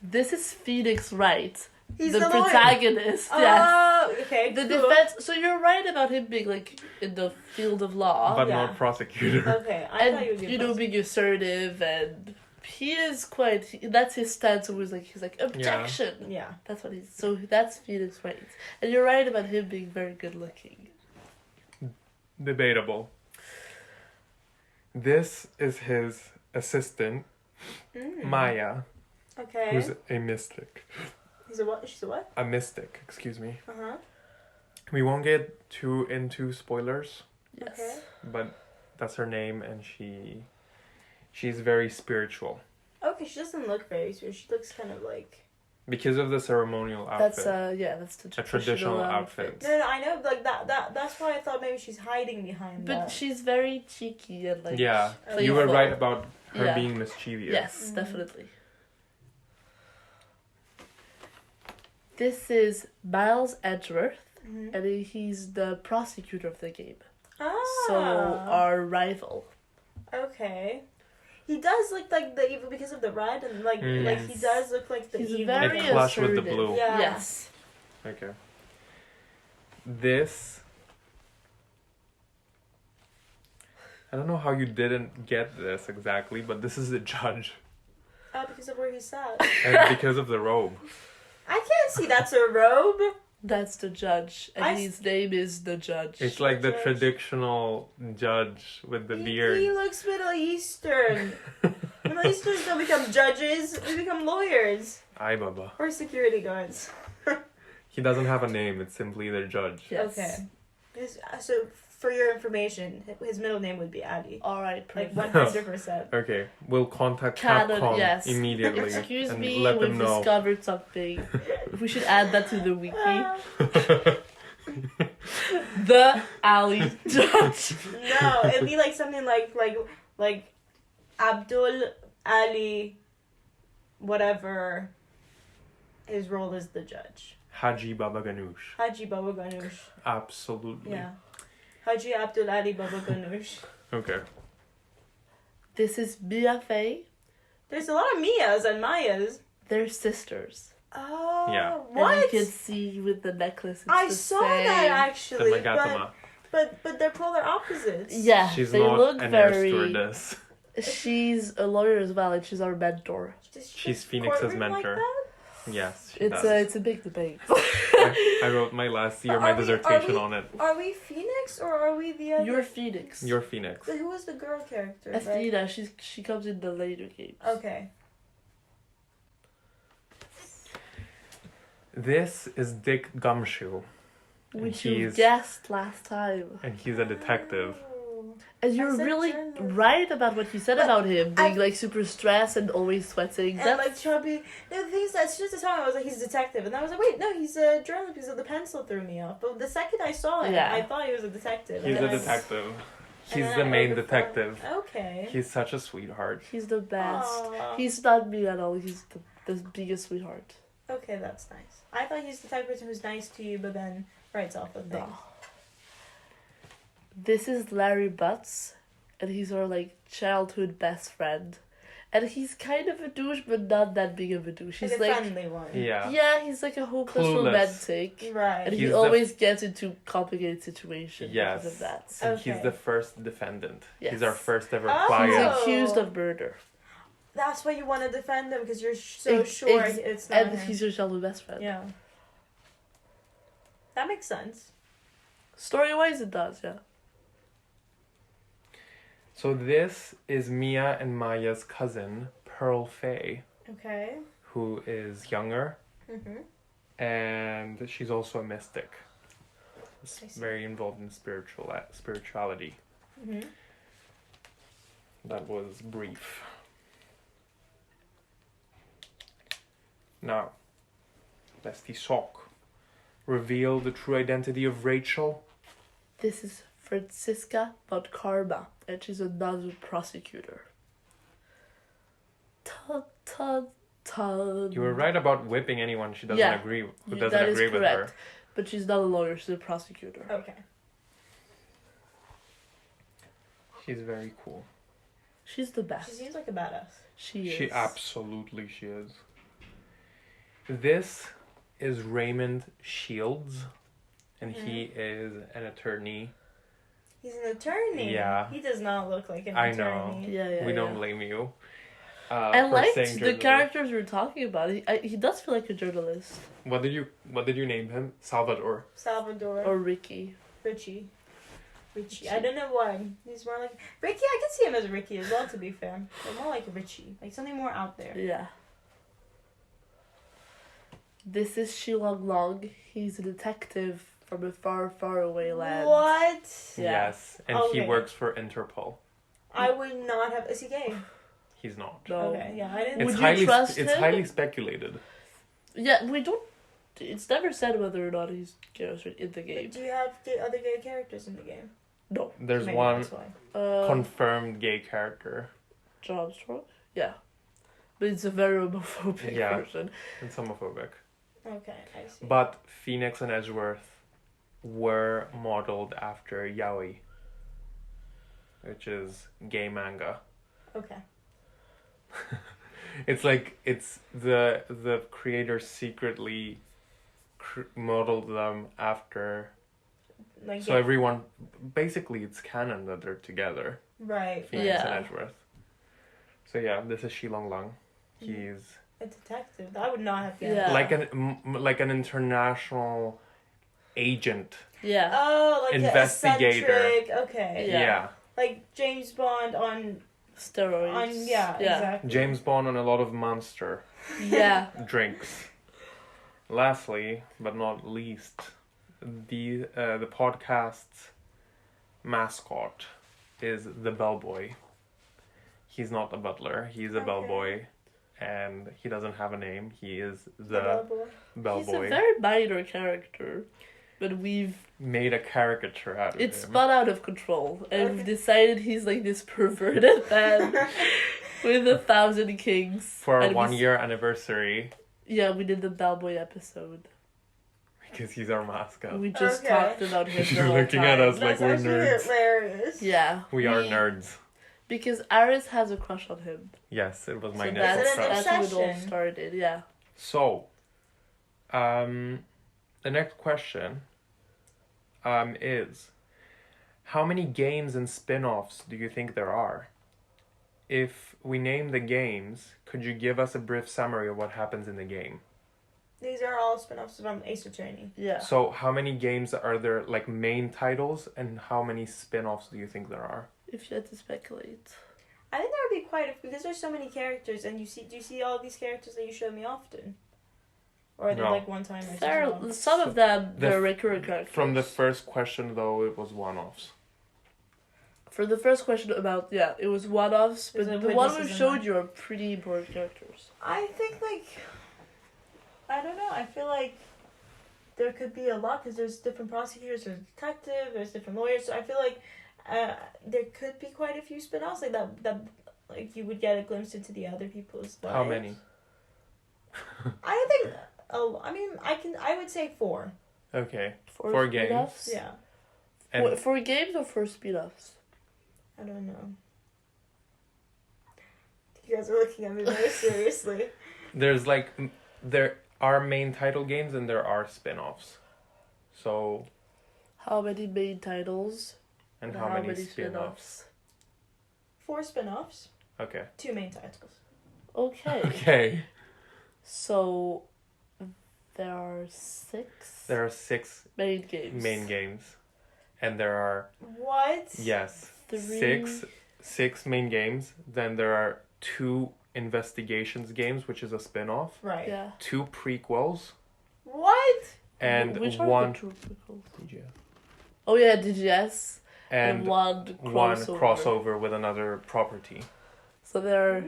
[SPEAKER 1] This is Phoenix Wright.
[SPEAKER 6] He's
[SPEAKER 1] the
[SPEAKER 6] the lawyer.
[SPEAKER 1] protagonist,
[SPEAKER 6] Oh,
[SPEAKER 1] yes.
[SPEAKER 6] okay.
[SPEAKER 1] The
[SPEAKER 6] cool.
[SPEAKER 1] defense. So you're right about him being like in the field of law,
[SPEAKER 5] But
[SPEAKER 6] yeah.
[SPEAKER 5] not prosecutor.
[SPEAKER 6] Okay, I thought you would
[SPEAKER 1] and
[SPEAKER 6] be
[SPEAKER 1] you know being assertive, and he is quite. That's his stance. Always like he's like objection.
[SPEAKER 6] Yeah.
[SPEAKER 1] That's what he's. So that's Phoenix Wright, and you're right about him being very good looking.
[SPEAKER 5] Debatable. This is his assistant, Maya,
[SPEAKER 6] Okay.
[SPEAKER 5] who's a mystic.
[SPEAKER 6] He's a what? She's a what?
[SPEAKER 5] A mystic, excuse me.
[SPEAKER 6] Uh-huh.
[SPEAKER 5] We won't get too into spoilers,
[SPEAKER 1] Yes.
[SPEAKER 6] Okay.
[SPEAKER 5] but that's her name, and she's very spiritual
[SPEAKER 6] Okay, she doesn't look very sweet. She looks kind of like...
[SPEAKER 5] because of the ceremonial outfit.
[SPEAKER 1] That's the
[SPEAKER 5] A traditional outfit.
[SPEAKER 6] No, I know, like, that's why I thought maybe she's hiding behind
[SPEAKER 1] But
[SPEAKER 6] that.
[SPEAKER 1] she's very cheeky and like.
[SPEAKER 5] Yeah,
[SPEAKER 6] Playful.
[SPEAKER 5] you were right about her
[SPEAKER 1] Yeah.
[SPEAKER 5] being mischievous.
[SPEAKER 1] Yes, definitely. This is Miles Edgeworth,
[SPEAKER 6] Mhm.
[SPEAKER 1] and he's the prosecutor of the game.
[SPEAKER 6] Ah.
[SPEAKER 1] So our rival.
[SPEAKER 6] Okay. He does look like the evil because of the red, and like he
[SPEAKER 1] Yes.
[SPEAKER 6] does look like the
[SPEAKER 1] He's
[SPEAKER 6] evil.
[SPEAKER 1] very
[SPEAKER 5] It clash with the
[SPEAKER 1] assertive.
[SPEAKER 5] blue.
[SPEAKER 6] Yeah.
[SPEAKER 1] Yes.
[SPEAKER 5] Okay. This. I don't know how you didn't get this exactly, but this is the judge.
[SPEAKER 6] Because of where he sat.
[SPEAKER 5] And because of the robe.
[SPEAKER 6] I can't see that's a robe.
[SPEAKER 1] That's the judge, and his name is the judge.
[SPEAKER 5] It's like the
[SPEAKER 6] Judge.
[SPEAKER 5] traditional judge with the
[SPEAKER 6] He
[SPEAKER 5] beard.
[SPEAKER 6] looks Middle Eastern. Middle Easterns don't become judges. They become lawyers.
[SPEAKER 5] Aye, Baba.
[SPEAKER 6] Or security guards.
[SPEAKER 5] He doesn't have a name, it's simply the judge.
[SPEAKER 1] Yes.
[SPEAKER 6] Okay. So, for your information, his middle name would be Ali.
[SPEAKER 1] All right.
[SPEAKER 6] Like
[SPEAKER 1] Perfect.
[SPEAKER 6] 100%.
[SPEAKER 5] Okay, we'll contact
[SPEAKER 1] Canon,
[SPEAKER 5] Capcom
[SPEAKER 1] yes.
[SPEAKER 5] immediately
[SPEAKER 1] Excuse
[SPEAKER 5] and
[SPEAKER 1] me,
[SPEAKER 5] let them
[SPEAKER 1] we've
[SPEAKER 5] know.
[SPEAKER 1] discovered something. We should add that to the wiki. The alley judge.
[SPEAKER 6] No, it'd be like something like Abdul Ali, whatever his role is the judge.
[SPEAKER 5] Haji Baba Ganoush.
[SPEAKER 6] Haji Baba Ganoush.
[SPEAKER 5] Absolutely.
[SPEAKER 6] Yeah. Haji Abdul Ali Baba Ganoush.
[SPEAKER 5] Okay.
[SPEAKER 1] This is Mia Faye.
[SPEAKER 6] There's a lot of Mias and Mayas.
[SPEAKER 1] They're sisters.
[SPEAKER 6] Oh,
[SPEAKER 5] Yeah.
[SPEAKER 6] what?
[SPEAKER 1] And you can see with the necklace. It's
[SPEAKER 6] I
[SPEAKER 1] the
[SPEAKER 6] saw
[SPEAKER 1] same.
[SPEAKER 6] that
[SPEAKER 5] The
[SPEAKER 6] actually,
[SPEAKER 5] Magatama.
[SPEAKER 6] but they're polar opposites.
[SPEAKER 1] Yeah,
[SPEAKER 5] She's
[SPEAKER 1] they
[SPEAKER 5] not
[SPEAKER 1] look
[SPEAKER 5] an air
[SPEAKER 1] very.
[SPEAKER 5] stewardess.
[SPEAKER 1] She's a lawyer as well, and she's our mentor.
[SPEAKER 6] Does she
[SPEAKER 2] She's
[SPEAKER 6] have
[SPEAKER 2] Phoenix's
[SPEAKER 6] courtroom
[SPEAKER 2] mentor.
[SPEAKER 6] that?
[SPEAKER 2] Yes, she
[SPEAKER 1] It's
[SPEAKER 2] does.
[SPEAKER 1] a big debate.
[SPEAKER 2] I wrote my last year,
[SPEAKER 6] But
[SPEAKER 2] my
[SPEAKER 6] are we-
[SPEAKER 2] dissertation
[SPEAKER 6] are we-
[SPEAKER 2] on it.
[SPEAKER 6] Are we Phoenix or are we the other?
[SPEAKER 1] You're Phoenix.
[SPEAKER 2] You're Phoenix.
[SPEAKER 6] Who was the girl character? Right?
[SPEAKER 1] Athena, she comes in the later games.
[SPEAKER 6] Okay.
[SPEAKER 2] This is Dick Gumshoe,
[SPEAKER 1] Which
[SPEAKER 2] and
[SPEAKER 1] you
[SPEAKER 2] he's
[SPEAKER 1] guessed last time.
[SPEAKER 2] and he's a detective.
[SPEAKER 6] Oh.
[SPEAKER 1] And you're
[SPEAKER 6] said
[SPEAKER 1] really
[SPEAKER 6] journalist.
[SPEAKER 1] right about what you said
[SPEAKER 6] But
[SPEAKER 1] about him being
[SPEAKER 6] I-
[SPEAKER 1] like super stressed and always sweating.
[SPEAKER 6] And
[SPEAKER 1] That's
[SPEAKER 6] like chubby. No, the thing is, that's just the time I was like, he's a detective, and I was like, wait, no, he's a journalist because the pencil threw me off. But the second I saw him,
[SPEAKER 1] Yeah.
[SPEAKER 6] I thought he was a detective.
[SPEAKER 2] He's
[SPEAKER 6] and
[SPEAKER 2] a
[SPEAKER 6] then I-
[SPEAKER 2] detective.
[SPEAKER 6] and
[SPEAKER 2] He's
[SPEAKER 6] then
[SPEAKER 2] the
[SPEAKER 6] I
[SPEAKER 2] main
[SPEAKER 6] overthought-
[SPEAKER 2] detective.
[SPEAKER 6] Okay.
[SPEAKER 2] He's such a sweetheart.
[SPEAKER 1] he's the best.
[SPEAKER 6] Aw.
[SPEAKER 1] He's not me at all. He's the biggest sweetheart.
[SPEAKER 6] Okay, that's nice. I thought he's the type of person who's nice to you, but then writes off the thing.
[SPEAKER 1] No. This is Larry Butts, and he's our like childhood best friend. And he's kind of a douche, but not that big of a douche. He's
[SPEAKER 6] He's a
[SPEAKER 1] like,
[SPEAKER 6] friendly one.
[SPEAKER 2] Yeah.
[SPEAKER 1] he's like a hopeless
[SPEAKER 2] Clueless.
[SPEAKER 1] romantic.
[SPEAKER 6] Right.
[SPEAKER 1] And
[SPEAKER 2] He's
[SPEAKER 1] he
[SPEAKER 2] the-
[SPEAKER 1] always gets into complicated situations
[SPEAKER 2] Yes.
[SPEAKER 1] because of that.
[SPEAKER 2] And he's
[SPEAKER 6] Okay.
[SPEAKER 2] the first defendant.
[SPEAKER 1] Yes.
[SPEAKER 2] He's our first ever
[SPEAKER 6] Oh.
[SPEAKER 1] He's
[SPEAKER 2] client.
[SPEAKER 1] accused of murder.
[SPEAKER 6] That's why you want to defend him, because you're so
[SPEAKER 1] Ex-
[SPEAKER 6] sure
[SPEAKER 1] ex-
[SPEAKER 6] it's not
[SPEAKER 1] And
[SPEAKER 6] him.
[SPEAKER 1] he's your childhood best friend.
[SPEAKER 6] Yeah. That makes sense.
[SPEAKER 1] Story-wise, it does, yeah.
[SPEAKER 2] So this is Mia and Maya's cousin, Pearl Faye,
[SPEAKER 6] Okay.
[SPEAKER 2] who is younger, and she's also a mystic.
[SPEAKER 6] I see.
[SPEAKER 2] Very involved in spirituality.
[SPEAKER 6] Mm-hmm.
[SPEAKER 2] That was brief. Now, Bestie Sock. Reveal the true identity of Rachel.
[SPEAKER 1] This is Francisca Karma, and she's another prosecutor. Tun, tun, tun.
[SPEAKER 2] You were right about whipping anyone she doesn't
[SPEAKER 1] Yeah,
[SPEAKER 2] agree who
[SPEAKER 1] that
[SPEAKER 2] doesn't
[SPEAKER 1] is
[SPEAKER 2] agree with her.
[SPEAKER 1] correct. But she's not a lawyer, she's a prosecutor.
[SPEAKER 6] Okay.
[SPEAKER 2] She's very cool.
[SPEAKER 1] She's the
[SPEAKER 6] She
[SPEAKER 1] best.
[SPEAKER 6] seems like a badass.
[SPEAKER 1] She is.
[SPEAKER 2] She absolutely is. This is Raymond Shields, and he is an attorney.
[SPEAKER 6] He's an attorney.
[SPEAKER 2] Yeah.
[SPEAKER 6] He does not look like an
[SPEAKER 2] I know.
[SPEAKER 6] attorney.
[SPEAKER 1] Yeah,
[SPEAKER 2] We
[SPEAKER 1] yeah.
[SPEAKER 2] don't blame you.
[SPEAKER 1] I
[SPEAKER 2] for
[SPEAKER 1] liked
[SPEAKER 2] saying
[SPEAKER 1] the
[SPEAKER 2] journalist.
[SPEAKER 1] characters we were talking about. He does feel like a journalist.
[SPEAKER 2] What did you name him? Salvador.
[SPEAKER 6] Salvador.
[SPEAKER 1] Or Ricky.
[SPEAKER 6] Richie. I don't know why. He's more like Ricky. I can see him as Ricky as well, to be fair. But more like Richie. Like something more out there.
[SPEAKER 1] Yeah. This is Shilong Long. He's a detective from a far, far away land.
[SPEAKER 6] What?
[SPEAKER 1] Yeah.
[SPEAKER 2] Yes, and he
[SPEAKER 6] Okay.
[SPEAKER 2] works for Interpol.
[SPEAKER 6] I would not have. Is he gay?
[SPEAKER 2] He's not.
[SPEAKER 1] No.
[SPEAKER 6] Okay, yeah, I didn't.
[SPEAKER 2] It's
[SPEAKER 1] Would you
[SPEAKER 2] highly
[SPEAKER 1] trust
[SPEAKER 2] it's
[SPEAKER 1] him?
[SPEAKER 2] highly speculated.
[SPEAKER 1] Yeah, we don't. It's never said whether or not he's gay or straight in the game.
[SPEAKER 6] Do you have other gay characters in the game?
[SPEAKER 1] No.
[SPEAKER 2] There's
[SPEAKER 6] Maybe
[SPEAKER 2] one
[SPEAKER 6] that's why.
[SPEAKER 2] confirmed gay character.
[SPEAKER 1] John Armstrong? Yeah. But it's a very homophobic
[SPEAKER 2] Yeah.
[SPEAKER 1] person.
[SPEAKER 2] It's homophobic.
[SPEAKER 6] Okay, I see.
[SPEAKER 2] But Phoenix and Edgeworth were modeled after yaoi, which is gay manga.
[SPEAKER 6] Okay.
[SPEAKER 2] It's like it's the creator secretly modeled them after.
[SPEAKER 6] Like
[SPEAKER 2] So everyone, basically, it's canon that they're together.
[SPEAKER 6] right.
[SPEAKER 2] Phoenix
[SPEAKER 1] Yeah.
[SPEAKER 2] and Edgeworth. So yeah, this is Shilong Lang. He's
[SPEAKER 6] A detective. I would not have guessed.
[SPEAKER 1] Yeah.
[SPEAKER 2] like an international agent.
[SPEAKER 1] Yeah.
[SPEAKER 6] Oh, like
[SPEAKER 2] Investigator.
[SPEAKER 6] eccentric. Okay.
[SPEAKER 1] Yeah.
[SPEAKER 2] Yeah.
[SPEAKER 6] Like James Bond on
[SPEAKER 1] Steroids.
[SPEAKER 6] yeah,
[SPEAKER 1] Yeah.
[SPEAKER 6] exactly.
[SPEAKER 2] James Bond on a lot of monster
[SPEAKER 1] Yeah.
[SPEAKER 2] drinks. Lastly, but not least, the podcast's mascot is the bellboy. He's not a butler. He's a
[SPEAKER 6] Okay.
[SPEAKER 2] bellboy, and he doesn't have a name. He is
[SPEAKER 6] The
[SPEAKER 2] the
[SPEAKER 6] bellboy.
[SPEAKER 1] He's a
[SPEAKER 2] bellboy.
[SPEAKER 1] very minor character. But we've...
[SPEAKER 2] Made a caricature out of
[SPEAKER 1] It's
[SPEAKER 2] him.
[SPEAKER 1] spun out of control. And
[SPEAKER 6] Okay.
[SPEAKER 1] we've decided he's like this perverted man with 1,000 kings.
[SPEAKER 2] For our
[SPEAKER 1] And we
[SPEAKER 2] 1 year anniversary,
[SPEAKER 1] Yeah, we did the bellboy episode.
[SPEAKER 2] because he's our mascot.
[SPEAKER 1] We just
[SPEAKER 6] Okay.
[SPEAKER 1] talked about him the
[SPEAKER 2] You're
[SPEAKER 1] whole
[SPEAKER 2] looking
[SPEAKER 1] time.
[SPEAKER 2] at us like
[SPEAKER 6] That's
[SPEAKER 2] we're
[SPEAKER 6] actually
[SPEAKER 2] nerds.
[SPEAKER 6] hilarious.
[SPEAKER 1] Yeah.
[SPEAKER 2] We are nerds.
[SPEAKER 1] Because Aris has a crush on him.
[SPEAKER 2] Yes, it was my
[SPEAKER 1] So
[SPEAKER 2] initial
[SPEAKER 1] that's,
[SPEAKER 6] an
[SPEAKER 2] crush.
[SPEAKER 1] that's how it all
[SPEAKER 6] obsession.
[SPEAKER 1] started, yeah.
[SPEAKER 2] So, the next question is, how many games and spin-offs do you think there are?
[SPEAKER 5] if we name the games, could you give us a brief summary of what happens in the game?
[SPEAKER 6] These are all spin-offs from Ace Attorney.
[SPEAKER 1] Yeah.
[SPEAKER 5] So how many games are there, like main titles, and how many spin-offs do you think there are?
[SPEAKER 1] If you had to speculate.
[SPEAKER 6] I think there would be quite a few, because there's so many characters, and do you see all these characters that you show me often? Or are they
[SPEAKER 5] No.
[SPEAKER 6] like one-timers?
[SPEAKER 1] There,
[SPEAKER 6] as well?
[SPEAKER 1] some of them,
[SPEAKER 5] The
[SPEAKER 1] they're
[SPEAKER 5] f-
[SPEAKER 1] recurring characters.
[SPEAKER 5] From the first question, though, it was one-offs.
[SPEAKER 1] For the first question about, yeah, it was one-offs, but
[SPEAKER 6] Is it
[SPEAKER 1] the one we
[SPEAKER 6] witnesses
[SPEAKER 1] showed
[SPEAKER 6] and
[SPEAKER 1] you are pretty important characters.
[SPEAKER 6] I think, like, I don't know, I feel like there could be a lot, because there's different prosecutors, there's detective, there's different lawyers, so I feel like there could be quite a few spin-offs, like that like you would get a glimpse into the other people's lives.
[SPEAKER 5] How many?
[SPEAKER 6] I think, I would say 4.
[SPEAKER 5] Okay.
[SPEAKER 1] For
[SPEAKER 5] Four games.
[SPEAKER 1] spin-offs?
[SPEAKER 6] Yeah,
[SPEAKER 5] And
[SPEAKER 1] For games or for spin-offs?
[SPEAKER 6] I don't know. You guys are looking at me very seriously.
[SPEAKER 5] there's like, there are main title games and there are spin-offs. So,
[SPEAKER 1] How many main titles?
[SPEAKER 5] and how many spin-offs?
[SPEAKER 6] 4 spin-offs,
[SPEAKER 5] Okay.
[SPEAKER 6] 2 main titles.
[SPEAKER 1] Okay.
[SPEAKER 5] Okay.
[SPEAKER 1] So, there are 6
[SPEAKER 5] There are 6
[SPEAKER 1] main games.
[SPEAKER 5] main games. And there are,
[SPEAKER 6] What?
[SPEAKER 5] yes,
[SPEAKER 1] 3.
[SPEAKER 5] six main games. Then there are 2 investigations games, which is a spin-off.
[SPEAKER 6] Right.
[SPEAKER 1] Yeah.
[SPEAKER 5] 2 prequels.
[SPEAKER 6] What?
[SPEAKER 5] And
[SPEAKER 1] Which are
[SPEAKER 5] one...
[SPEAKER 1] the two prequels?
[SPEAKER 5] Yeah.
[SPEAKER 1] Oh yeah, DGS.
[SPEAKER 5] And
[SPEAKER 1] one
[SPEAKER 5] crossover with another property.
[SPEAKER 1] So there are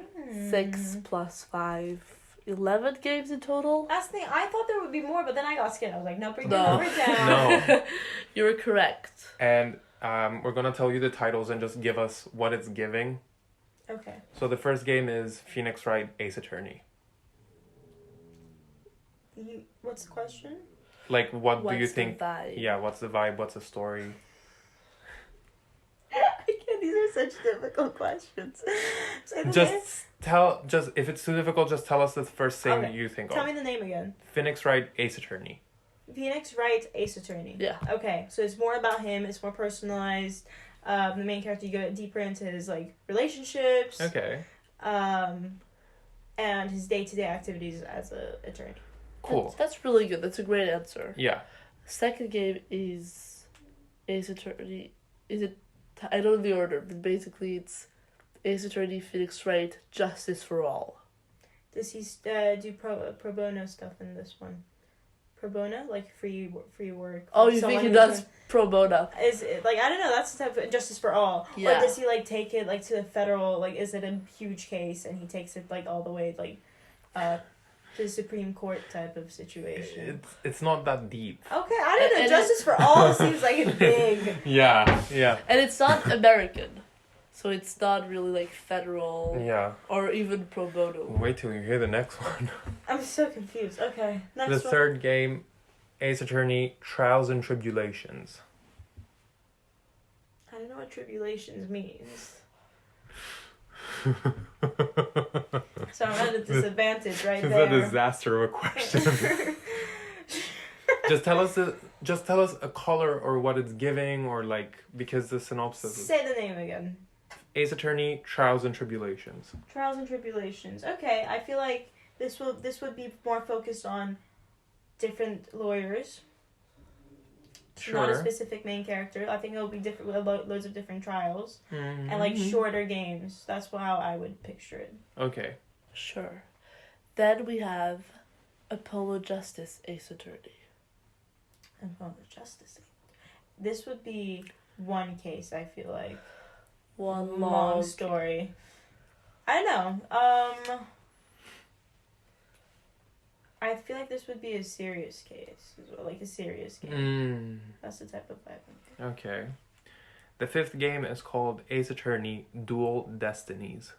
[SPEAKER 1] 6 plus 5, 11 games in total.
[SPEAKER 6] That's the thing. I thought there would be more, but then I got scared. I was like, no, bring the
[SPEAKER 1] No.
[SPEAKER 6] number down.
[SPEAKER 5] No.
[SPEAKER 1] You were correct.
[SPEAKER 5] And we're going to tell you the titles and just give us what it's giving.
[SPEAKER 6] Okay.
[SPEAKER 5] So the first game is Phoenix Wright Ace Attorney.
[SPEAKER 6] What's the question?
[SPEAKER 5] Like, what
[SPEAKER 1] What's
[SPEAKER 5] do you
[SPEAKER 1] the
[SPEAKER 5] think?
[SPEAKER 1] vibe?
[SPEAKER 5] Yeah, what's the vibe? What's the story?
[SPEAKER 6] These are such difficult questions. Say the name.
[SPEAKER 5] Just if it's too difficult, just tell us the first thing
[SPEAKER 6] Okay.
[SPEAKER 5] you think
[SPEAKER 6] Tell
[SPEAKER 5] of.
[SPEAKER 6] me the name again.
[SPEAKER 5] Phoenix Wright Ace Attorney.
[SPEAKER 6] Phoenix Wright Ace Attorney.
[SPEAKER 1] Yeah.
[SPEAKER 6] Okay, so it's more about him. It's more personalized. The main character, you go deeper into his like relationships.
[SPEAKER 5] Okay.
[SPEAKER 6] And his day-to-day activities as a attorney.
[SPEAKER 5] Cool.
[SPEAKER 1] That's really good. That's a great answer.
[SPEAKER 5] Yeah.
[SPEAKER 1] Second game is Ace Attorney. Is it? I don't know the order, but basically it's Ace Attorney, Phoenix Wright, Justice for All.
[SPEAKER 6] Does he do pro bono stuff in this one? Pro bono, like free work.
[SPEAKER 1] Oh, you
[SPEAKER 6] Someone
[SPEAKER 1] think he
[SPEAKER 6] who
[SPEAKER 1] does pro bono?
[SPEAKER 6] Is it like, I don't know, that's the type of justice for all.
[SPEAKER 1] Yeah.
[SPEAKER 6] Or does he like take it like to the federal, like is it a huge case and he takes it like all the way like to the Supreme Court type of situation?
[SPEAKER 5] It's not that deep.
[SPEAKER 6] Okay, I don't know.
[SPEAKER 1] And
[SPEAKER 6] Justice for all seems like a big.
[SPEAKER 5] Yeah. Yeah.
[SPEAKER 1] And it's not American, so it's not really like federal
[SPEAKER 5] Yeah.
[SPEAKER 1] or even pro bono.
[SPEAKER 5] Wait till you hear the next one.
[SPEAKER 6] I'm so confused. Okay, next
[SPEAKER 5] The
[SPEAKER 6] one.
[SPEAKER 5] third game, Ace Attorney Trials and Tribulations.
[SPEAKER 6] I don't know what tribulations means. So I'm at a disadvantage right
[SPEAKER 5] This is
[SPEAKER 6] there.
[SPEAKER 5] a disaster of a question. Just tell us a color or what it's giving, or like, because the synopsis is
[SPEAKER 6] Say the name again.
[SPEAKER 5] Ace Attorney Trials and Tribulations.
[SPEAKER 6] Trials and Tribulations. Okay, I feel like this would be more focused on different lawyers. Not a
[SPEAKER 5] Sure.
[SPEAKER 6] specific main character. I think it'll be different with loads of different trials
[SPEAKER 5] Mm-hmm.
[SPEAKER 6] and like shorter games. That's how I would picture it.
[SPEAKER 5] Okay.
[SPEAKER 1] Sure. Then we have Apollo Justice Ace Attorney.
[SPEAKER 6] And Justice. This would be one case. I feel like
[SPEAKER 1] One
[SPEAKER 6] long story. I don't know. I feel like this would be a serious case, as well, like a serious game. That's the type of vibe.
[SPEAKER 5] Okay. The fifth game is called Ace Attorney Dual Destinies.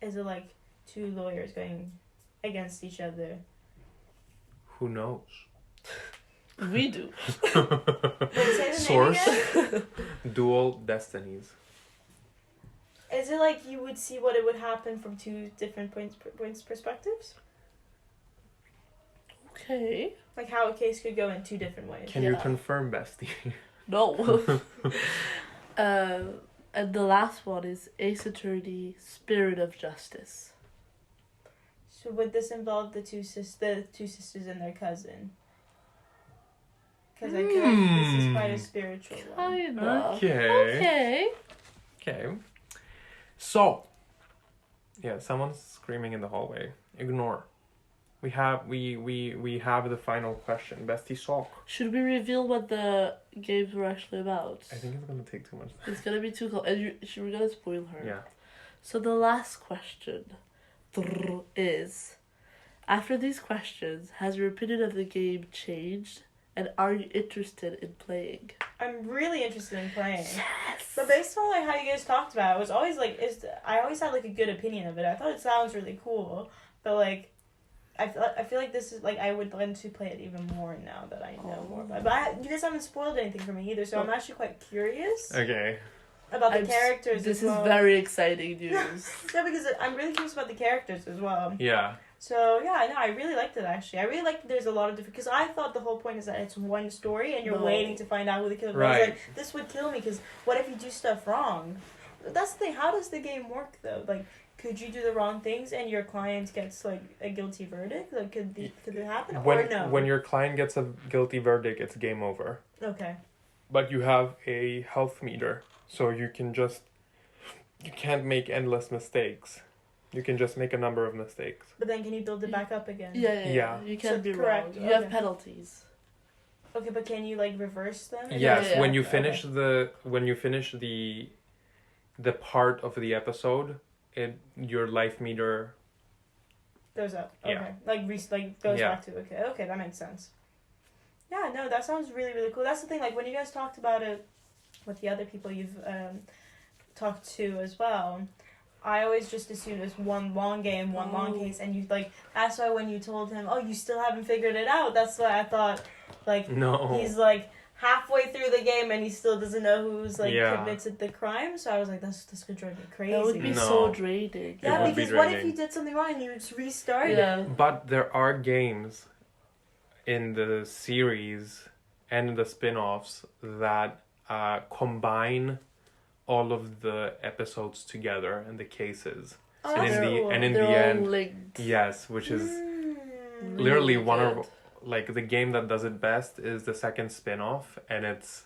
[SPEAKER 6] Is it like 2 lawyers going against each other?
[SPEAKER 5] Who knows?
[SPEAKER 1] We do.
[SPEAKER 6] Wait, say the
[SPEAKER 5] Source.
[SPEAKER 6] name again?
[SPEAKER 5] Dual Destinies.
[SPEAKER 6] Is it like you would see what it would happen from 2 different points perspectives?
[SPEAKER 1] Okay.
[SPEAKER 6] Like how a case could go in 2 different ways.
[SPEAKER 5] Can you
[SPEAKER 1] Yeah.
[SPEAKER 5] confirm, bestie?
[SPEAKER 1] No. And the last one is Ace Attorney, Spirit of Justice.
[SPEAKER 6] So would this involve the two sisters and their cousin? Because I feel like this is quite a spiritual one.
[SPEAKER 1] Kinda.
[SPEAKER 5] Okay.
[SPEAKER 1] Okay.
[SPEAKER 5] Okay. So, yeah, someone's screaming in the hallway. Ignore. We have the final question. Bestie Sock.
[SPEAKER 1] Should we reveal what the games were actually about?
[SPEAKER 5] I think it's gonna take too much time.
[SPEAKER 1] It's gonna be too cool. And we're gonna spoil her.
[SPEAKER 5] Yeah.
[SPEAKER 1] So the last question is, after these questions, has your opinion of the game changed? And are you interested in playing?
[SPEAKER 6] I'm really interested in playing.
[SPEAKER 1] Yes!
[SPEAKER 6] But based on like how you guys talked about it, I was always like, I always had like a good opinion of it. I thought it sounds really cool, but like, I feel like this is like I would like to play it even more now that I know more about it. But you guys haven't spoiled anything for me either, so I'm actually quite curious
[SPEAKER 5] Okay.
[SPEAKER 6] about the characters.
[SPEAKER 1] This
[SPEAKER 6] as well.
[SPEAKER 1] is very exciting news.
[SPEAKER 6] Yeah, because I'm really curious about the characters as well.
[SPEAKER 5] Yeah.
[SPEAKER 6] So yeah, I know I really liked it actually. I really liked that there's a lot of different, because I thought the whole point is that it's one story and you're
[SPEAKER 1] No.
[SPEAKER 6] waiting to find out who the killer was.
[SPEAKER 5] Right.
[SPEAKER 6] Like, this would kill me because what if you do stuff wrong? That's the thing. How does the game work though? Like, could you do the wrong things and your client gets like a guilty verdict? Like, could it happen or no?
[SPEAKER 5] When your client gets a guilty verdict, it's game over.
[SPEAKER 6] Okay.
[SPEAKER 5] But you have a health meter, so you can't make endless mistakes. You can just make a number of mistakes.
[SPEAKER 6] But then can you build it back up again?
[SPEAKER 1] Yeah. You can't
[SPEAKER 6] So
[SPEAKER 1] be
[SPEAKER 6] correct,
[SPEAKER 1] wrong. You have
[SPEAKER 6] okay.
[SPEAKER 1] penalties.
[SPEAKER 6] Okay, but can you like reverse them?
[SPEAKER 5] Yes,
[SPEAKER 1] Yeah.
[SPEAKER 5] when you finish the part of the episode, your life meter
[SPEAKER 6] Goes up. Okay.
[SPEAKER 5] Yeah.
[SPEAKER 6] Like goes
[SPEAKER 5] Yeah.
[SPEAKER 6] back to okay, that makes sense. Yeah, no, that sounds really, really cool. That's the thing, like when you guys talked about it with the other people you've talked to as well, I always just assumed it was one long game, one long case, and you like that's why when you told him, oh, you still haven't figured it out, that's why I thought like
[SPEAKER 5] No.
[SPEAKER 6] he's like halfway through the game and he still doesn't know who's like
[SPEAKER 5] Yeah.
[SPEAKER 6] committed the crime. So I was like, this could drive me crazy.
[SPEAKER 1] That would be
[SPEAKER 5] No.
[SPEAKER 1] so draining.
[SPEAKER 5] It
[SPEAKER 6] Yeah,
[SPEAKER 5] would be
[SPEAKER 6] because what if
[SPEAKER 5] draining.
[SPEAKER 6] you did something wrong and you just restarted?
[SPEAKER 1] Yeah.
[SPEAKER 5] But there are games in the series and in the spin-offs that combine all of the episodes together and the cases.
[SPEAKER 6] Oh,
[SPEAKER 5] And in
[SPEAKER 6] that's
[SPEAKER 5] the-
[SPEAKER 6] cool.
[SPEAKER 5] and in
[SPEAKER 1] They're
[SPEAKER 5] the
[SPEAKER 1] all
[SPEAKER 5] end-
[SPEAKER 1] linked.
[SPEAKER 5] Yes, which is
[SPEAKER 6] Mm.
[SPEAKER 5] literally
[SPEAKER 1] Really
[SPEAKER 5] one
[SPEAKER 1] good.
[SPEAKER 5] of like the game that does it best is the second spin-off, and it's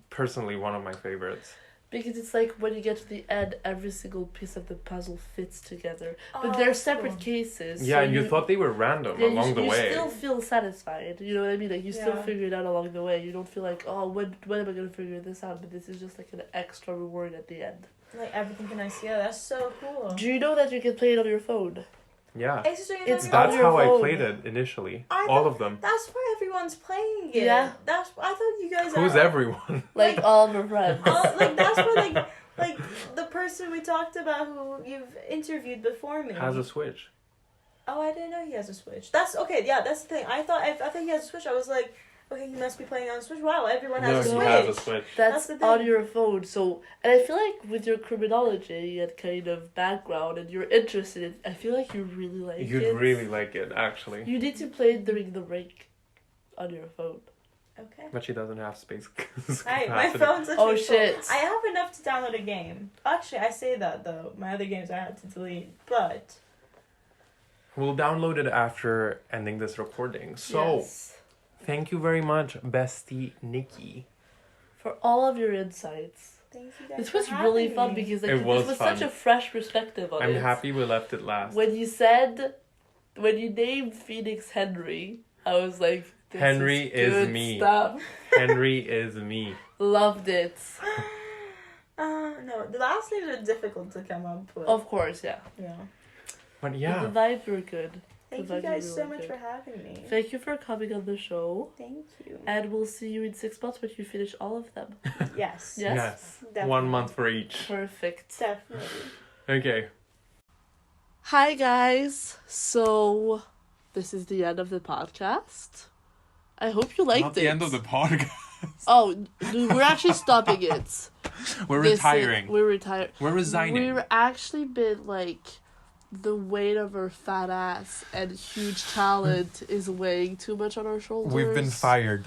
[SPEAKER 5] personally one of my favorites.
[SPEAKER 1] Because it's like when you get to the end, every single piece of the puzzle fits together.
[SPEAKER 6] Oh,
[SPEAKER 1] But they're
[SPEAKER 6] that's
[SPEAKER 1] separate
[SPEAKER 6] cool.
[SPEAKER 1] cases.
[SPEAKER 5] Yeah,
[SPEAKER 1] so
[SPEAKER 5] and you thought they were random along the
[SPEAKER 1] you
[SPEAKER 5] way.
[SPEAKER 1] still feel satisfied. You know what I mean? Like you still
[SPEAKER 6] Yeah.
[SPEAKER 1] figure it out along the way. You don't feel like, oh, when am I gonna figure this out? But this is just like an extra reward at the end.
[SPEAKER 6] Like everything can I see. Yeah, that's so cool.
[SPEAKER 1] Do you know that you can play it on your phone?
[SPEAKER 5] Yeah.
[SPEAKER 6] It's
[SPEAKER 1] It's
[SPEAKER 5] That's
[SPEAKER 1] on your
[SPEAKER 5] how I
[SPEAKER 1] phone.
[SPEAKER 5] played it initially.
[SPEAKER 6] I
[SPEAKER 5] All
[SPEAKER 6] thought-
[SPEAKER 5] of them.
[SPEAKER 6] That's why everyone's playing it.
[SPEAKER 1] Yeah.
[SPEAKER 6] That's I thought you guys.
[SPEAKER 5] Who's
[SPEAKER 6] are,
[SPEAKER 5] everyone?
[SPEAKER 1] Like all of our friends.
[SPEAKER 6] Like that's where like the person we talked about who you've interviewed before me
[SPEAKER 5] Has a Switch.
[SPEAKER 6] Oh, I didn't know he has a Switch. That's okay. Yeah, that's the thing. I thought he has a Switch. I was like, okay, he must be playing on a Switch. Wow, everyone has a
[SPEAKER 5] he
[SPEAKER 6] Switch.
[SPEAKER 5] has a Switch.
[SPEAKER 1] That's
[SPEAKER 6] the thing.
[SPEAKER 1] on your phone. So, and I feel like with your criminology and kind of background and you're interested in, I feel like you really like it.
[SPEAKER 5] You'd really like it, actually.
[SPEAKER 1] You need to play it during the break on your phone.
[SPEAKER 6] Okay.
[SPEAKER 5] But she doesn't have space.
[SPEAKER 6] Hi, my
[SPEAKER 5] capacity.
[SPEAKER 6] phone's
[SPEAKER 1] Oh,
[SPEAKER 6] actually full.
[SPEAKER 1] shit.
[SPEAKER 6] I have enough to download a game. Actually, I say that though. My other games I had to delete, but
[SPEAKER 5] We'll download it after ending this recording. So,
[SPEAKER 1] Yes.
[SPEAKER 5] thank you very much, bestie Nikki.
[SPEAKER 1] For all of your insights.
[SPEAKER 6] thank you guys.
[SPEAKER 1] This
[SPEAKER 6] for
[SPEAKER 1] was really
[SPEAKER 6] having
[SPEAKER 1] fun
[SPEAKER 6] me.
[SPEAKER 1] because like,
[SPEAKER 5] It was
[SPEAKER 1] this was
[SPEAKER 5] fun.
[SPEAKER 1] such a fresh perspective on
[SPEAKER 5] I'm
[SPEAKER 1] it.
[SPEAKER 5] happy we left it last.
[SPEAKER 1] When you named Phoenix Henry, I was like, this
[SPEAKER 5] Henry is
[SPEAKER 1] good
[SPEAKER 5] me.
[SPEAKER 1] Stuff.
[SPEAKER 5] Henry is me.
[SPEAKER 1] Loved it.
[SPEAKER 6] No, the last names are difficult to come up with.
[SPEAKER 1] Of course, yeah.
[SPEAKER 6] Yeah.
[SPEAKER 5] But
[SPEAKER 1] But
[SPEAKER 5] yeah,
[SPEAKER 1] the vibes were good.
[SPEAKER 6] Thank
[SPEAKER 1] The
[SPEAKER 6] you
[SPEAKER 1] vibes were
[SPEAKER 6] guys so
[SPEAKER 1] really
[SPEAKER 6] much
[SPEAKER 1] good.
[SPEAKER 6] for having me.
[SPEAKER 1] Thank you for coming on the show.
[SPEAKER 6] Thank you.
[SPEAKER 1] And we'll see you in 6 months when you finish all of them.
[SPEAKER 6] Yes.
[SPEAKER 1] Yes?
[SPEAKER 5] yes.
[SPEAKER 6] Definitely.
[SPEAKER 5] 1 month for each.
[SPEAKER 1] Perfect.
[SPEAKER 6] Definitely.
[SPEAKER 5] Okay.
[SPEAKER 1] Hi, guys. So, this is the end of the podcast. I hope you liked
[SPEAKER 2] Not
[SPEAKER 1] it.
[SPEAKER 2] the end of the podcast.
[SPEAKER 1] Oh, we're actually stopping it.
[SPEAKER 2] We're
[SPEAKER 1] This is-
[SPEAKER 2] retiring.
[SPEAKER 1] We're retiring.
[SPEAKER 2] We're resigning.
[SPEAKER 1] We're actually been like, the weight of our fat ass and huge talent is weighing too much on our shoulders.
[SPEAKER 2] We've been fired.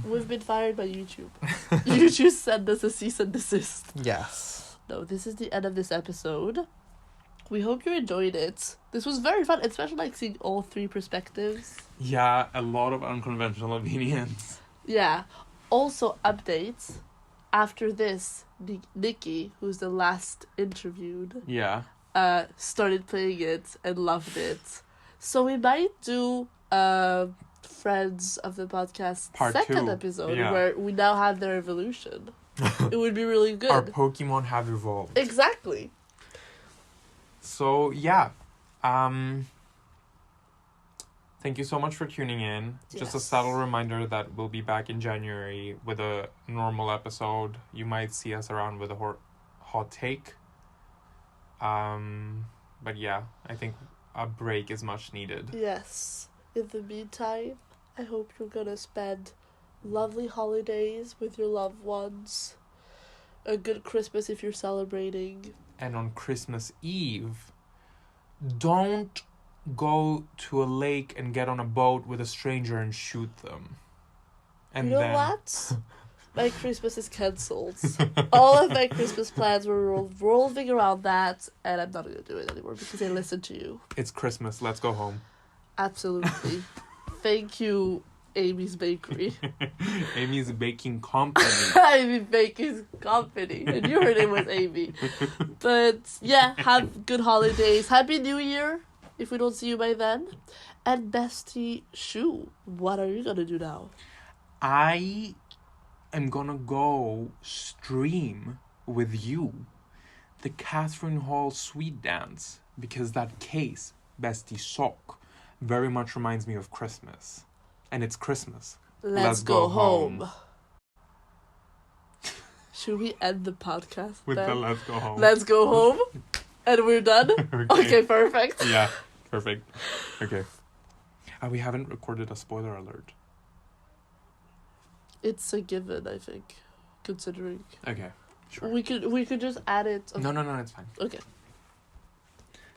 [SPEAKER 1] We've been fired by YouTube. YouTube sent us a cease and desist.
[SPEAKER 7] Yes.
[SPEAKER 1] No, this is the end of this episode. We hope you enjoyed it. This was very fun, especially like seeing all three perspectives.
[SPEAKER 2] Yeah, a lot of unconventional opinions.
[SPEAKER 1] Yeah. Also, updates. After this, Nicky, who's the last interviewed,
[SPEAKER 2] Yeah.
[SPEAKER 1] started playing it and loved it. So we might do Friends of the Podcast
[SPEAKER 2] Part
[SPEAKER 1] second
[SPEAKER 2] 2,
[SPEAKER 1] episode
[SPEAKER 2] yeah.
[SPEAKER 1] where we now have their evolution. It would be really good.
[SPEAKER 2] Our Pokemon have evolved.
[SPEAKER 1] Exactly.
[SPEAKER 2] So, yeah. Thank you so much for tuning in. Just a
[SPEAKER 1] Yes.
[SPEAKER 2] subtle reminder that we'll be back in January with a normal episode. You might see us around with a hot take. But yeah, I think a break is much needed.
[SPEAKER 1] Yes. In the meantime, I hope you're gonna spend lovely holidays with your loved ones. A good Christmas if you're celebrating.
[SPEAKER 2] And on Christmas Eve, don't go to a lake and get on a boat with a stranger and shoot them. And
[SPEAKER 1] you know
[SPEAKER 2] then
[SPEAKER 1] what? My Christmas is cancelled. All of my Christmas plans were revolving around that, and I'm not going to do it anymore because I listened to you.
[SPEAKER 2] it's Christmas. Let's go home.
[SPEAKER 1] Absolutely. Thank you, Amy's Bakery.
[SPEAKER 2] Amy's Baking Company.
[SPEAKER 1] Amy Baker's Company. And you heard it was Amy. But yeah, have good holidays. Happy New Year, if we don't see you by then. And Bestie Shu, what are you going to do now?
[SPEAKER 2] I am gonna go stream with you the Catherine Hall Sweet Dance because that case, Bestie Sock, very much reminds me of Christmas. And it's Christmas.
[SPEAKER 1] Let's go home. Should we end the podcast
[SPEAKER 2] With
[SPEAKER 1] then?
[SPEAKER 2] the Let's Go Home.
[SPEAKER 1] Let's go home. And we're done? Okay, perfect.
[SPEAKER 2] Yeah, perfect. Okay. We haven't recorded a spoiler alert.
[SPEAKER 1] It's a given, I think, considering.
[SPEAKER 2] Okay, sure.
[SPEAKER 1] We could just add it.
[SPEAKER 2] No, it's fine.
[SPEAKER 1] Okay.